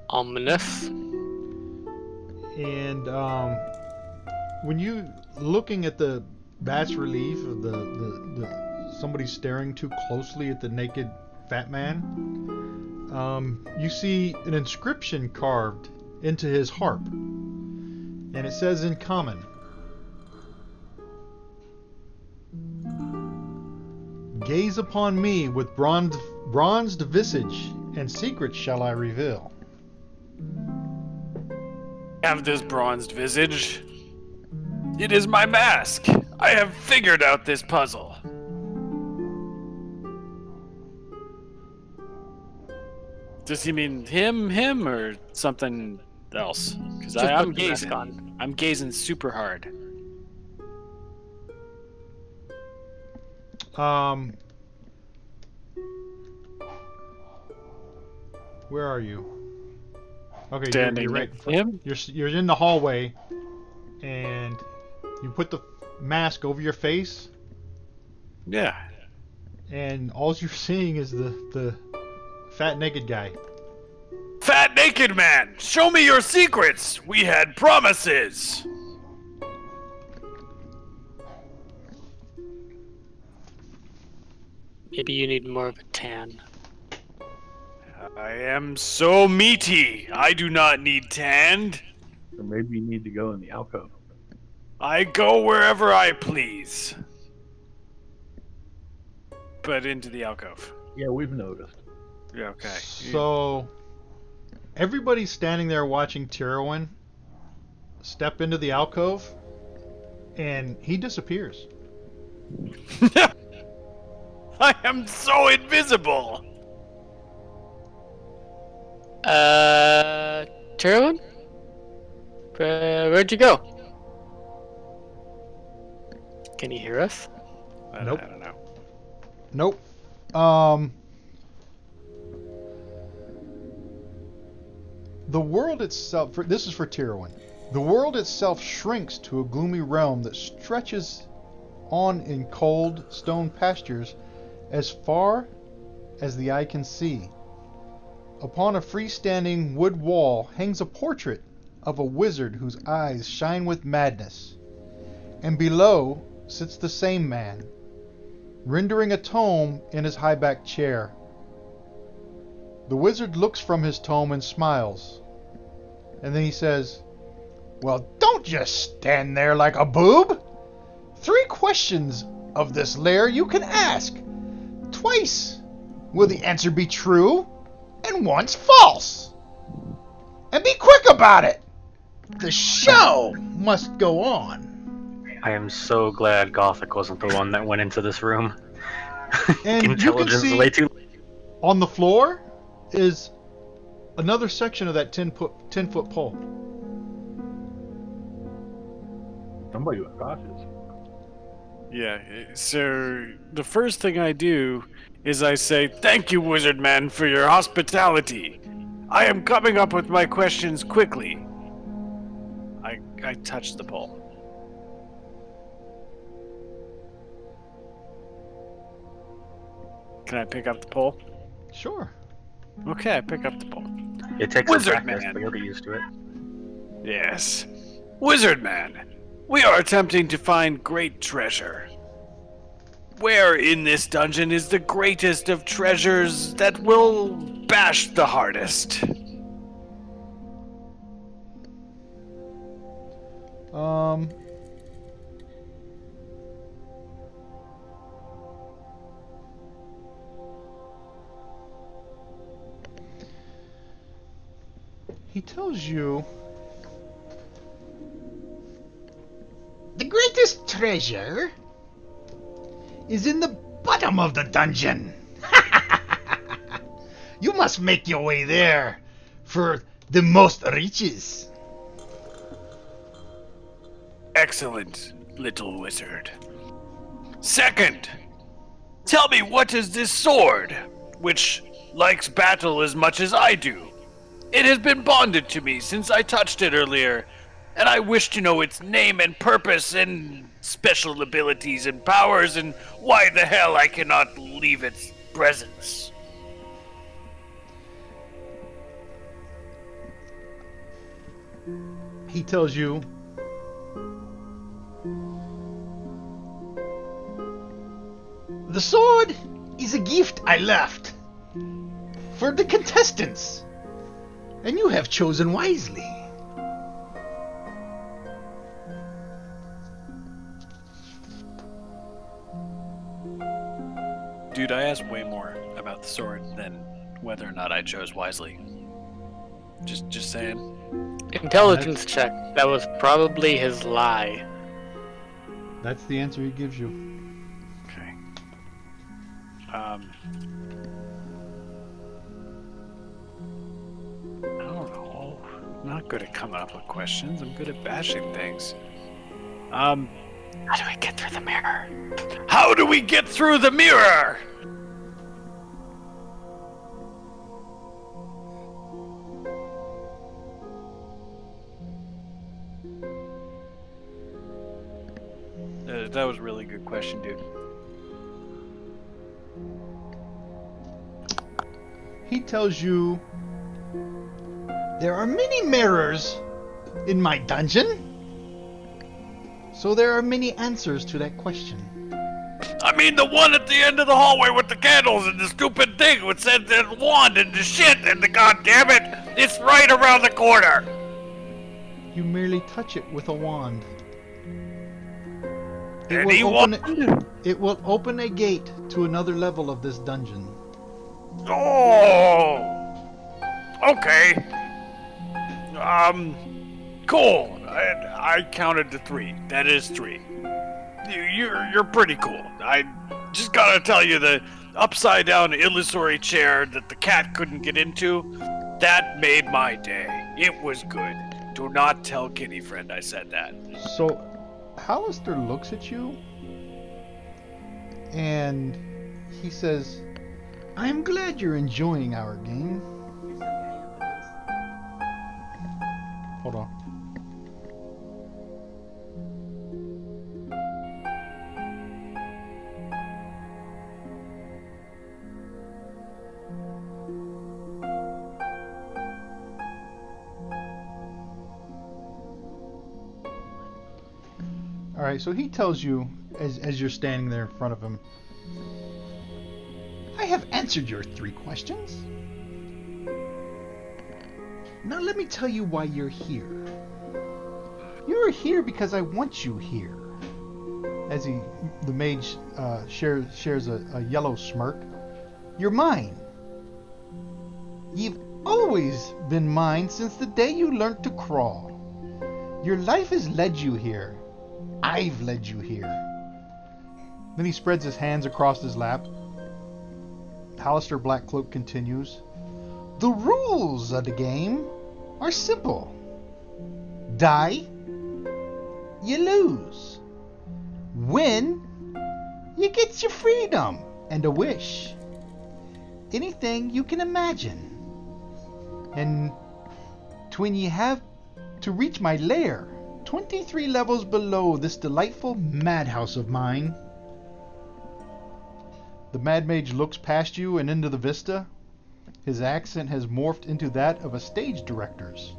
[SPEAKER 5] Ominous.
[SPEAKER 1] And when you looking at the bas relief of the somebody staring too closely at the naked fat man, you see an inscription carved into his harp, and it says in common, "Gaze upon me with bronzed visage, and secrets shall I reveal."
[SPEAKER 6] Have this bronzed visage. It is my mask. I have figured out this puzzle. Does he mean him, or something else? Because
[SPEAKER 5] Just
[SPEAKER 6] I'm
[SPEAKER 5] put the mask
[SPEAKER 6] gazing.
[SPEAKER 5] on.
[SPEAKER 6] I'm gazing super hard.
[SPEAKER 1] Where are you? Okay,
[SPEAKER 6] Standing
[SPEAKER 1] you're right.
[SPEAKER 6] next to him?
[SPEAKER 1] You're in the hallway, and you put the mask over your face,
[SPEAKER 6] Yeah.
[SPEAKER 1] and all you're seeing is the fat naked guy.
[SPEAKER 6] Fat naked man, show me your secrets. We had promises.
[SPEAKER 5] Maybe you need more of a tan.
[SPEAKER 6] I am so meaty. I do not need tanned.
[SPEAKER 10] Or maybe you need to go in the alcove.
[SPEAKER 6] I go wherever I please. But into the alcove.
[SPEAKER 10] Yeah, we've noticed.
[SPEAKER 6] Yeah, okay.
[SPEAKER 1] So everybody's standing there watching Tyrwin step into the alcove, and he disappears.
[SPEAKER 6] I am so invisible.
[SPEAKER 5] Tyrone? Where'd you go? Can you hear us?
[SPEAKER 1] Nope.
[SPEAKER 6] I don't know.
[SPEAKER 1] Nope. The world itself, this is for Tyrwin. The world itself shrinks to a gloomy realm that stretches on in cold stone pastures as far as the eye can see. Upon a freestanding wood wall hangs a portrait of a wizard whose eyes shine with madness, and below sits the same man, rendering a tome in his high-backed chair. The wizard looks from his tome and smiles. And then he says, "Well, don't just stand there like a boob. 3 questions of this lair you can ask. Twice will the answer be true, and once false. And be quick about it. The show must go on."
[SPEAKER 4] I am so glad Gothic wasn't the one that went into this room.
[SPEAKER 1] And you can
[SPEAKER 4] Intelligence is
[SPEAKER 1] see
[SPEAKER 4] way too.
[SPEAKER 1] on the floor is another section of that 10-foot pole.
[SPEAKER 10] Somebody was cautious.
[SPEAKER 6] Yeah, so the first thing I do is I say, "Thank you, wizard man, for your hospitality. I am coming up with my questions quickly." I touch the pole. Can I pick up the pole?
[SPEAKER 1] Sure.
[SPEAKER 6] Okay, I pick up the pole.
[SPEAKER 4] It takes
[SPEAKER 6] Wizard
[SPEAKER 4] some practice,
[SPEAKER 6] man.
[SPEAKER 4] but you'll get used to it.
[SPEAKER 6] Yes. Wizard man, we are attempting to find great treasure. Where in this dungeon is the greatest of treasures that will bash the hardest?
[SPEAKER 1] He tells you the greatest treasure is in the bottom of the dungeon. You must make your way there for the most riches.
[SPEAKER 6] Excellent, little wizard. Second, tell me, what is this sword, which likes battle as much as I do? It has been bonded to me since I touched it earlier, and I wish to know its name and purpose and special abilities and powers and why the hell I cannot leave its presence.
[SPEAKER 1] He tells you the sword is a gift I left for the contestants, and you have chosen wisely.
[SPEAKER 6] Dude, I asked way more about the sword than whether or not I chose wisely. Just saying.
[SPEAKER 5] Intelligence check. That was probably his lie.
[SPEAKER 1] That's the answer he gives you.
[SPEAKER 6] Okay. I don't know. I'm not good at coming up with questions. I'm good at bashing things. How do I get through the mirror? How do we get through the mirror? That was a really good question, dude.
[SPEAKER 1] He tells you there are many mirrors in my dungeon, so there are many answers to that question.
[SPEAKER 6] I mean the one at the end of the hallway with the candles and the stupid thing with said the wand and the shit and the goddamn it, it's right around the corner.
[SPEAKER 1] You merely touch it with a wand. It will open a gate to another level of this dungeon.
[SPEAKER 6] Oh, okay. Cool. I counted to 3. That is 3. You're pretty cool. I just gotta tell you, the upside down illusory chair that the cat couldn't get into, that made my day. It was good. Do not tell Kitty Friend I said that.
[SPEAKER 1] So, Hallister looks at you, and he says, "I'm glad you're enjoying our game."
[SPEAKER 9] It's okay, it was.
[SPEAKER 1] Hold on. Alright, so he tells you, as you're standing there in front of him, "I have answered your 3 questions. Now let me tell you why you're here. You're here because I want you here. As the mage shares a yellow smirk. You're mine. You've always been mine since the day you learned to crawl. Your life has led you here. I've led you here. Then he spreads his hands across his lap. Hallister Blackcloak continues. The rules of the game are simple. Die, you lose. Win, you get your freedom and a wish. Anything you can imagine. And when you have to reach my lair, 23 levels below this delightful madhouse of mine. The Mad Mage looks past you and into the vista. His accent has morphed into that of a stage director's.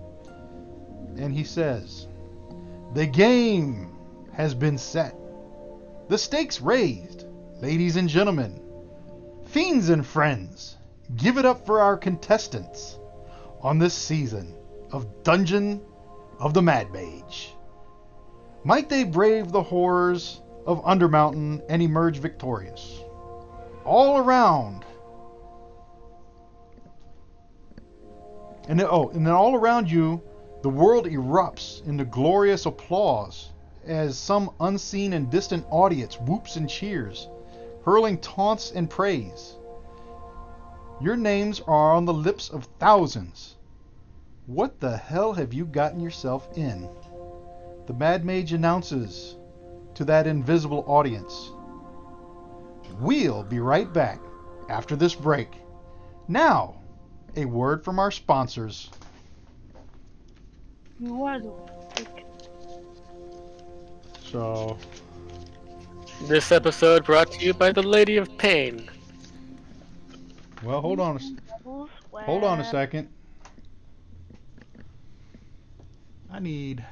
[SPEAKER 1] And he says, the game has been set. The stakes raised. Ladies and gentlemen, fiends and friends, give it up for our contestants on this season of Dungeon of the Mad Mage. Might they brave the horrors of Undermountain and emerge victorious. All around. And then all around you, the world erupts into glorious applause as some unseen and distant audience whoops and cheers, hurling taunts and praise. Your names are on the lips of thousands. What the hell have you gotten yourself in? The Mad Mage announces to that invisible audience. We'll be right back after this break. Now, a word from our sponsors.
[SPEAKER 7] You are the
[SPEAKER 1] So,
[SPEAKER 5] This episode brought to you by the Lady of Pain.
[SPEAKER 1] well, hold on a second. I need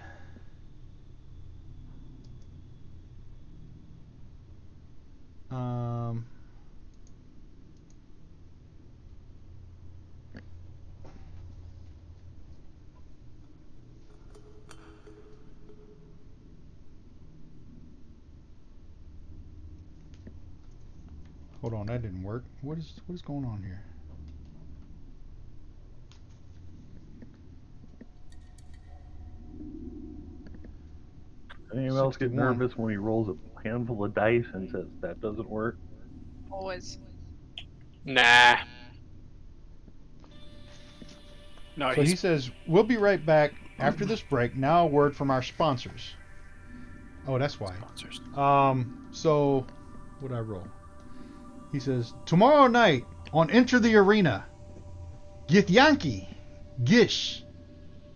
[SPEAKER 1] hold on, that didn't work. What is going on here?
[SPEAKER 10] Anyone else get
[SPEAKER 1] 61.
[SPEAKER 10] nervous when he rolls a handful of dice and says that doesn't work?
[SPEAKER 2] Always.
[SPEAKER 5] Nah.
[SPEAKER 6] No,
[SPEAKER 1] So he says, we'll be right back after this break. Now a word from our sponsors. Oh, that's why.
[SPEAKER 6] sponsors.
[SPEAKER 1] So, what'd I roll? He says, tomorrow night on Enter the Arena, Githyanki, Gish,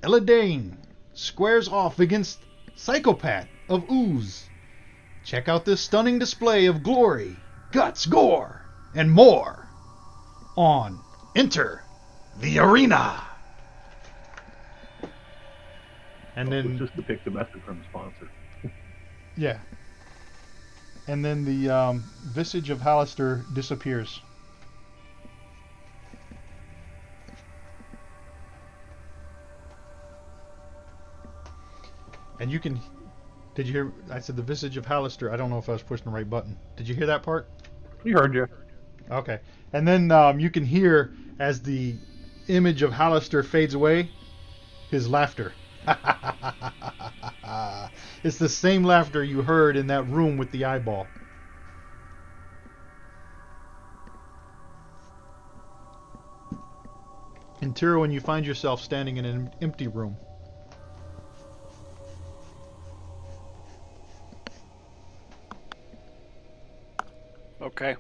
[SPEAKER 1] Eladane squares off against Psychopath of Ooze. Check out this stunning display of glory, guts, gore, and more on Enter the Arena. And then
[SPEAKER 10] Just to pick the message from the sponsor.
[SPEAKER 1] yeah. And then the visage of Hallister disappears. And you can... Did you hear... I said the visage of Hallister. I don't know if I was pushing the right button. Did you hear that part?
[SPEAKER 10] We heard you.
[SPEAKER 1] Okay. And then you can hear, as the image of Hallister fades away, his laughter. It's the same laughter you heard in that room with the eyeball. In Tyrone, you find yourself standing in an empty room.
[SPEAKER 6] Okay.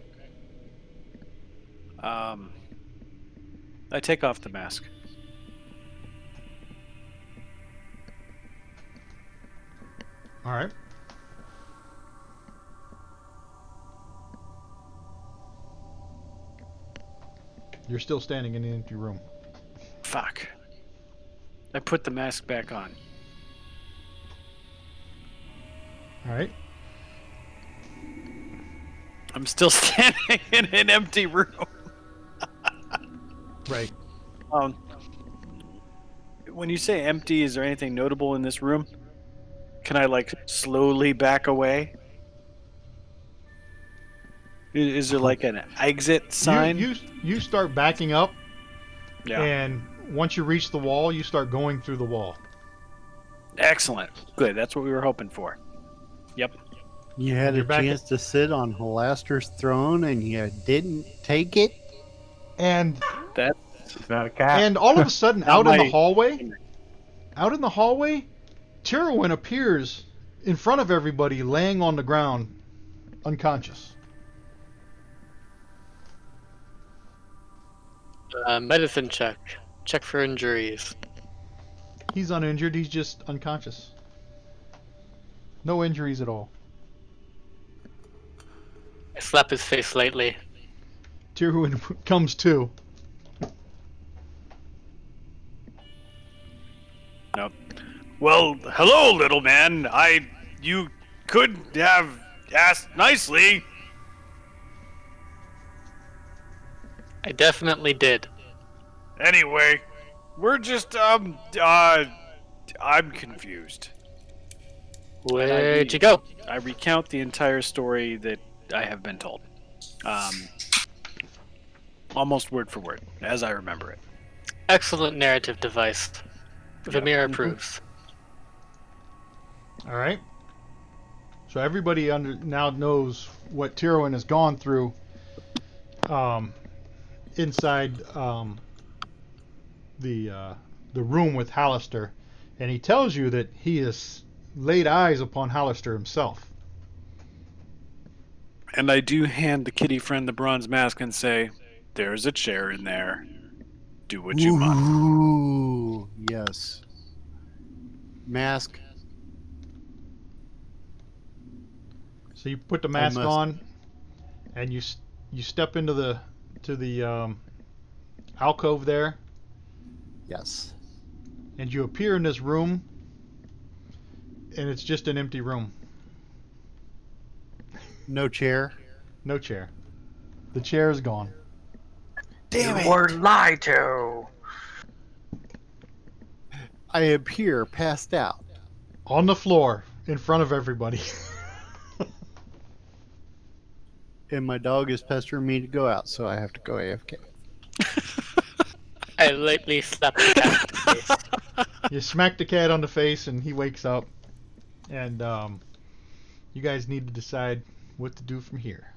[SPEAKER 6] I take off the mask.
[SPEAKER 1] All right. You're still standing in an empty room.
[SPEAKER 6] Fuck. I put the mask back on.
[SPEAKER 1] All right.
[SPEAKER 6] I'm still standing in an empty room.
[SPEAKER 1] Right.
[SPEAKER 6] When you say empty, is there anything notable in this room? Can I like slowly back away? Is there like an exit sign?
[SPEAKER 1] You start backing up,
[SPEAKER 6] Yeah.
[SPEAKER 1] and once you reach the wall, you start going through the wall.
[SPEAKER 6] Excellent. Good. That's what we were hoping for. Yep.
[SPEAKER 3] You had
[SPEAKER 1] You're
[SPEAKER 3] a
[SPEAKER 1] back
[SPEAKER 3] chance to sit on Halaster's throne and you didn't take it?
[SPEAKER 1] And
[SPEAKER 6] That's
[SPEAKER 10] It's not a cat.
[SPEAKER 1] and all of a sudden,
[SPEAKER 6] Not
[SPEAKER 1] out in the
[SPEAKER 6] my-
[SPEAKER 1] hallway, Tyrwin appears in front of everybody, laying on the ground, unconscious.
[SPEAKER 5] Medicine check. Check for injuries.
[SPEAKER 1] He's uninjured. He's just unconscious. No injuries at all.
[SPEAKER 5] I slap his face lightly.
[SPEAKER 1] Tyrwin comes to.
[SPEAKER 6] Nope. Well, hello, little man. You could have asked nicely.
[SPEAKER 5] I definitely did.
[SPEAKER 6] Anyway, we're just I'm confused.
[SPEAKER 5] Where'd you go?
[SPEAKER 6] I recount the entire story that I have been told. Almost word for word, as I remember it.
[SPEAKER 5] Excellent narrative device. Vamir
[SPEAKER 6] Yep.
[SPEAKER 5] approves.
[SPEAKER 1] All right. So everybody now knows what Tyrwin has gone through inside the room with Halaster, and he tells you that he has laid eyes upon Halaster himself.
[SPEAKER 6] And I do hand the kitty friend the bronze mask and say, "There's a chair in there. Do what you must."
[SPEAKER 3] Ooh, yes. Mask.
[SPEAKER 1] So you put the mask
[SPEAKER 3] must-
[SPEAKER 1] on, and you step into the alcove there,
[SPEAKER 3] Yes.
[SPEAKER 1] and you appear in this room, and it's just an empty room.
[SPEAKER 3] No chair.
[SPEAKER 1] No chair. The chair is gone.
[SPEAKER 3] Damn
[SPEAKER 4] You were lied to.
[SPEAKER 3] I appear passed out.
[SPEAKER 1] On the floor, in front of everybody.
[SPEAKER 3] And my dog is pestering me to go out, so I have to go AFK.
[SPEAKER 5] I lightly slap the cat in the face.
[SPEAKER 1] You smack the cat on the face, and he wakes up. And you guys need to decide what to do from here.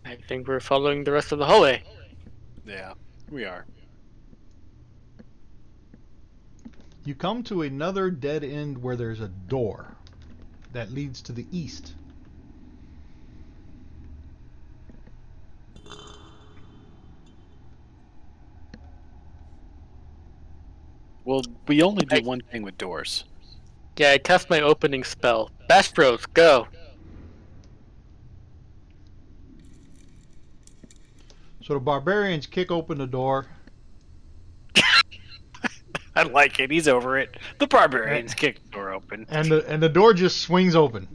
[SPEAKER 5] I think we're following the rest of the hallway.
[SPEAKER 6] Yeah, we are.
[SPEAKER 1] You come to another dead end where there's a door that leads to the east.
[SPEAKER 6] Well, we only do one thing with doors.
[SPEAKER 5] Yeah, I cast my opening spell. Bash Bros, go!
[SPEAKER 1] So the barbarians kick open the door.
[SPEAKER 6] I like it. He's over it. The barbarians kick the door open.
[SPEAKER 1] And the door just swings open.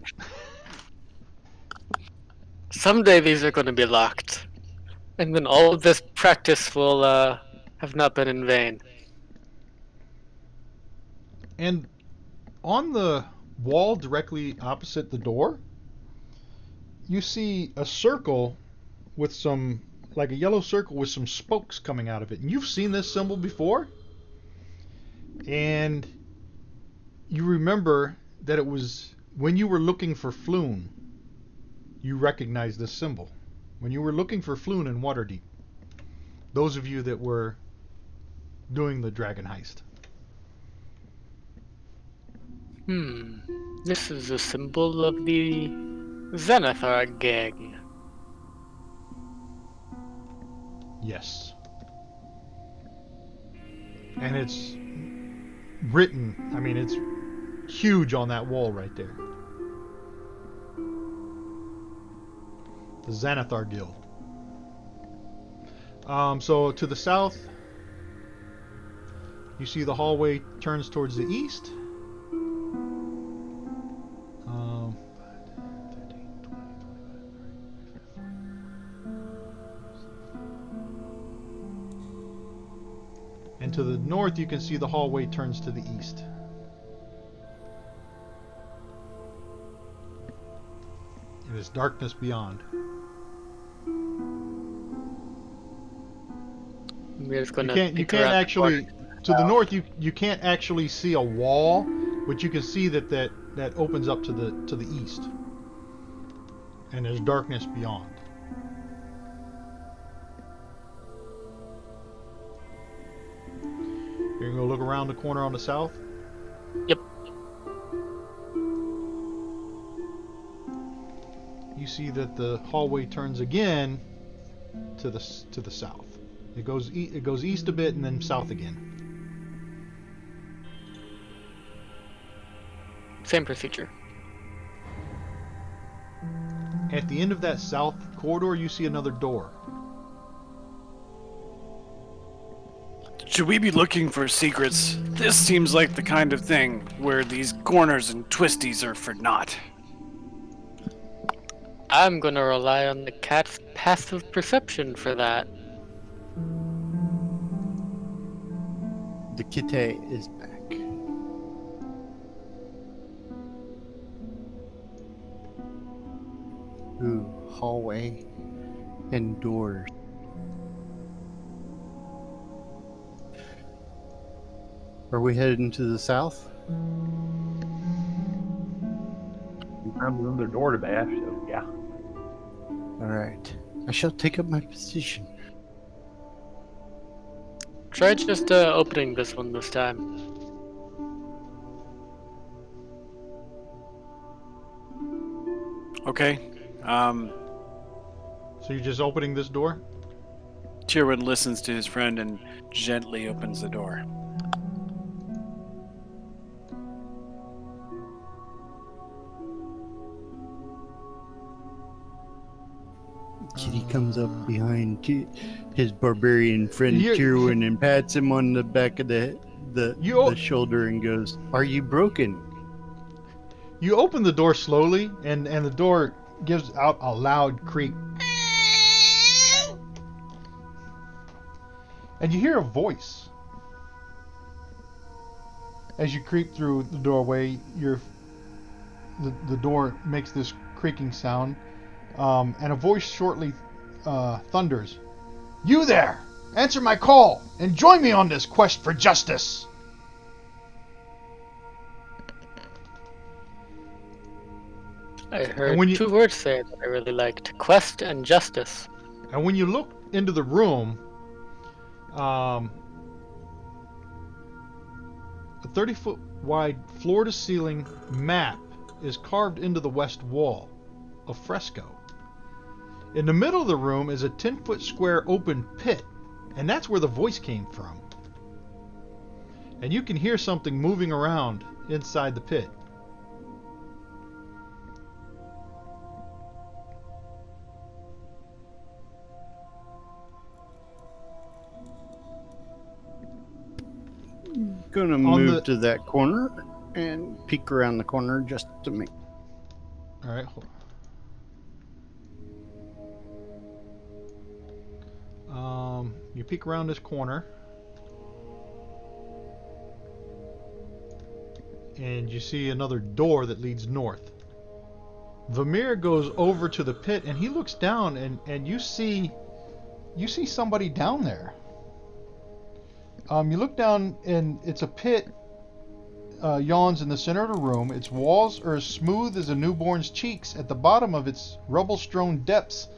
[SPEAKER 5] Someday these are going to be locked. And then all of this practice will have not been in vain.
[SPEAKER 1] And on the wall directly opposite the door, you see a circle with some, like a yellow circle with some spokes coming out of it. And you've seen this symbol before. And you remember that it was when you were looking for Floon, you recognized this symbol. When you were looking for Floon in Waterdeep. Those of you that were doing the dragon heist.
[SPEAKER 5] This is a symbol of the Xanathar gang.
[SPEAKER 1] Yes. And it's written, I mean, it's huge on that wall right there. The Xanathar Guild. So to the south, you see the hallway turns towards the east. 13, 20, 25, 30. And to the north, you can see the hallway turns to the east. And it's darkness beyond.
[SPEAKER 5] We're just gonna
[SPEAKER 1] You
[SPEAKER 5] peek
[SPEAKER 1] can't
[SPEAKER 5] around the
[SPEAKER 1] actually,
[SPEAKER 5] corner.
[SPEAKER 1] to the north, you can't actually see a wall, but you can see that opens up to the east. And there's darkness beyond. You're gonna go look around the corner on the south?
[SPEAKER 5] Yep.
[SPEAKER 1] You see that the hallway turns again to the south. It goes east a bit and then south again.
[SPEAKER 5] Same procedure.
[SPEAKER 1] At the end of that south corridor, you see another door.
[SPEAKER 6] Should we be looking for secrets? This seems like the kind of thing where these corners and twisties are for naught.
[SPEAKER 5] I'm gonna rely on the cat's passive perception for that.
[SPEAKER 3] The kitty is back. Ooh, hallway and doors. Are we heading to the south?
[SPEAKER 10] We found another door to bash, so yeah.
[SPEAKER 3] Alright. I shall take up my position.
[SPEAKER 5] Try just opening this one this time.
[SPEAKER 6] Okay.
[SPEAKER 1] So you're just opening this door?
[SPEAKER 6] Tyrwin listens to his friend and gently opens the door.
[SPEAKER 3] Kitty comes up behind his barbarian friend
[SPEAKER 1] You-
[SPEAKER 3] Tyrwin and pats him on the back of the shoulder and goes, "Are you broken?"
[SPEAKER 1] You open the door slowly, and the door gives out a loud creak. And you hear a voice. As you creep through the doorway, the door makes this creaking sound, and a voice shortly thunders, "You there! Answer my call, and join me on this quest for justice!"
[SPEAKER 5] I heard
[SPEAKER 1] when you-
[SPEAKER 5] two words there that I really liked: quest and justice.
[SPEAKER 1] And when you look into the room, a 30-foot wide floor-to-ceiling map is carved into the west wall, a fresco. In the middle of the room is a 10-foot square open pit, and that's where the voice came from. And you can hear something moving around inside the pit.
[SPEAKER 3] Gonna
[SPEAKER 1] On
[SPEAKER 3] move
[SPEAKER 1] the-
[SPEAKER 3] to that corner and peek around the corner just to make.
[SPEAKER 1] All right. You peek around this corner, and you see another door that leads north. Vamir goes over to the pit, and he looks down, and you see somebody down there. You look down, and it's a pit. Yawns in the center of the room. Its walls are as smooth as a newborn's cheeks. At the bottom of its rubble-strewn depths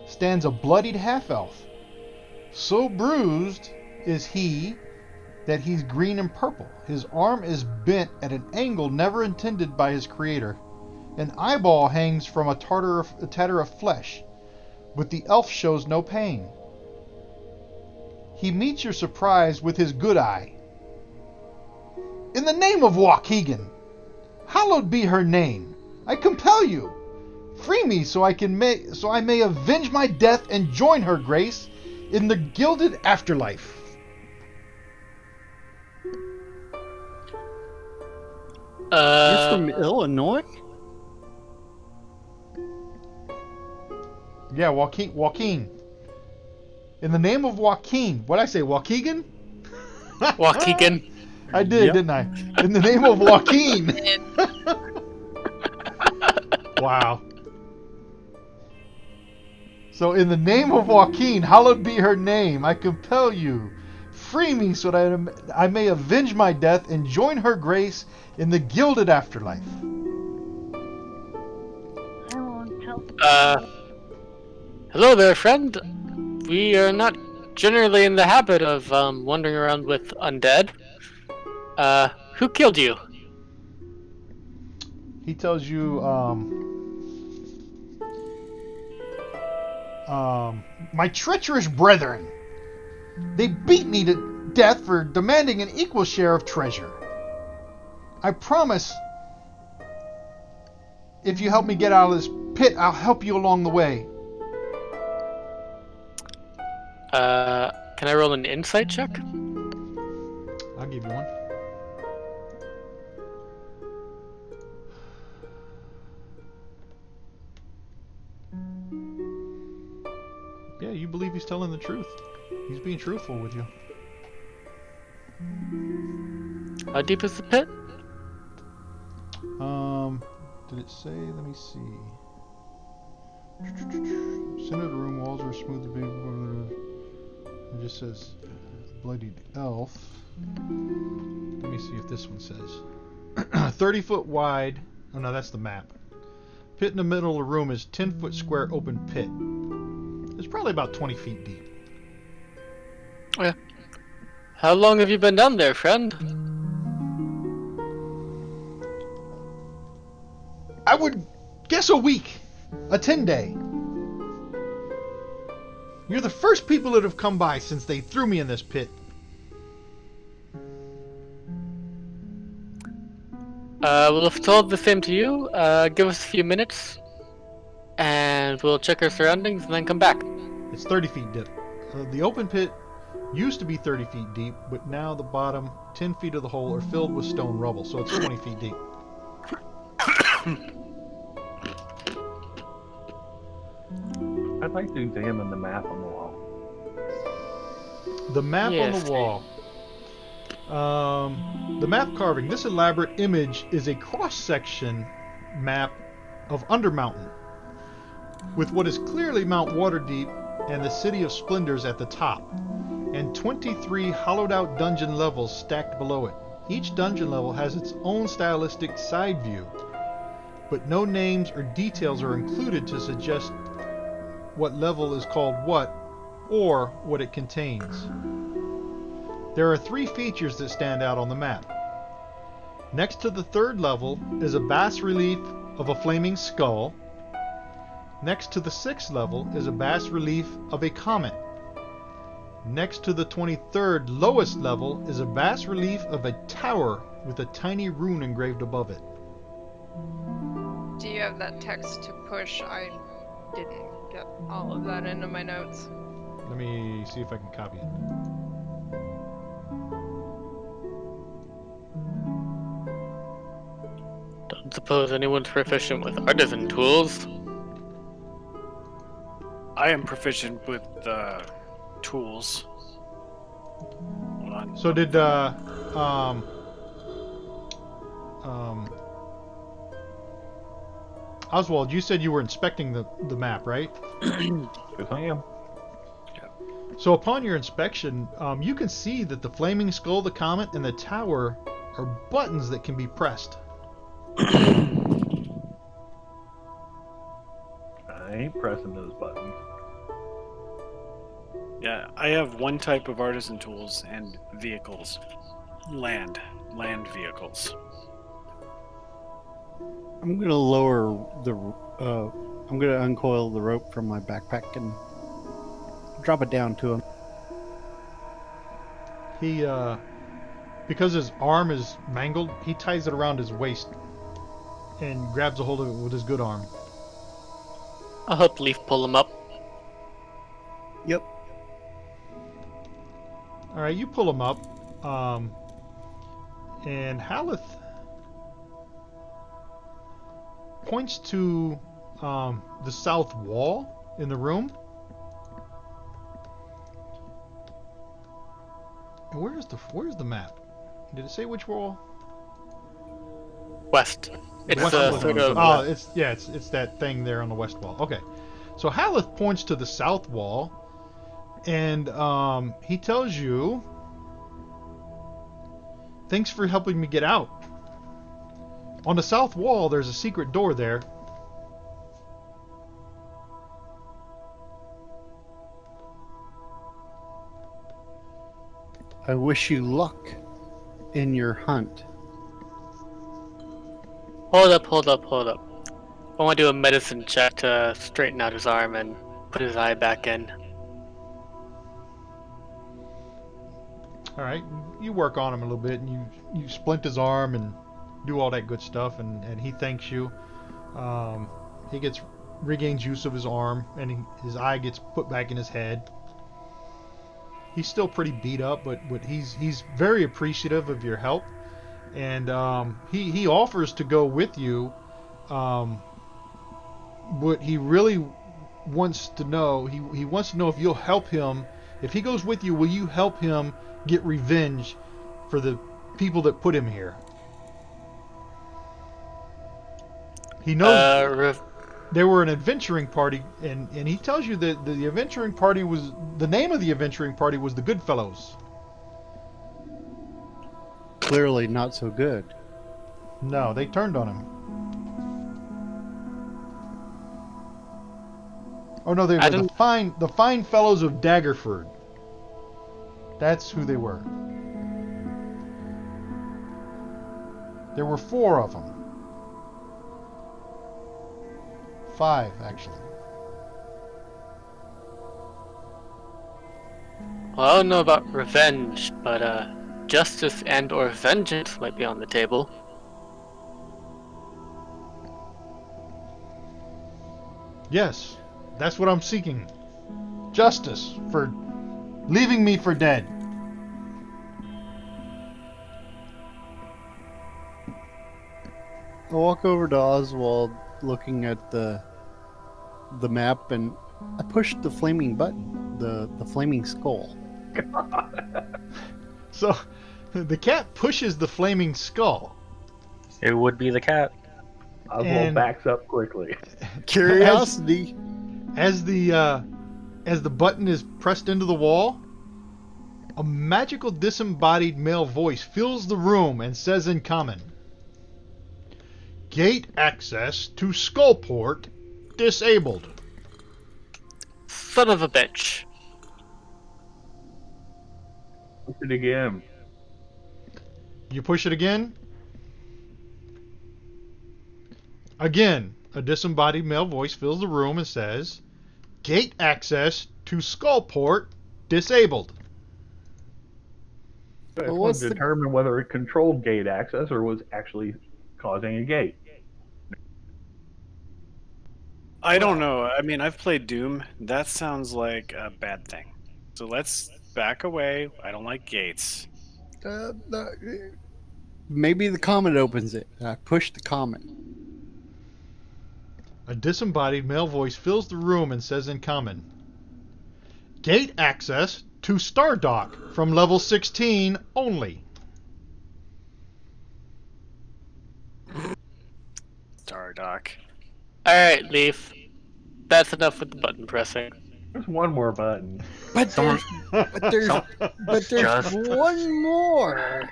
[SPEAKER 1] stands a bloodied half-elf. So bruised is he that he's green and purple. His arm is bent at an angle never intended by his creator. An eyeball hangs from a tatter of flesh, but the elf shows no pain. He meets your surprise with his good eye. "In the name of Waukegan, hallowed be her name, I compel you. Free me so I may avenge my death and join her grace in the gilded afterlife."
[SPEAKER 3] You're from Illinois?
[SPEAKER 1] Yeah, Joaquin. In the name of Joaquin. What'd I say, Waukegan?
[SPEAKER 5] Waukegan.
[SPEAKER 1] I did,
[SPEAKER 3] Yep.
[SPEAKER 1] didn't I? In the name of Joaquin. Wow. So in the name of Joaquin, hallowed be her name, I compel you. Free me so that I may avenge my death and join her grace in the gilded afterlife.
[SPEAKER 7] I won't tell.
[SPEAKER 5] Hello there, friend. We are not generally in the habit of wandering around with undead. Who killed you?
[SPEAKER 1] He tells you, my treacherous brethren. They beat me to death for demanding an equal share of treasure. I promise, if you help me get out of this pit, I'll help you along the way.
[SPEAKER 5] Can I roll an insight check?
[SPEAKER 1] I'll give you one. Yeah, you believe he's telling the truth. He's being truthful with you.
[SPEAKER 5] How deep is the pit?
[SPEAKER 1] Did it say? Let me see. Center of the room, walls are smooth. It just says bloodied elf. Let me see if this one says 30 foot wide. Oh no, that's the map. Pit in the middle of the room is 10-foot square open pit. It's probably about 20 feet deep.
[SPEAKER 5] Yeah. How long have you been down there, friend?
[SPEAKER 1] I would guess a week. A 10-day. You're the first people that have come by since they threw me in this pit.
[SPEAKER 5] We'll have told the same to you. Give us a few minutes, and we'll check our surroundings and then come back.
[SPEAKER 1] It's 30 feet deep. The open pit used to be 30 feet deep, but now the bottom 10 feet of the hole are filled with stone rubble, so it's 20 feet deep.
[SPEAKER 10] I'd like to examine the map on the wall.
[SPEAKER 1] The map on the wall. The map carving. This elaborate image is a cross-section map of Undermountain, with what is clearly Mount Waterdeep and the City of Splendors at the top, and 23 hollowed-out dungeon levels stacked below it. Each dungeon level has its own stylistic side view, but no names or details are included to suggest what level is called what, or what it contains. There are 3 features that stand out on the map. Next to the 3rd level is a bas-relief of a flaming skull. Next to the 6th level is a bas-relief of a comet. Next to the 23rd lowest level is a bas-relief of a tower with a tiny rune engraved above it.
[SPEAKER 2] Do you have that text to push? I didn't get all of that into my notes.
[SPEAKER 1] Let me see if I can copy it.
[SPEAKER 5] Don't suppose anyone's proficient with artisan tools.
[SPEAKER 6] I am proficient with tools. Hold on.
[SPEAKER 1] So did Oswald, you said you were inspecting the map, right?
[SPEAKER 10] Yes, I am.
[SPEAKER 1] So upon your inspection, you can see that the flaming skull, the comet, and the tower are buttons that can be pressed.
[SPEAKER 10] I ain't pressing those buttons.
[SPEAKER 6] Yeah, I have one type of artisan tools and vehicles. Land vehicles.
[SPEAKER 3] I'm gonna lower the. I'm gonna uncoil the rope from my backpack and drop it down to him.
[SPEAKER 1] He, because his arm is mangled, he ties it around his waist and grabs a hold of it with his good arm.
[SPEAKER 5] I'll help Leaf pull him up.
[SPEAKER 3] Yep.
[SPEAKER 1] All right, you pull him up, and Haleth points to the south wall in the room. Where's the map? Did it say which wall?
[SPEAKER 5] West. It's
[SPEAKER 1] West wall.
[SPEAKER 5] sort of.
[SPEAKER 1] Oh, it's that thing there on the west wall. Okay, so Haleth points to the south wall, and he tells you, "Thanks for helping me get out. On the south wall, there's a secret door there."
[SPEAKER 3] I wish you luck in your hunt.
[SPEAKER 5] Hold up. I want to do a medicine check to straighten out his arm and put his eye back in.
[SPEAKER 1] All right, you work on him a little bit, and you splint his arm and do all that good stuff, and he thanks you. He regains use of his arm, and his eye gets put back in his head. He's still pretty beat up, but he's very appreciative of your help, and he offers to go with you. What he really wants to know, he wants to know if you'll help him. If he goes with you, will you help him get revenge for the people that put him here? He knows they were an adventuring party, and he tells you that the adventuring party was, the name of the adventuring party was the Goodfellows.
[SPEAKER 3] Clearly not so good.
[SPEAKER 1] No, they turned on him. Oh no, they were the fine fellows of Daggerford. That's who they were. There were 4 of them. 5, actually.
[SPEAKER 5] Well, I don't know about revenge, but justice and or vengeance might be on the table.
[SPEAKER 1] Yes, that's what I'm seeking. Justice for leaving me for dead.
[SPEAKER 3] I walk over to Oswald, looking at the map, and I push the flaming button, the flaming skull.
[SPEAKER 1] So, the cat pushes the flaming skull.
[SPEAKER 4] It would be the cat.
[SPEAKER 10] Oswald backs up quickly.
[SPEAKER 3] Curiosity.
[SPEAKER 1] As the button is pressed into the wall, a magical disembodied male voice fills the room and says in common, "Gate access to Skullport disabled."
[SPEAKER 5] Son of a bitch.
[SPEAKER 10] Push it again.
[SPEAKER 1] You push it again. Again, a disembodied male voice fills the room and says, "Gate access to Skullport disabled."
[SPEAKER 10] I just
[SPEAKER 3] Well,
[SPEAKER 10] want
[SPEAKER 3] what's
[SPEAKER 10] to
[SPEAKER 3] the-
[SPEAKER 10] determine whether it controlled gate access or was actually causing a gate.
[SPEAKER 6] I don't know. I mean, I've played Doom. That sounds like a bad thing. So let's back away. I don't like gates.
[SPEAKER 3] Maybe the comet opens it. I push the comet.
[SPEAKER 1] A disembodied male voice fills the room and says in common, "Gate access to Stardock from level 16 only."
[SPEAKER 6] Stardock.
[SPEAKER 5] Alright, Leaf. That's enough with the button pressing.
[SPEAKER 10] There's one more button.
[SPEAKER 3] But
[SPEAKER 4] Someone-
[SPEAKER 3] there's
[SPEAKER 4] Just-
[SPEAKER 3] one more.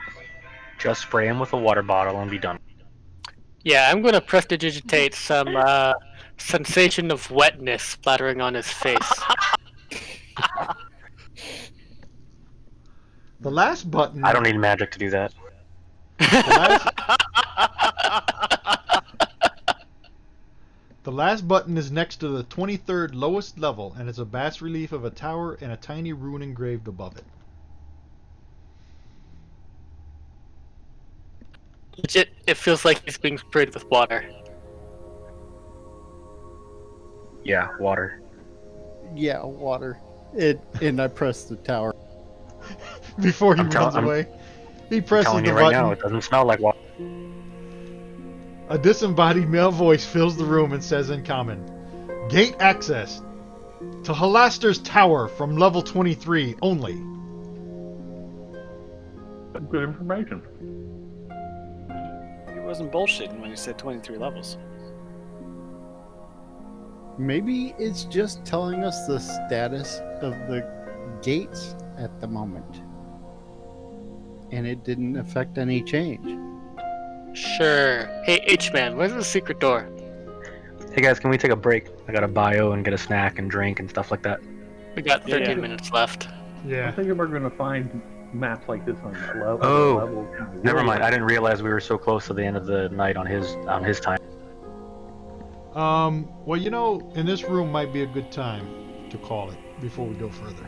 [SPEAKER 4] Just spray him with a water bottle and be done.
[SPEAKER 5] Yeah, I'm gonna prestidigitate some sensation of wetness splattering on his face.
[SPEAKER 1] The last button.
[SPEAKER 4] I don't need magic to do that.
[SPEAKER 1] The last button is next to the 23rd lowest level, and it's a bas relief of a tower and a tiny rune engraved above it.
[SPEAKER 5] Legit, it feels like he's being sprayed with water.
[SPEAKER 4] Yeah, water.
[SPEAKER 3] Yeah, water. And I press the tower.
[SPEAKER 1] Before he
[SPEAKER 4] I'm
[SPEAKER 1] runs
[SPEAKER 4] I'm
[SPEAKER 1] away, he
[SPEAKER 4] I'm
[SPEAKER 1] presses
[SPEAKER 4] telling
[SPEAKER 1] the
[SPEAKER 4] you right now,
[SPEAKER 1] button.
[SPEAKER 4] it doesn't smell like water.
[SPEAKER 1] A disembodied male voice fills the room and says in common, "Gate access to Halaster's tower from level 23 only."
[SPEAKER 10] Good information.
[SPEAKER 6] He wasn't bullshitting when he said 23 levels.
[SPEAKER 3] Maybe it's just telling us the status of the gates at the moment. And it didn't affect any change.
[SPEAKER 5] Sure. Hey, H-Man, where's the secret door?
[SPEAKER 4] Hey guys, can we take a break? I got a bio and get a snack and drink and stuff like that.
[SPEAKER 5] We got 13
[SPEAKER 6] Yeah.
[SPEAKER 5] minutes left.
[SPEAKER 10] I'm
[SPEAKER 1] Yeah.
[SPEAKER 10] thinking we're gonna find maps like this on the level.
[SPEAKER 4] Oh,
[SPEAKER 10] levels.
[SPEAKER 4] Never mind. I didn't realize we were so close to the end of the night on his time.
[SPEAKER 1] Well, you know, in this room might be a good time to call it before we go further.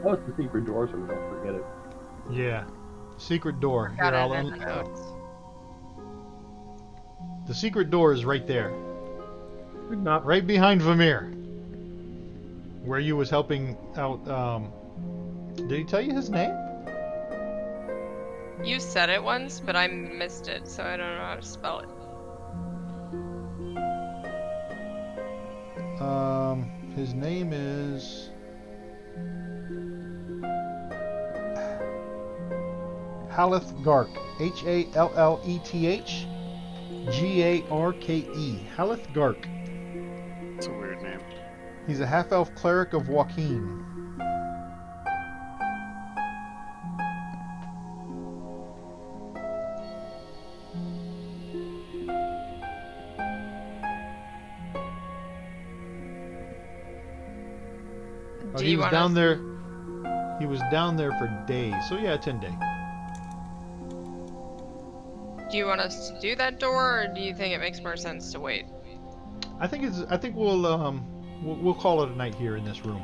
[SPEAKER 10] Oh, it's the secret door, so we don't forget it.
[SPEAKER 1] Yeah. Secret door.
[SPEAKER 2] Got
[SPEAKER 1] Here,
[SPEAKER 2] it
[SPEAKER 1] I'll
[SPEAKER 2] in the notes.
[SPEAKER 1] The secret door is right there.
[SPEAKER 10] Good enough.
[SPEAKER 1] Right behind Vamir. Where you was helping out, did he tell you his name?
[SPEAKER 2] You said it once, but I missed it, so I don't know how to spell it.
[SPEAKER 1] His name is... Haleth Gark. H-A-L-L-E-T-H G-A-R-K-E. Haleth Gark.
[SPEAKER 6] It's a weird name.
[SPEAKER 1] He's a half-elf cleric of Joaquin.
[SPEAKER 2] Do
[SPEAKER 1] He
[SPEAKER 2] you
[SPEAKER 1] was
[SPEAKER 2] want
[SPEAKER 1] down
[SPEAKER 2] us-
[SPEAKER 1] there. He was down there for days. So yeah, 10 day.
[SPEAKER 2] Do you want us to do that door, or do you think it makes more sense to wait?
[SPEAKER 1] I think we'll call it a night here in this room.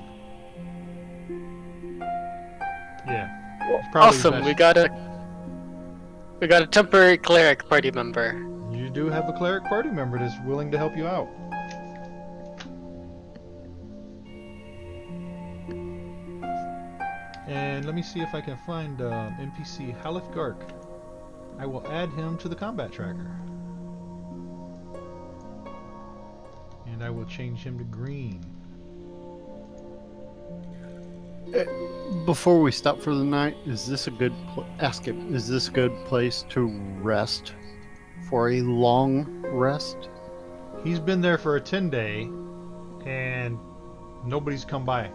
[SPEAKER 1] Yeah. It's probably
[SPEAKER 5] Awesome,
[SPEAKER 1] best.
[SPEAKER 5] we got a temporary cleric party member.
[SPEAKER 1] You do have a cleric party member that's willing to help you out. And let me see if I can find NPC Haleth Gark. I will add him to the combat tracker. And I will change him to green.
[SPEAKER 3] Before we stop for the night, is this a good ask him? Is this a good place to rest for a long rest?
[SPEAKER 1] He's been there for a 10 day and nobody's come by.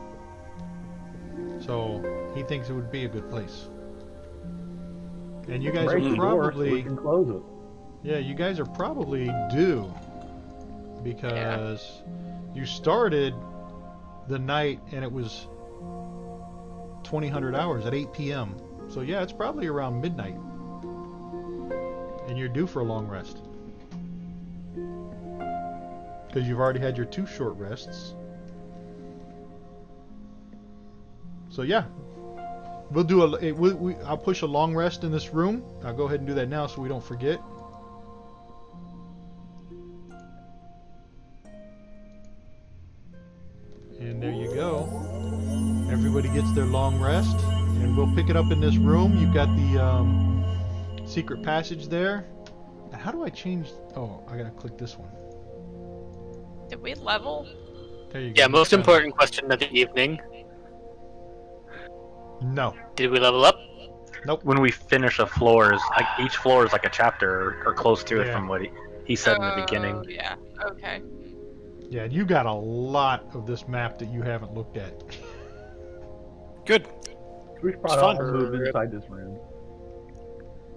[SPEAKER 1] So he thinks it would be a good place. And you guys
[SPEAKER 10] Break
[SPEAKER 1] are
[SPEAKER 10] the door so we
[SPEAKER 1] probably...
[SPEAKER 10] can close it.
[SPEAKER 1] Yeah, you guys are probably due. Because you started the night and it was 2000 hours at 8 p.m. So yeah, it's probably around midnight. And you're due for a long rest. Because you've already had your 2 short rests. So yeah, we'll do I'll push a long rest in this room. I'll go ahead and do that now so we don't forget. And there you go. Everybody gets their long rest, and we'll pick it up in this room. You've got the secret passage there. And how do I change? Oh, I gotta click this one.
[SPEAKER 2] Did we level?
[SPEAKER 1] There you go.
[SPEAKER 5] Yeah, most important question of the evening.
[SPEAKER 1] No.
[SPEAKER 5] Did we level up?
[SPEAKER 1] Nope.
[SPEAKER 4] When we finish a floor, each floor is like a chapter or close to it
[SPEAKER 1] Yeah.
[SPEAKER 4] from what he said in the beginning.
[SPEAKER 2] Oh, yeah. Okay.
[SPEAKER 1] Yeah, you got a lot of this map that you haven't looked at.
[SPEAKER 6] Good.
[SPEAKER 10] We should probably
[SPEAKER 6] fun.
[SPEAKER 10] all move inside this room.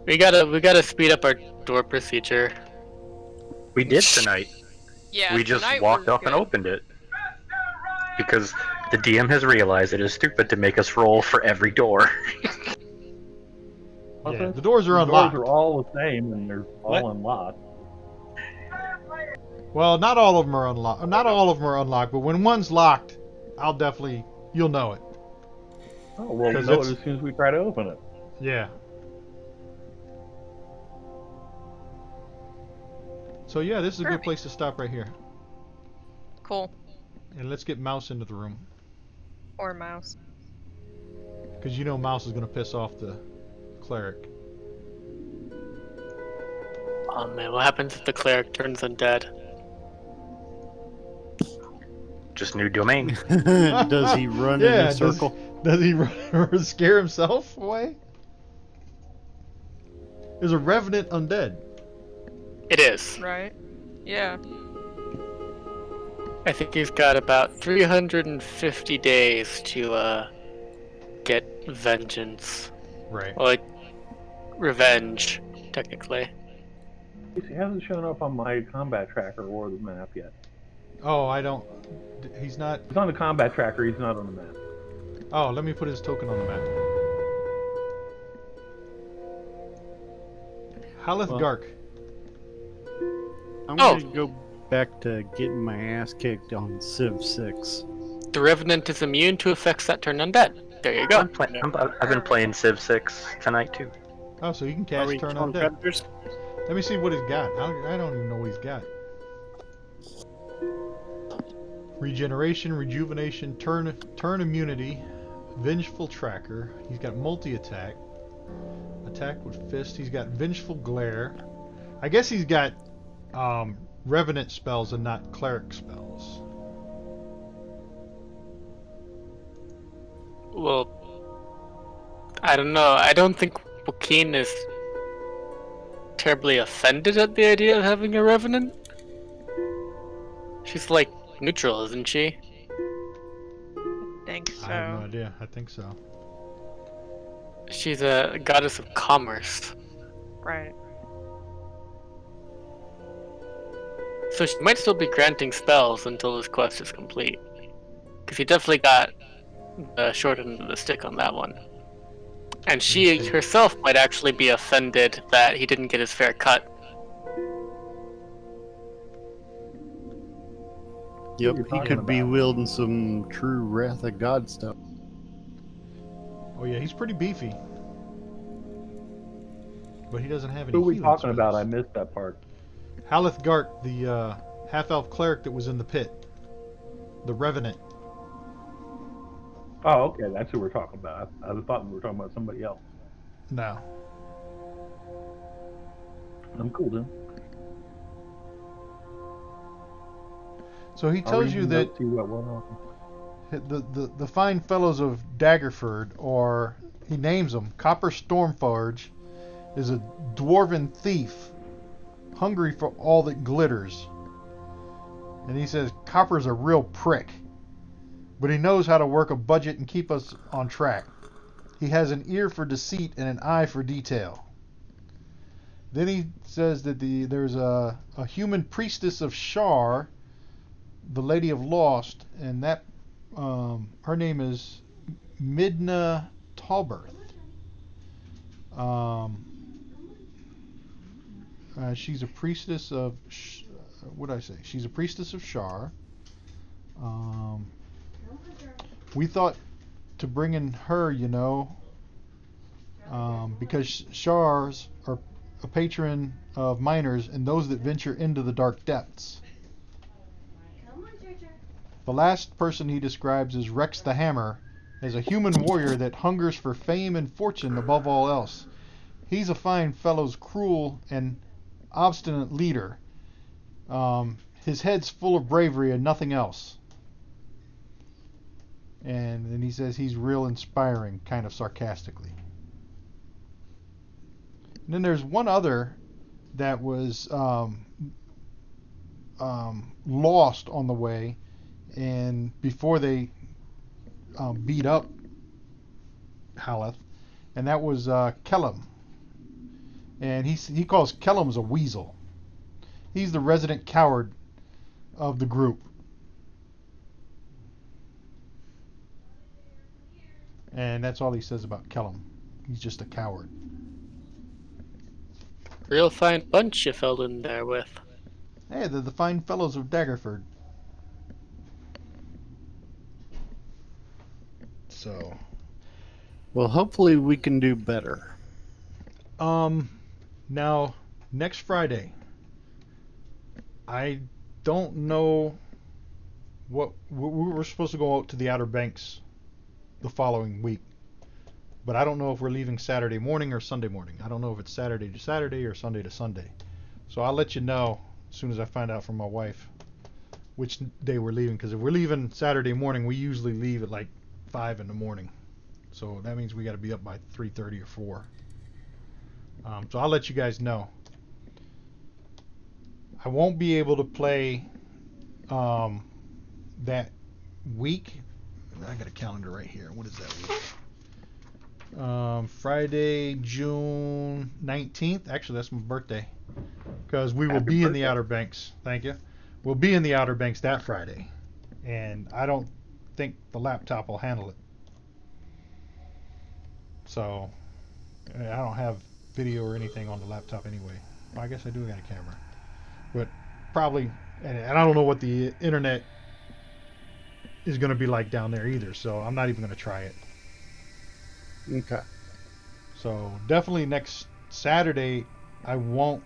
[SPEAKER 5] We gotta speed up our door procedure.
[SPEAKER 4] We did tonight.
[SPEAKER 2] Yeah.
[SPEAKER 4] We just
[SPEAKER 2] tonight
[SPEAKER 4] walked
[SPEAKER 2] was
[SPEAKER 4] up and
[SPEAKER 2] good.
[SPEAKER 4] opened it. Because the DM has realized it is stupid to make us roll for every door.
[SPEAKER 1] Yeah, the doors are
[SPEAKER 10] The
[SPEAKER 1] unlocked.
[SPEAKER 10] doors are all the same and they're all
[SPEAKER 6] What?
[SPEAKER 10] unlocked.
[SPEAKER 1] Well, not all of them are unlocked. Not all of them are unlocked, but when one's locked, you'll know it.
[SPEAKER 10] Oh, well, we'll
[SPEAKER 1] 'Cause
[SPEAKER 10] know it
[SPEAKER 1] it's-
[SPEAKER 10] as soon as we try to open it.
[SPEAKER 1] Yeah. So yeah, this is a good
[SPEAKER 2] Perfect.
[SPEAKER 1] place to stop right here.
[SPEAKER 2] Cool.
[SPEAKER 1] And let's get Mouse into the room.
[SPEAKER 2] Or mouse.
[SPEAKER 1] Because you know Mouse is going to piss off the cleric.
[SPEAKER 5] Oh man, what happens if the cleric turns undead?
[SPEAKER 4] Just new domain.
[SPEAKER 3] Does he run in
[SPEAKER 1] Yeah,
[SPEAKER 3] a circle?
[SPEAKER 1] Does he scare himself away? There's a revenant undead.
[SPEAKER 5] It is.
[SPEAKER 2] Right? Yeah.
[SPEAKER 5] I think he's got about 350 days to get vengeance.
[SPEAKER 1] Right.
[SPEAKER 5] Or like, revenge, technically.
[SPEAKER 10] He hasn't shown up on my combat tracker or the map yet.
[SPEAKER 1] Oh, I don't. He's not.
[SPEAKER 10] He's on the combat tracker, he's not on the map.
[SPEAKER 1] Oh, let me put his token on the map. Haleth
[SPEAKER 3] Well-
[SPEAKER 1] Gark.
[SPEAKER 3] I'm
[SPEAKER 5] Oh.
[SPEAKER 3] gonna go back to getting my ass kicked on Civ 6.
[SPEAKER 5] The Revenant is immune to effects that turn undead. There you go.
[SPEAKER 4] I've been playing Civ 6 tonight too.
[SPEAKER 1] Oh, so you can
[SPEAKER 6] Are
[SPEAKER 1] cast
[SPEAKER 6] we
[SPEAKER 1] Turn
[SPEAKER 6] killing
[SPEAKER 1] Undead.
[SPEAKER 6] predators?
[SPEAKER 1] Let me see what he's got. I don't even know what he's got. Regeneration, rejuvenation, turn immunity, vengeful tracker. He's got multi-attack, attack with fist. He's got vengeful glare. I guess he's got revenant spells and not cleric spells.
[SPEAKER 5] Well, I don't know. I don't think Joaquin is terribly offended at the idea of having a Revenant. She's like neutral, isn't she?
[SPEAKER 2] Think so.
[SPEAKER 1] I have no idea. I think so.
[SPEAKER 5] She's a goddess of commerce.
[SPEAKER 2] Right.
[SPEAKER 5] So she might still be granting spells until this quest is complete. Because he definitely got the short end of the stick on that one. And she herself might actually be offended that he didn't get his fair cut.
[SPEAKER 3] Yep,
[SPEAKER 10] you're
[SPEAKER 3] he
[SPEAKER 10] talking
[SPEAKER 3] could be
[SPEAKER 10] about.
[SPEAKER 3] wielding some true Wrath of God stuff.
[SPEAKER 1] Oh yeah, he's pretty beefy. But he doesn't have any
[SPEAKER 10] Who are we
[SPEAKER 1] healing
[SPEAKER 10] talking about? I
[SPEAKER 1] spells.
[SPEAKER 10] missed that part.
[SPEAKER 1] Haleth Gark, the half-elf cleric that was in the pit. The Revenant.
[SPEAKER 10] Oh, okay, that's who we're talking about. I thought we were talking about somebody else.
[SPEAKER 1] No.
[SPEAKER 10] I'm cool then.
[SPEAKER 1] So he
[SPEAKER 10] I'll
[SPEAKER 1] tells
[SPEAKER 10] read
[SPEAKER 1] you
[SPEAKER 10] the
[SPEAKER 1] that
[SPEAKER 10] notes, see what went on.
[SPEAKER 1] the fine fellows of Daggerford, or he names them, Copper Stormforge, is a dwarven thief, hungry for all that glitters. And he says Copper's a real prick, but he knows how to work a budget and keep us on track. He has an ear for deceit and an eye for detail. Then he says that there's a human priestess of Shar, the Lady of Lost, and that her name is Midna Talberth. She's a priestess of what did I say? She's a priestess of Shar. We thought to bring in her, because Shars are a patron of miners and those that venture into the dark depths. The last person he describes is Rex the Hammer, as a human warrior that hungers for fame and fortune above all else. He's a fine fellow's cruel and obstinate leader. His head's full of bravery and nothing else. And then he says he's real inspiring, kind of sarcastically. And then there's one other that was lost on the way, and before they beat up Haleth, and that was Kellum. And he calls Kellum's a weasel. He's the resident coward of the group. And that's all he says about Kellum. He's just a coward.
[SPEAKER 5] Real fine bunch you fell in there with.
[SPEAKER 1] Hey, they're the fine fellows of Daggerford. So,
[SPEAKER 3] Well, hopefully we can do better.
[SPEAKER 1] now, next Friday, I don't know what we're supposed to go out to the Outer Banks the following week, but I don't know if we're leaving Saturday morning or Sunday morning. I don't know if it's Saturday to Saturday or Sunday to Sunday. So I'll let you know as soon as I find out from my wife which day we're leaving, because if we're leaving Saturday morning, we usually leave at like 5 in the morning. So that means we got to be up by 3:30 or 4. So I'll let you guys know. I won't be able to play that week. I got a calendar right here. What is that week? Friday, June 19th. Actually, that's my birthday. Because we will
[SPEAKER 3] Happy
[SPEAKER 1] be in the
[SPEAKER 3] birthday.
[SPEAKER 1] Outer Banks. Thank you. We'll be in the Outer Banks that Friday. And I don't think the laptop will handle it. So, I don't have video or anything on the laptop anyway. Well, I guess I do got a camera. But probably, and I don't know what the internet is going to be like down there either. So, I'm not even going to try it.
[SPEAKER 3] Okay.
[SPEAKER 1] So definitely next Saturday, I won't.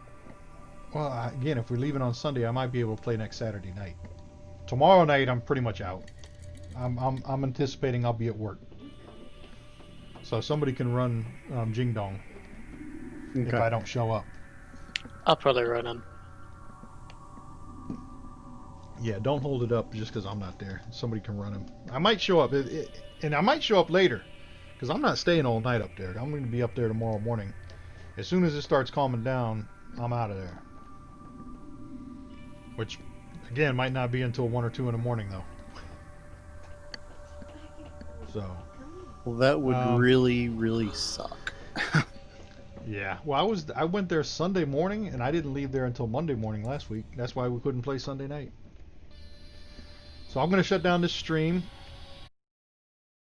[SPEAKER 1] Well, again, if we're leaving on Sunday, I might be able to play next Saturday night. Tomorrow night, I'm pretty much out. I'm anticipating I'll be at work, so somebody can run Jing Dong if
[SPEAKER 3] Okay.
[SPEAKER 1] I don't show up.
[SPEAKER 5] I'll probably run him.
[SPEAKER 1] Yeah, don't hold it up just because I'm not there. Somebody can run him. I might show up, and I might show up later. Because I'm not staying all night up there. I'm going to be up there tomorrow morning. As soon as it starts calming down, I'm out of there. Which, again, might not be until 1 or 2 in the morning, though. So,
[SPEAKER 3] Well, that would really, really suck.
[SPEAKER 1] yeah. Well, I went there Sunday morning, and I didn't leave there until Monday morning last week. That's why we couldn't play Sunday night. So I'm going to shut down this stream.